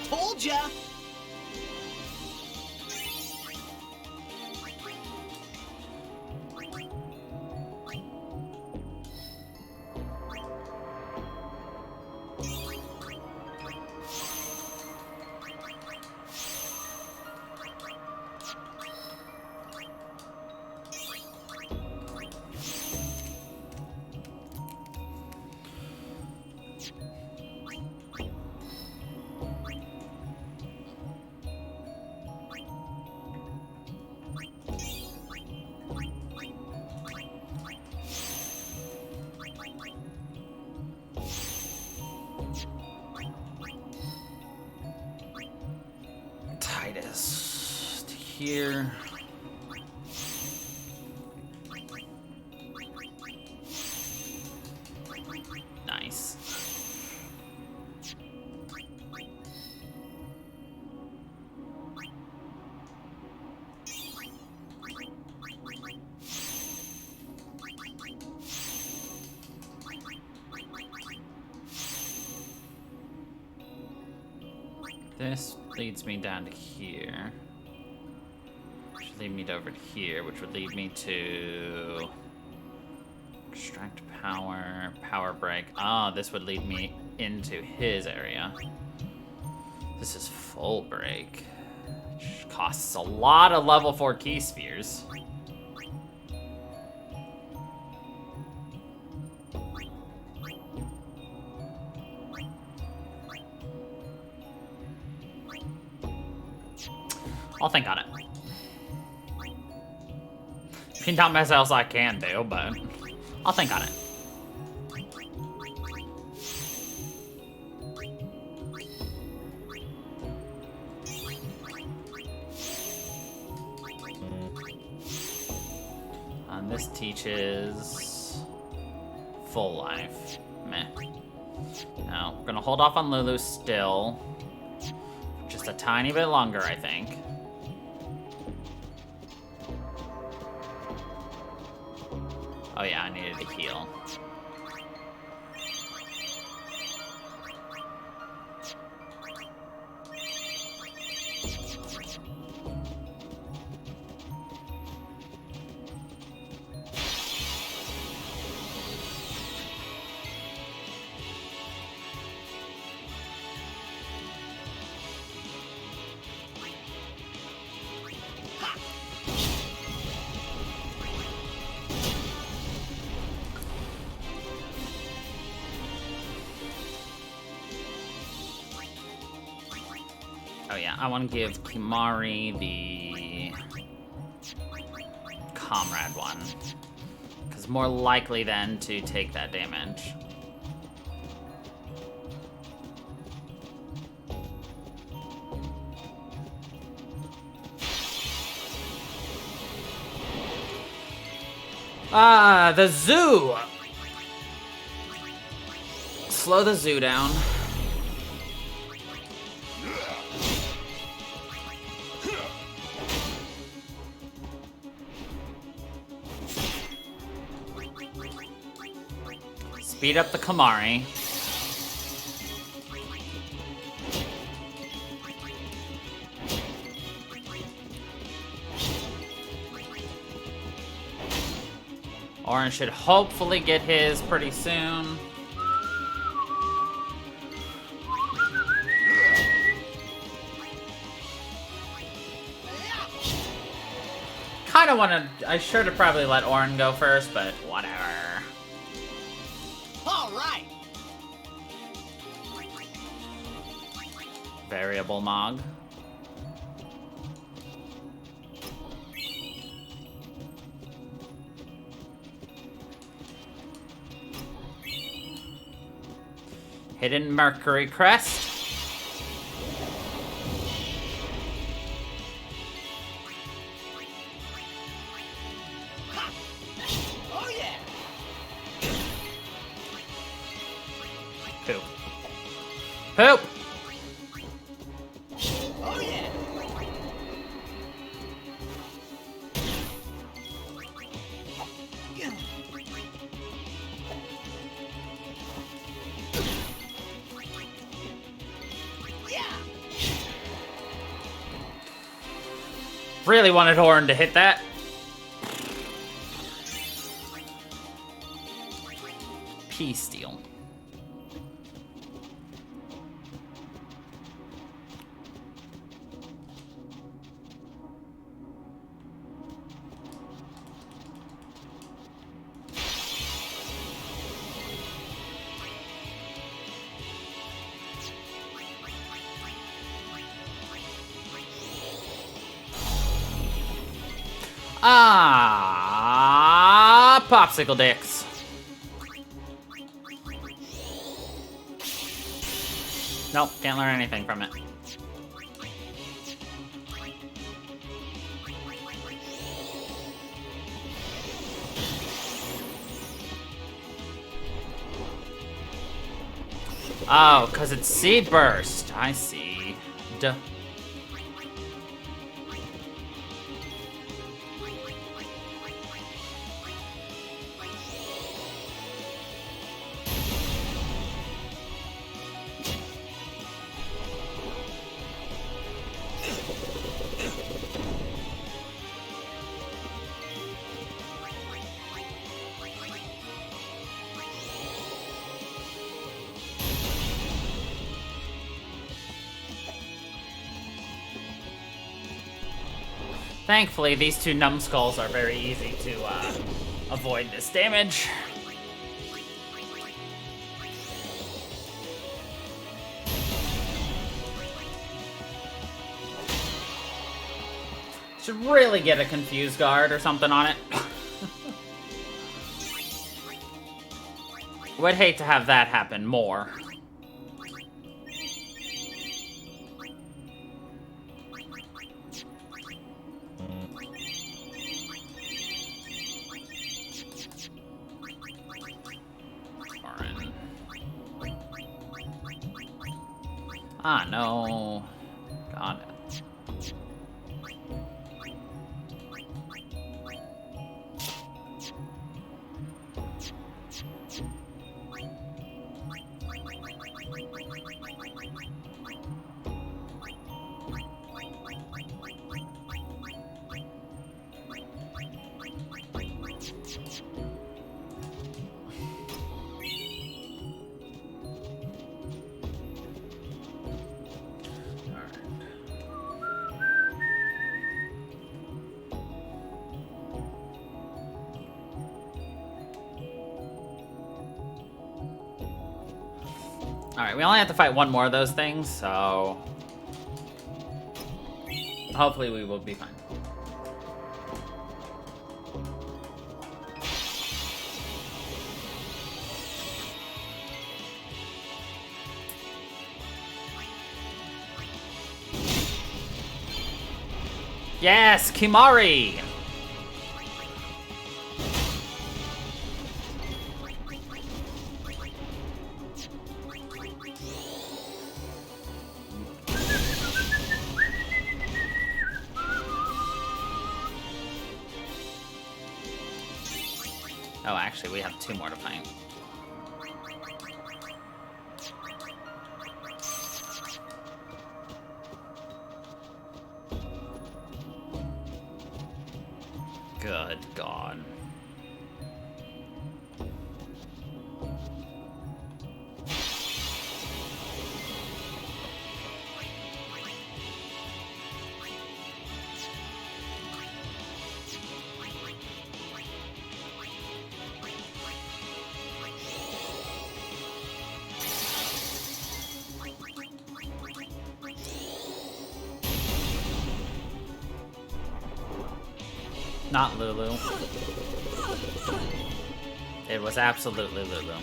Told ya! Titus to here. Nice. This leads me down to here. Should lead me over to here, which would lead me to extract power, power break. Ah, this would lead me into his area. This is full break, which costs a lot of level 4 key spheres. I'll think on it. Not much else I can do, but I'll think on it. And this teaches full life. Meh. Now, we're gonna hold off on Lulu still. Just a tiny bit longer, I think. Oh yeah, I needed to heal. Oh yeah, I want to give Kimari the Comrade one. Because more likely then to take that damage. Ah, the zoo! Slow the zoo down. Speed up the Kamari. Orange should hopefully get his pretty soon. kind of want to... I should have probably let Orin go first, but whatever. All right. Variable Mog. Hidden Mercury Crest. Oh yeah. Poop. Poop! Oh yeah. Really wanted Orin to hit that. P-Steel. Ah, popsicle dicks. Nope, can't learn anything from it. Oh, because it's Seed Burst. I see. Duh. Thankfully, these two numbskulls are very easy to avoid this damage. Should really get a Confuse Guard or something on it. Would hate to have that happen more. Ah, no. Got it. Alright, we only have to fight one more of those things, so... hopefully we will be fine. Yes, Kimari! Oh, actually, we have two more to fight. Good God. Not Lulu. It was absolutely Lulu.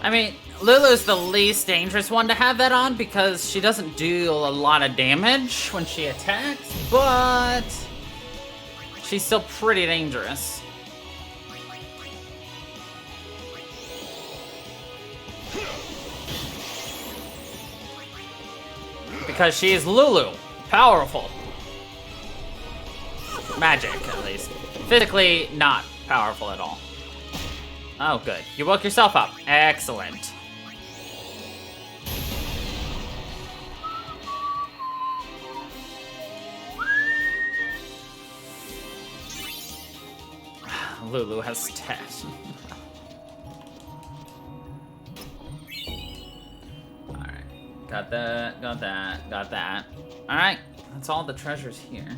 I mean, Lulu's the least dangerous one to have that on because she doesn't do a lot of damage when she attacks, but she's still pretty dangerous. Because she is Lulu. Powerful. Magic, at least. Physically, not powerful at all. Oh, good. You woke yourself up. Excellent. Lulu has 10. Alright. Got that, got that, got that. Alright. That's all the treasures here.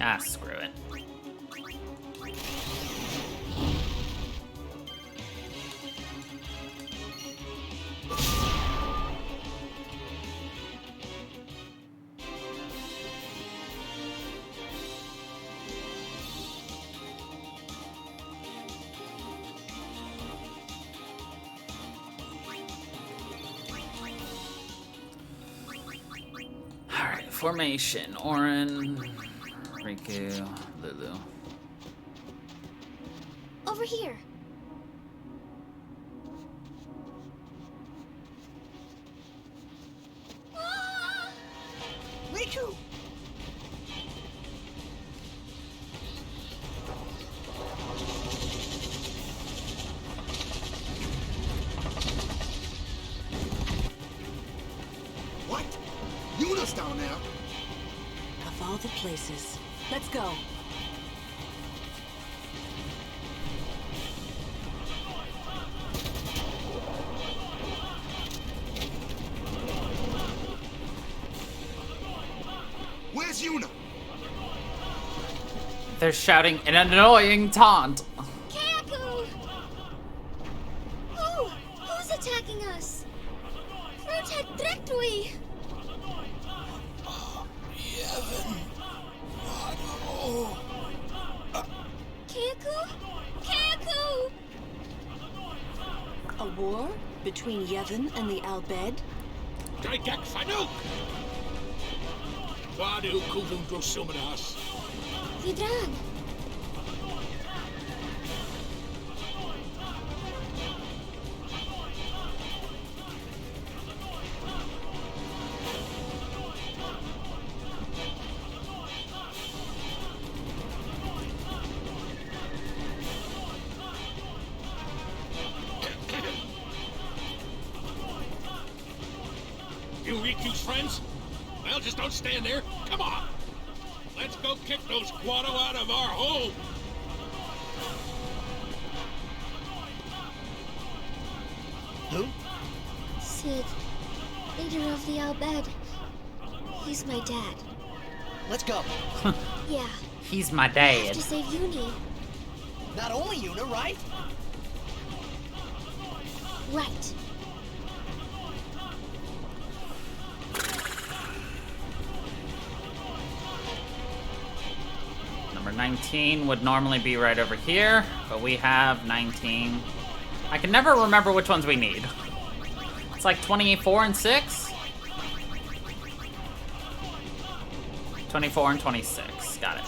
Ah, screw it. Alright, formation. Orin, Riku, Lulu. Over here. Riku! What? Yuna's down there. Of all the places. Let's go. Where's Yuna? They're shouting an annoying taunt. Kaku! Who's attacking us? Fruit directly. Kaku! A war between Yevon and the Al Bhed? Dragak Fanuk! Wadu Kuvun Drosumanas. Vidran. You Riku's friends? Well, just don't stand there. Come on. Let's go kick those Guado out of our home. Who? Sid, leader of the Al Bhed. He's my dad. Let's go. Yeah. He's my I have dad. to save Uni. Not only Yuna, right? Right. Number 19 would normally be right over here, but we have 19. I can never remember which ones we need. It's like 24 and 6? 24 and 26. Got it.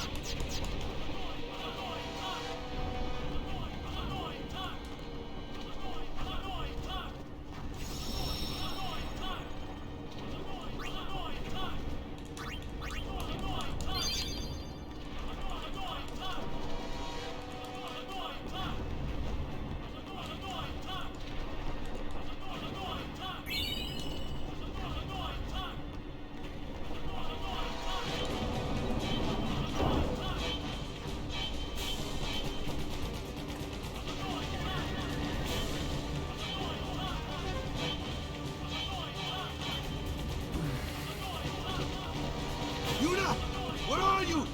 Yuna! Where are you?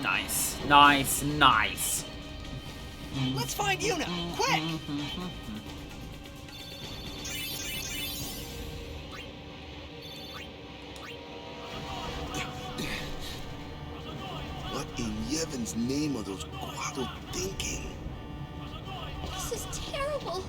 Nice, nice, nice. Let's find Yuna, quick! What in Yevon's name are those Guado thinking? This is terrible.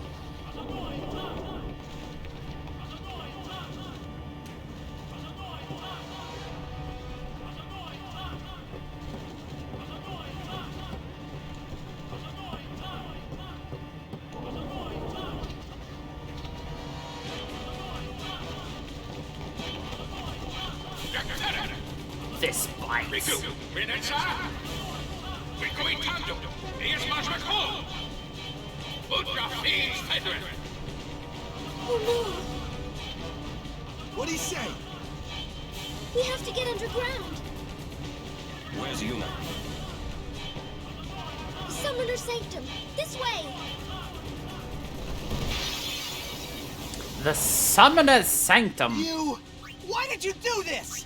This bites. Oh no! What'd he say? We have to get underground. Where's Yuna? Summoner Sanctum. This way. The Summoner's Sanctum. You! Why did you do this?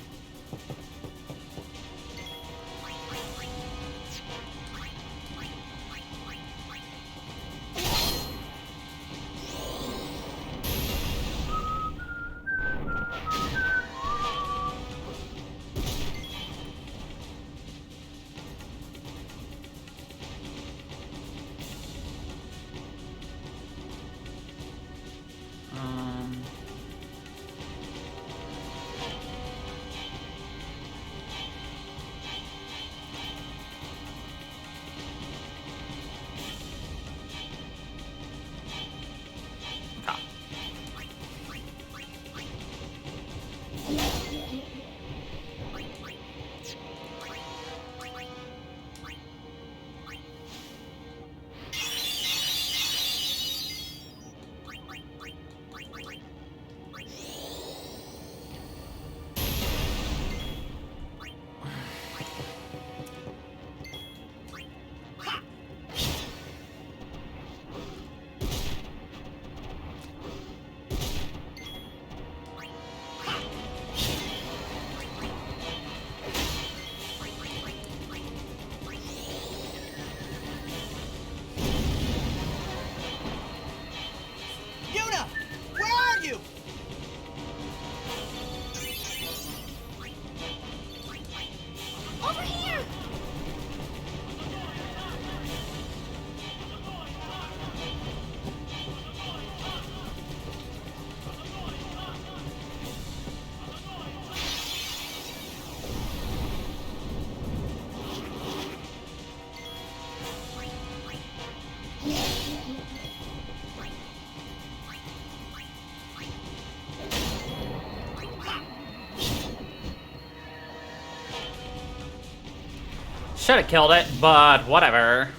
Should have killed it, but whatever.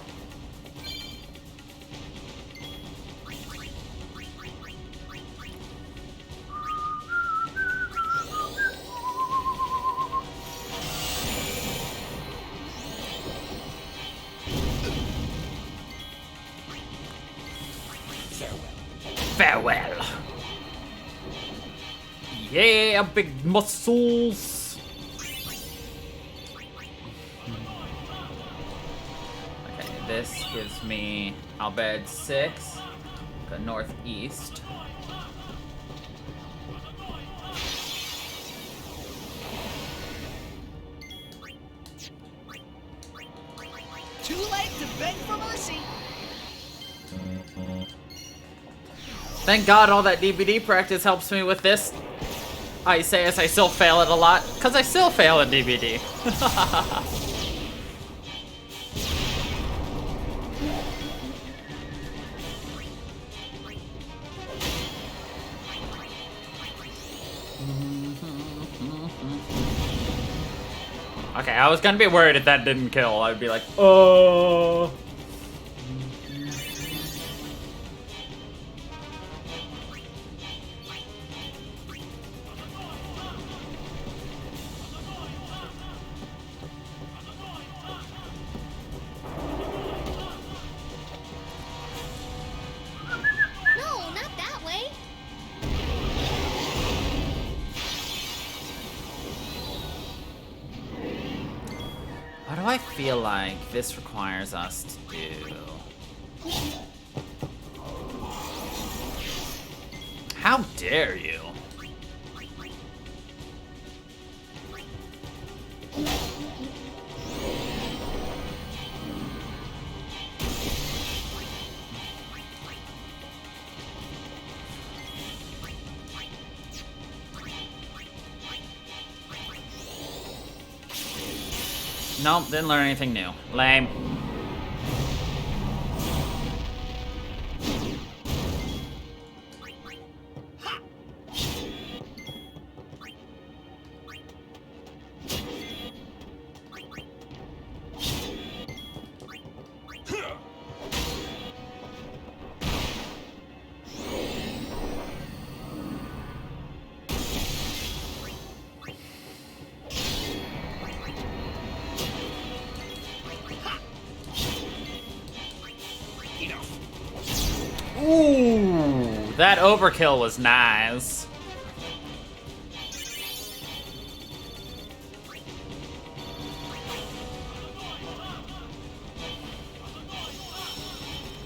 Farewell. Yeah, big muscles. Okay, this gives me Al Bhed 6, go northeast. Too late to beg for mercy. Thank God all that DBD practice helps me with this. I say as I still fail it a lot, because I still fail at DBD. Okay, I was gonna be worried if that didn't kill. I'd be like, oh. No, not that way. What do I feel like this requires us to do? How dare you? Nope, didn't learn anything new. Lame. Ooh, that overkill was nice.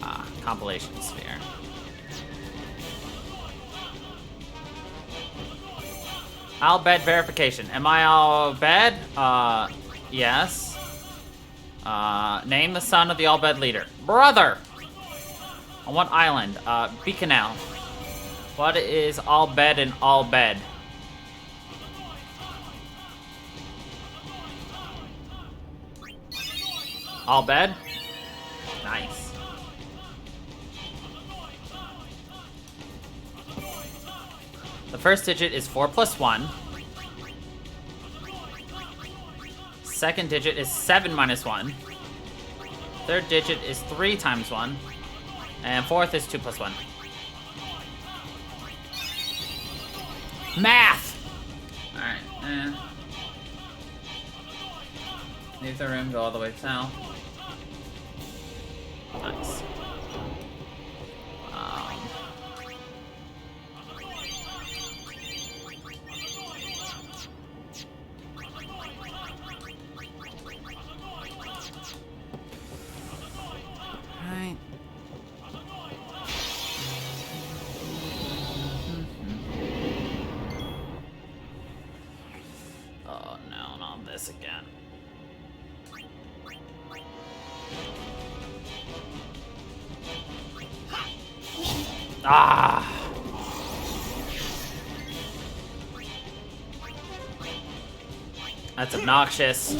Ah, compilation sphere. Al Bhed verification. Am I Al Bhed? Yes. Name the son of the Al Bhed leader. Brother! On what island? Beaconal. What is Al Bhed and Al Bhed? Al Bhed? Nice. The first digit is 4 plus 1. Second digit is 7 minus 1. Third digit is 3 times 1. And fourth is 2 plus 1. Math! Alright, leave the room, go all the way south. Nice. Right. Oh no, not this again. Ah! That's obnoxious.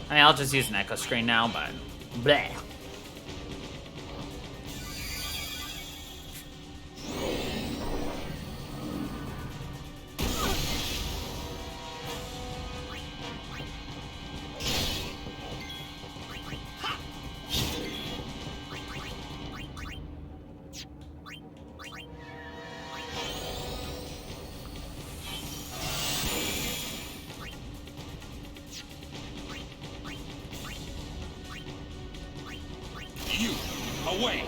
I mean, I'll just use an echo screen now, but bleh. Away!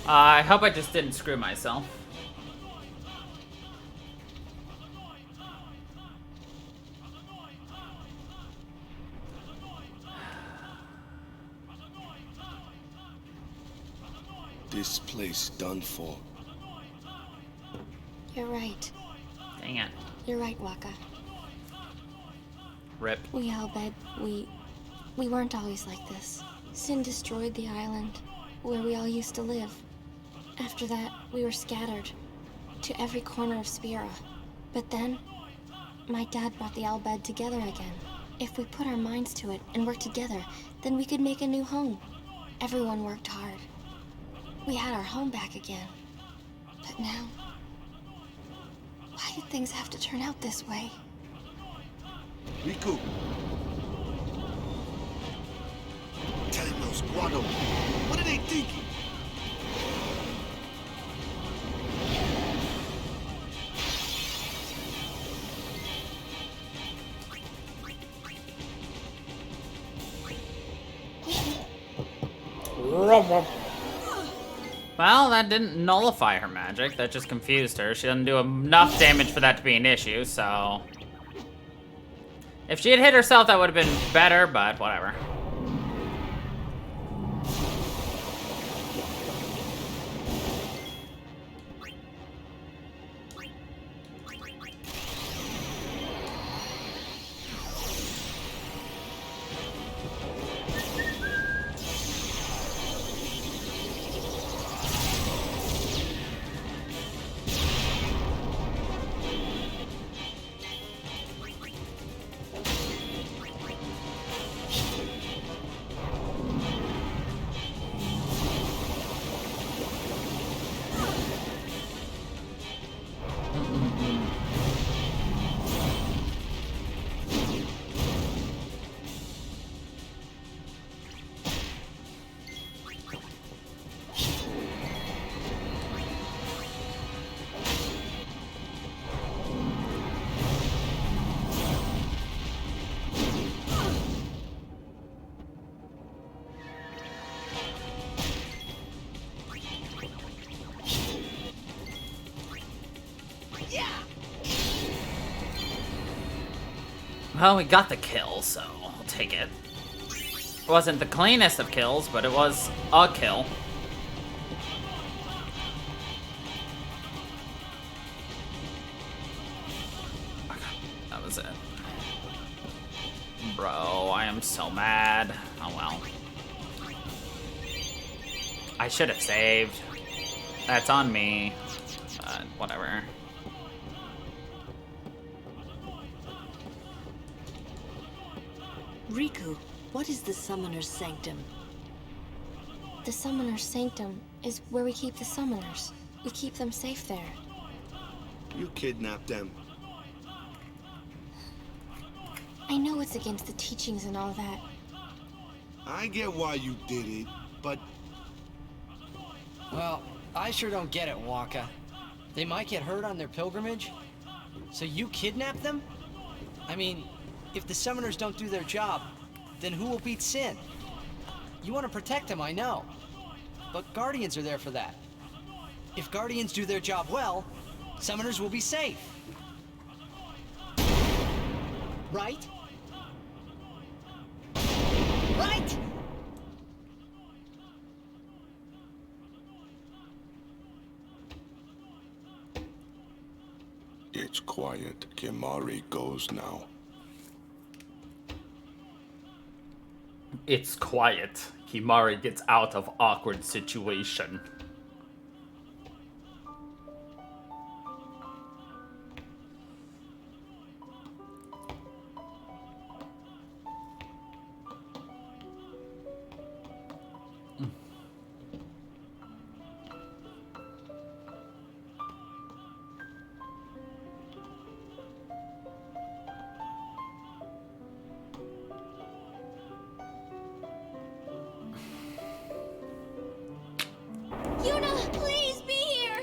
I hope I just didn't screw myself. This place done for. You're right. Dang it. You're right, Waka. Rip. We Albed, we weren't always like this. Sin destroyed the island where we all used to live. After that, we were scattered to every corner of Spira. But then, my dad brought the Albed together again. If we put our minds to it and worked together, then we could make a new home. Everyone worked hard. We had our home back again. But now, why did things have to turn out this way? Riku! Tell him those Guado. What are they thinking? Well, that didn't nullify her magic. That just confused her. She doesn't do enough damage for that to be an issue, so... If she had hit herself, that would have been better, but whatever. Well, we got the kill, so I'll take it. It wasn't the cleanest of kills, but it was a kill. Okay, that was it. Bro, I am so mad. Oh well. I should have saved. That's on me. But whatever. Riku, what is the Summoner's Sanctum? The Summoner's Sanctum is where we keep the Summoners. We keep them safe there. You kidnapped them. I know it's against the teachings and all that. I get why you did it, but... Well, I sure don't get it, Waka. They might get hurt on their pilgrimage? So you kidnap them? I mean, if the summoners don't do their job, then who will beat Sin? You want to protect them, I know. But Guardians are there for that. If Guardians do their job well, summoners will be safe. Right? Right? If It's quiet. Kimari goes now. It's quiet. Kimari gets out of awkward situation. Yuna, please be here!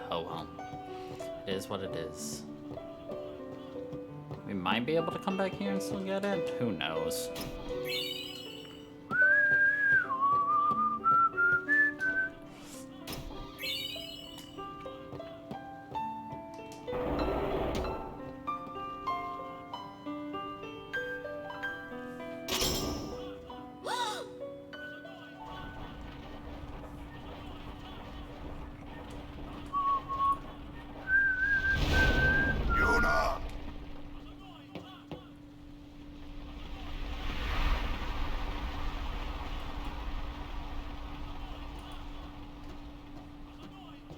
Oh well. It is what it is. We might be able to come back here and still get it. Who knows?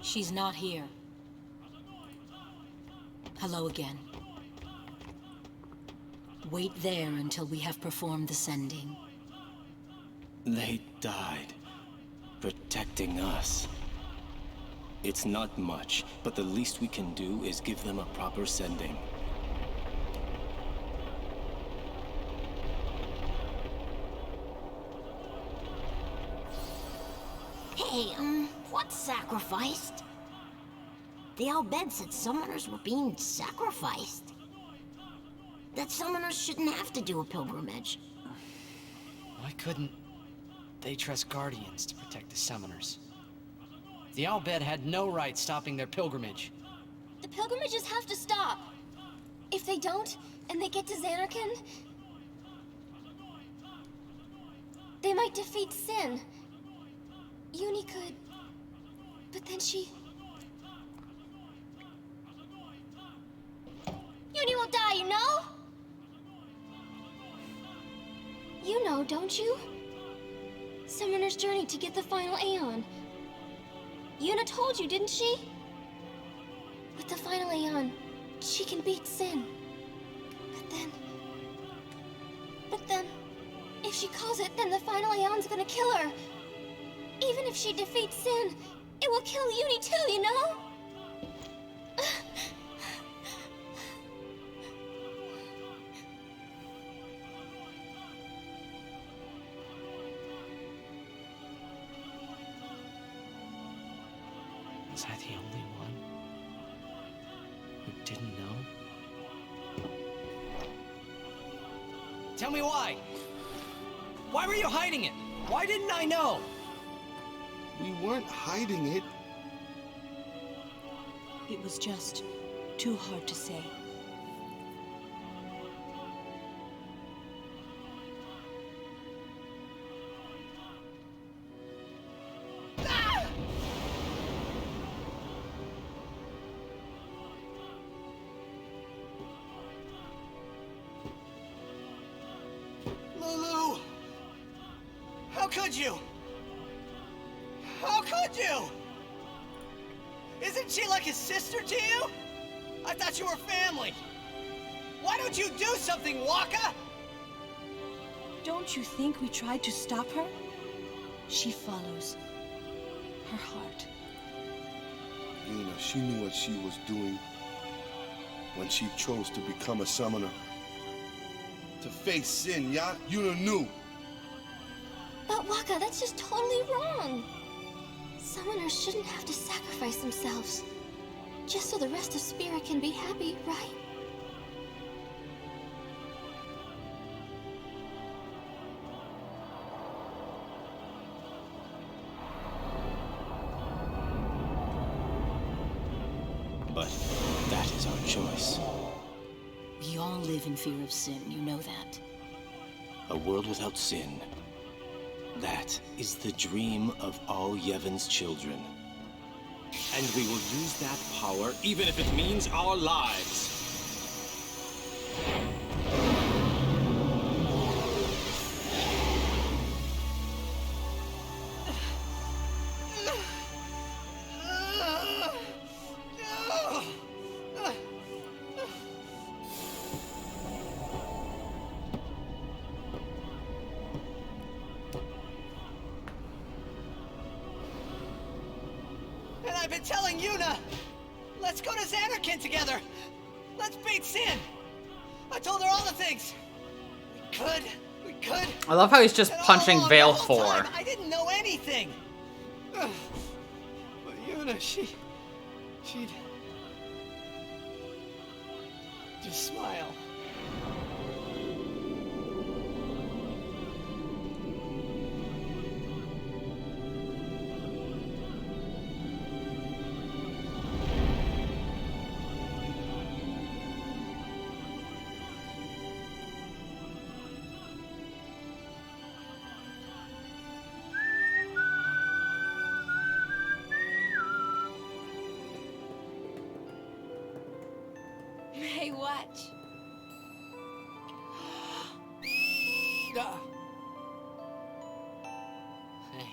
She's not here. Hello again. Wait there until we have performed the sending. They died, protecting us. It's not much, but the least we can do is give them a proper sending. Hey, what's sacrificed? The Al-Bed said summoners were being sacrificed. That summoners shouldn't have to do a pilgrimage. Why couldn't they trust Guardians to protect the summoners? The Al-Bed had no right stopping their pilgrimage. The pilgrimages have to stop. If they don't, and they get to Xanarkand, they might defeat Sin. Uni could, but then she... Uni will die, you know? You know, don't you? Summoner's journey to get the final Aeon. Yuna told you, didn't she? With the final Aeon, she can beat Sin. But then, if she calls it, then the final Aeon's gonna kill her. Even if she defeats Sin, it will kill Uni too, you know? Was I the only one who didn't know? Tell me why! Why were you hiding it? Why didn't I know? We weren't hiding it. It was just too hard to say. Lulu! How could you? How could you? Isn't she like a sister to you? I thought you were family. Why don't you do something, Waka? Don't you think we tried to stop her? She follows her heart. Yuna, she knew what she was doing when she chose to become a summoner. To face Sin, yeah? Yuna knew. But Waka, that's just totally wrong. Summoners shouldn't have to sacrifice themselves, just so the rest of Spirit can be happy, right? But that is our choice. We all live in fear of Sin, you know that. A world without sin That is the dream of all Yevon's children. And we will use that power even if it means our lives. And I've been telling Yuna, let's go to Xanarkin together. Let's beat Sin. I told her all the things. We could. I love how he's just And all punching along Vale the whole 4. time, I didn't know anything. But Yuna, she'd just smile. Hey, watch. Hey,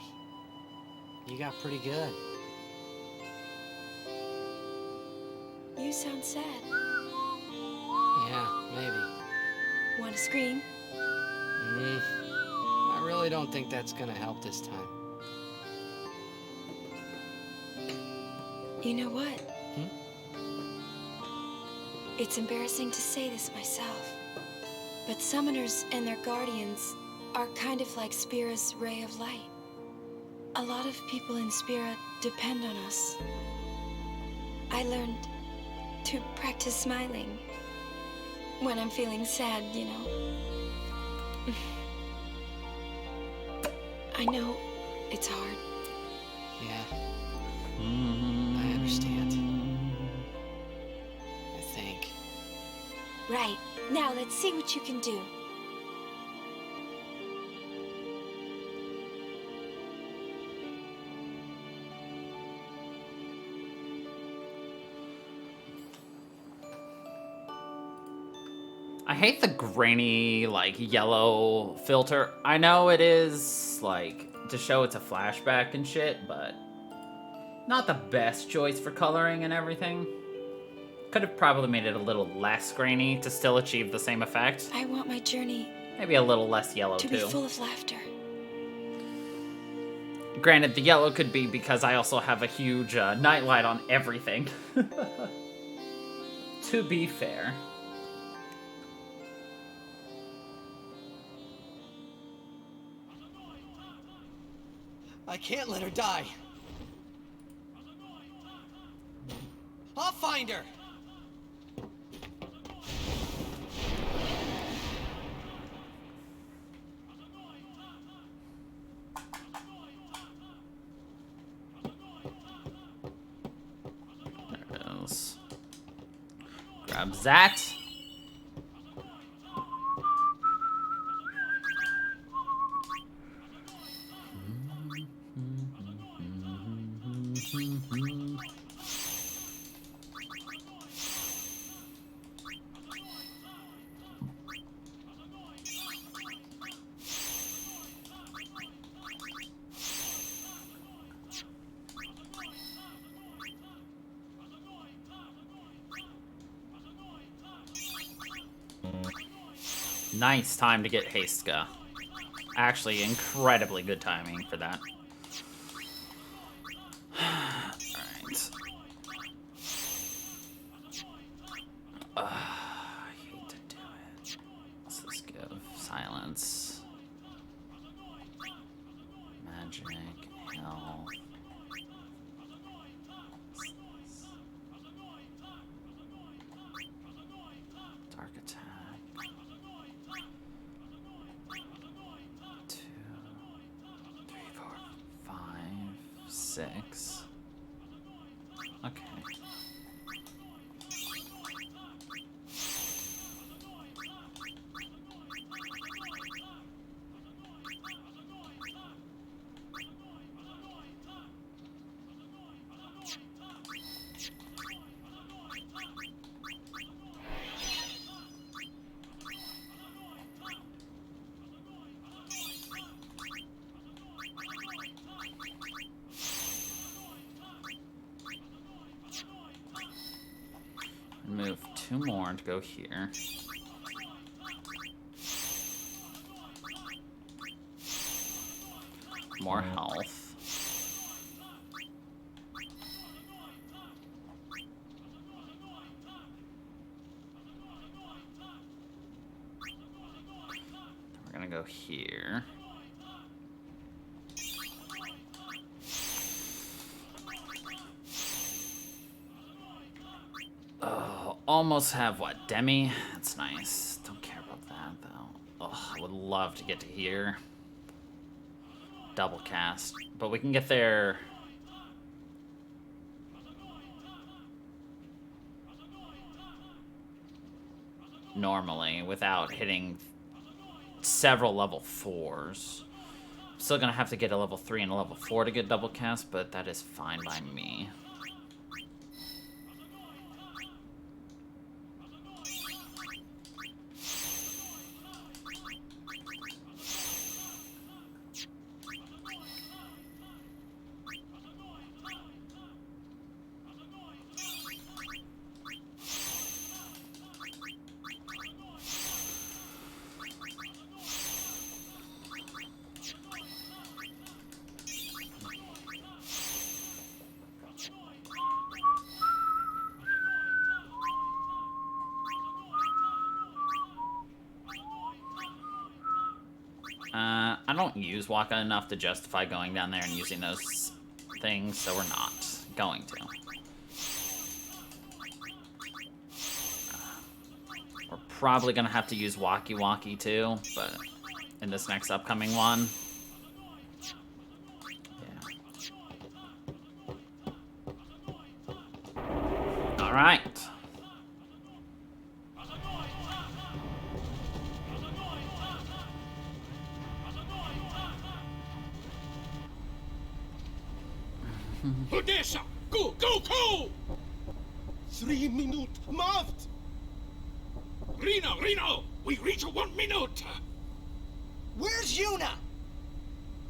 you got pretty good. You sound sad. Yeah, maybe. Want to scream? I really don't think that's gonna help this time. You know what? It's embarrassing to say this myself, but summoners and their guardians are kind of like Spira's ray of light. A lot of people in Spira depend on us. I learned to practice smiling when I'm feeling sad, you know. I know it's hard. Yeah. I understand. I think. Right. Now let's see what you can do. I hate the grainy, like, yellow filter. I know it is, like, to show it's a flashback and shit, but not the best choice for coloring and everything. Could have probably made it a little less grainy to still achieve the same effect. I want my journey Maybe a little less yellow, to too. be full of laughter. Granted, the yellow could be because I also have a huge nightlight on everything. To be fair. I can't let her die. I'll find her. There it is. Grab that. Nice time to get Hastka. Actually, incredibly good timing for that. Alright. I hate to do it. What's this give? Silence. Magic. Health. Dark attack. 2, 3, 4, 5, 6. Okay. Move 2 more to go here. More health. We're gonna go here. Oh, almost have what? Demi? That's nice. Don't care about that though. Oh, I would love to get to here. Double cast. But we can get there. Normally without hitting several level 4s. Still gonna have to get a level 3 and a level 4 to get double cast, but that is fine by me. I don't use Waka enough to justify going down there and using those things, so we're not going to. We're probably gonna have to use Walkie Walkie too, but in this next upcoming one. Yeah. Alright. Odessa! Go, go, go! 3 minutes marked! Reno! We reach 1 minute! Where's Yuna?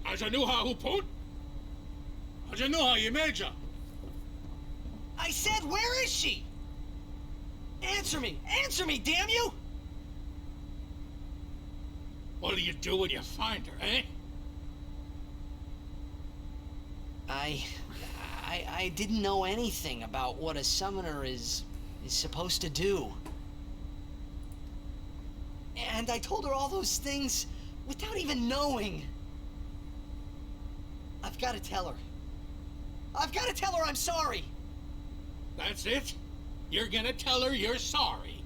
Ajanuha Hupun? Ajanuha Yemeja! I said, where is she? Answer me! Answer me, damn you! What do you do when you find her, eh? I didn't know anything about what a summoner is supposed to do. And I told her all those things without even knowing. I've got to tell her. I've got to tell her I'm sorry. That's it? You're gonna tell her you're sorry.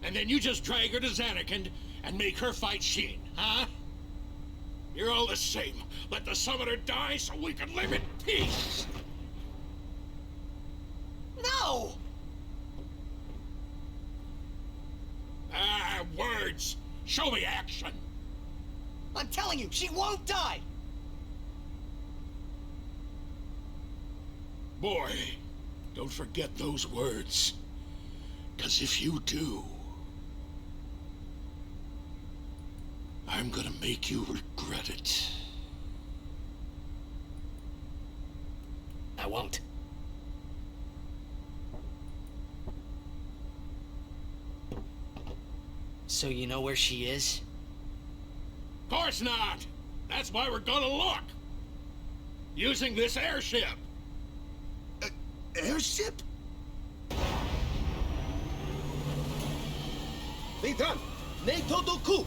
And then you just drag her to Zanarkand and make her fight Shin, huh? You're all the same. Let the summoner die so we can live in peace. No! Ah, words. Show me action. I'm telling you, she won't die! Boy, don't forget those words. 'Cause if you do, I'm gonna make you regret it. I won't. So you know where she is? Of course not! That's why we're gonna look! Using this airship! Airship? Nathan! Nato Doku!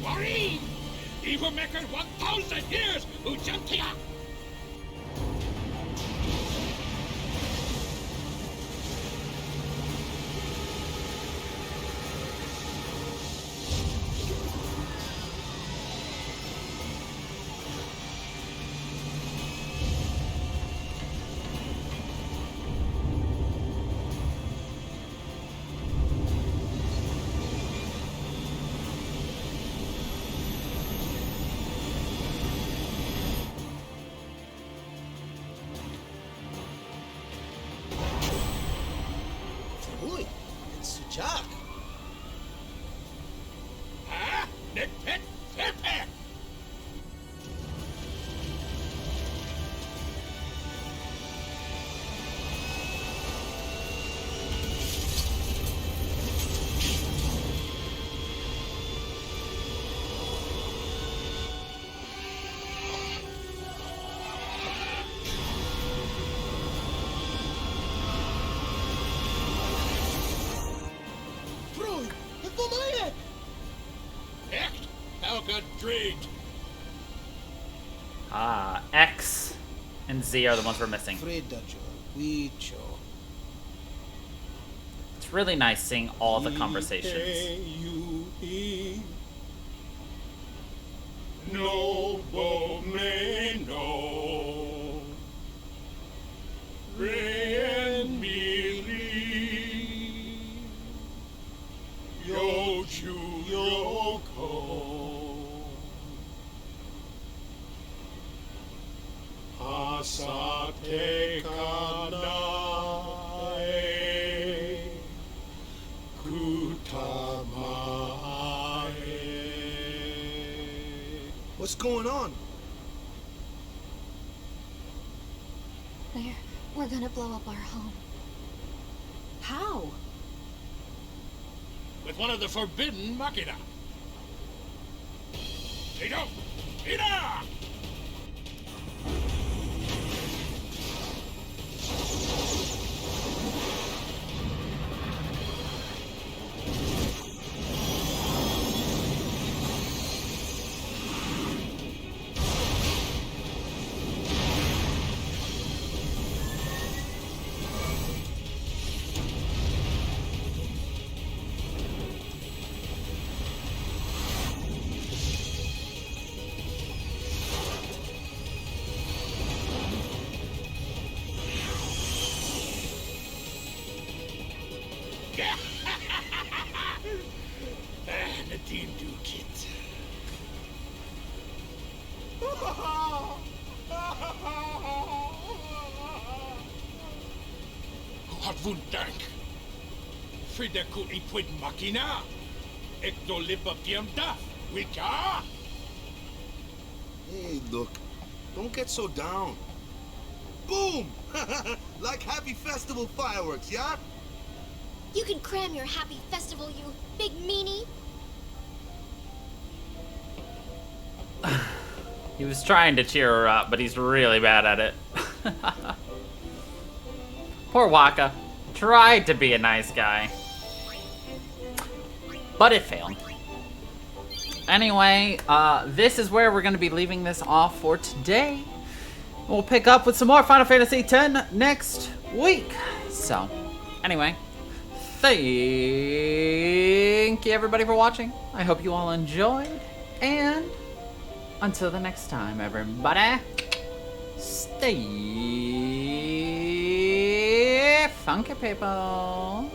Wareen! Evil Maker 1,000 years! Ujantia! straight. Ah, X and Z are the ones we're missing. It's really nice seeing all the conversations. Nobo me no. Ren miri. Yochu yoko. Asate kanae. Kutamae. What's going on? We're gonna blow up our home. How? With one of the forbidden machina. Tito! Ida! Nadine do kit. Hat wun dank. Frida ku ipwid makina. Ekto lipa piamda. Wika. Hey, look. Don't get so down. Boom! Like happy festival fireworks, yeah? You can cram your happy festival, you big meanie. He was trying to cheer her up, but he's really bad at it. Poor Waka. Tried to be a nice guy. But it failed. Anyway, this is where we're going to be leaving this off for today. We'll pick up with some more Final Fantasy X next week. So, anyway, thank you everybody for watching. I hope you all enjoyed. And until the next time, everybody, stay funky, people.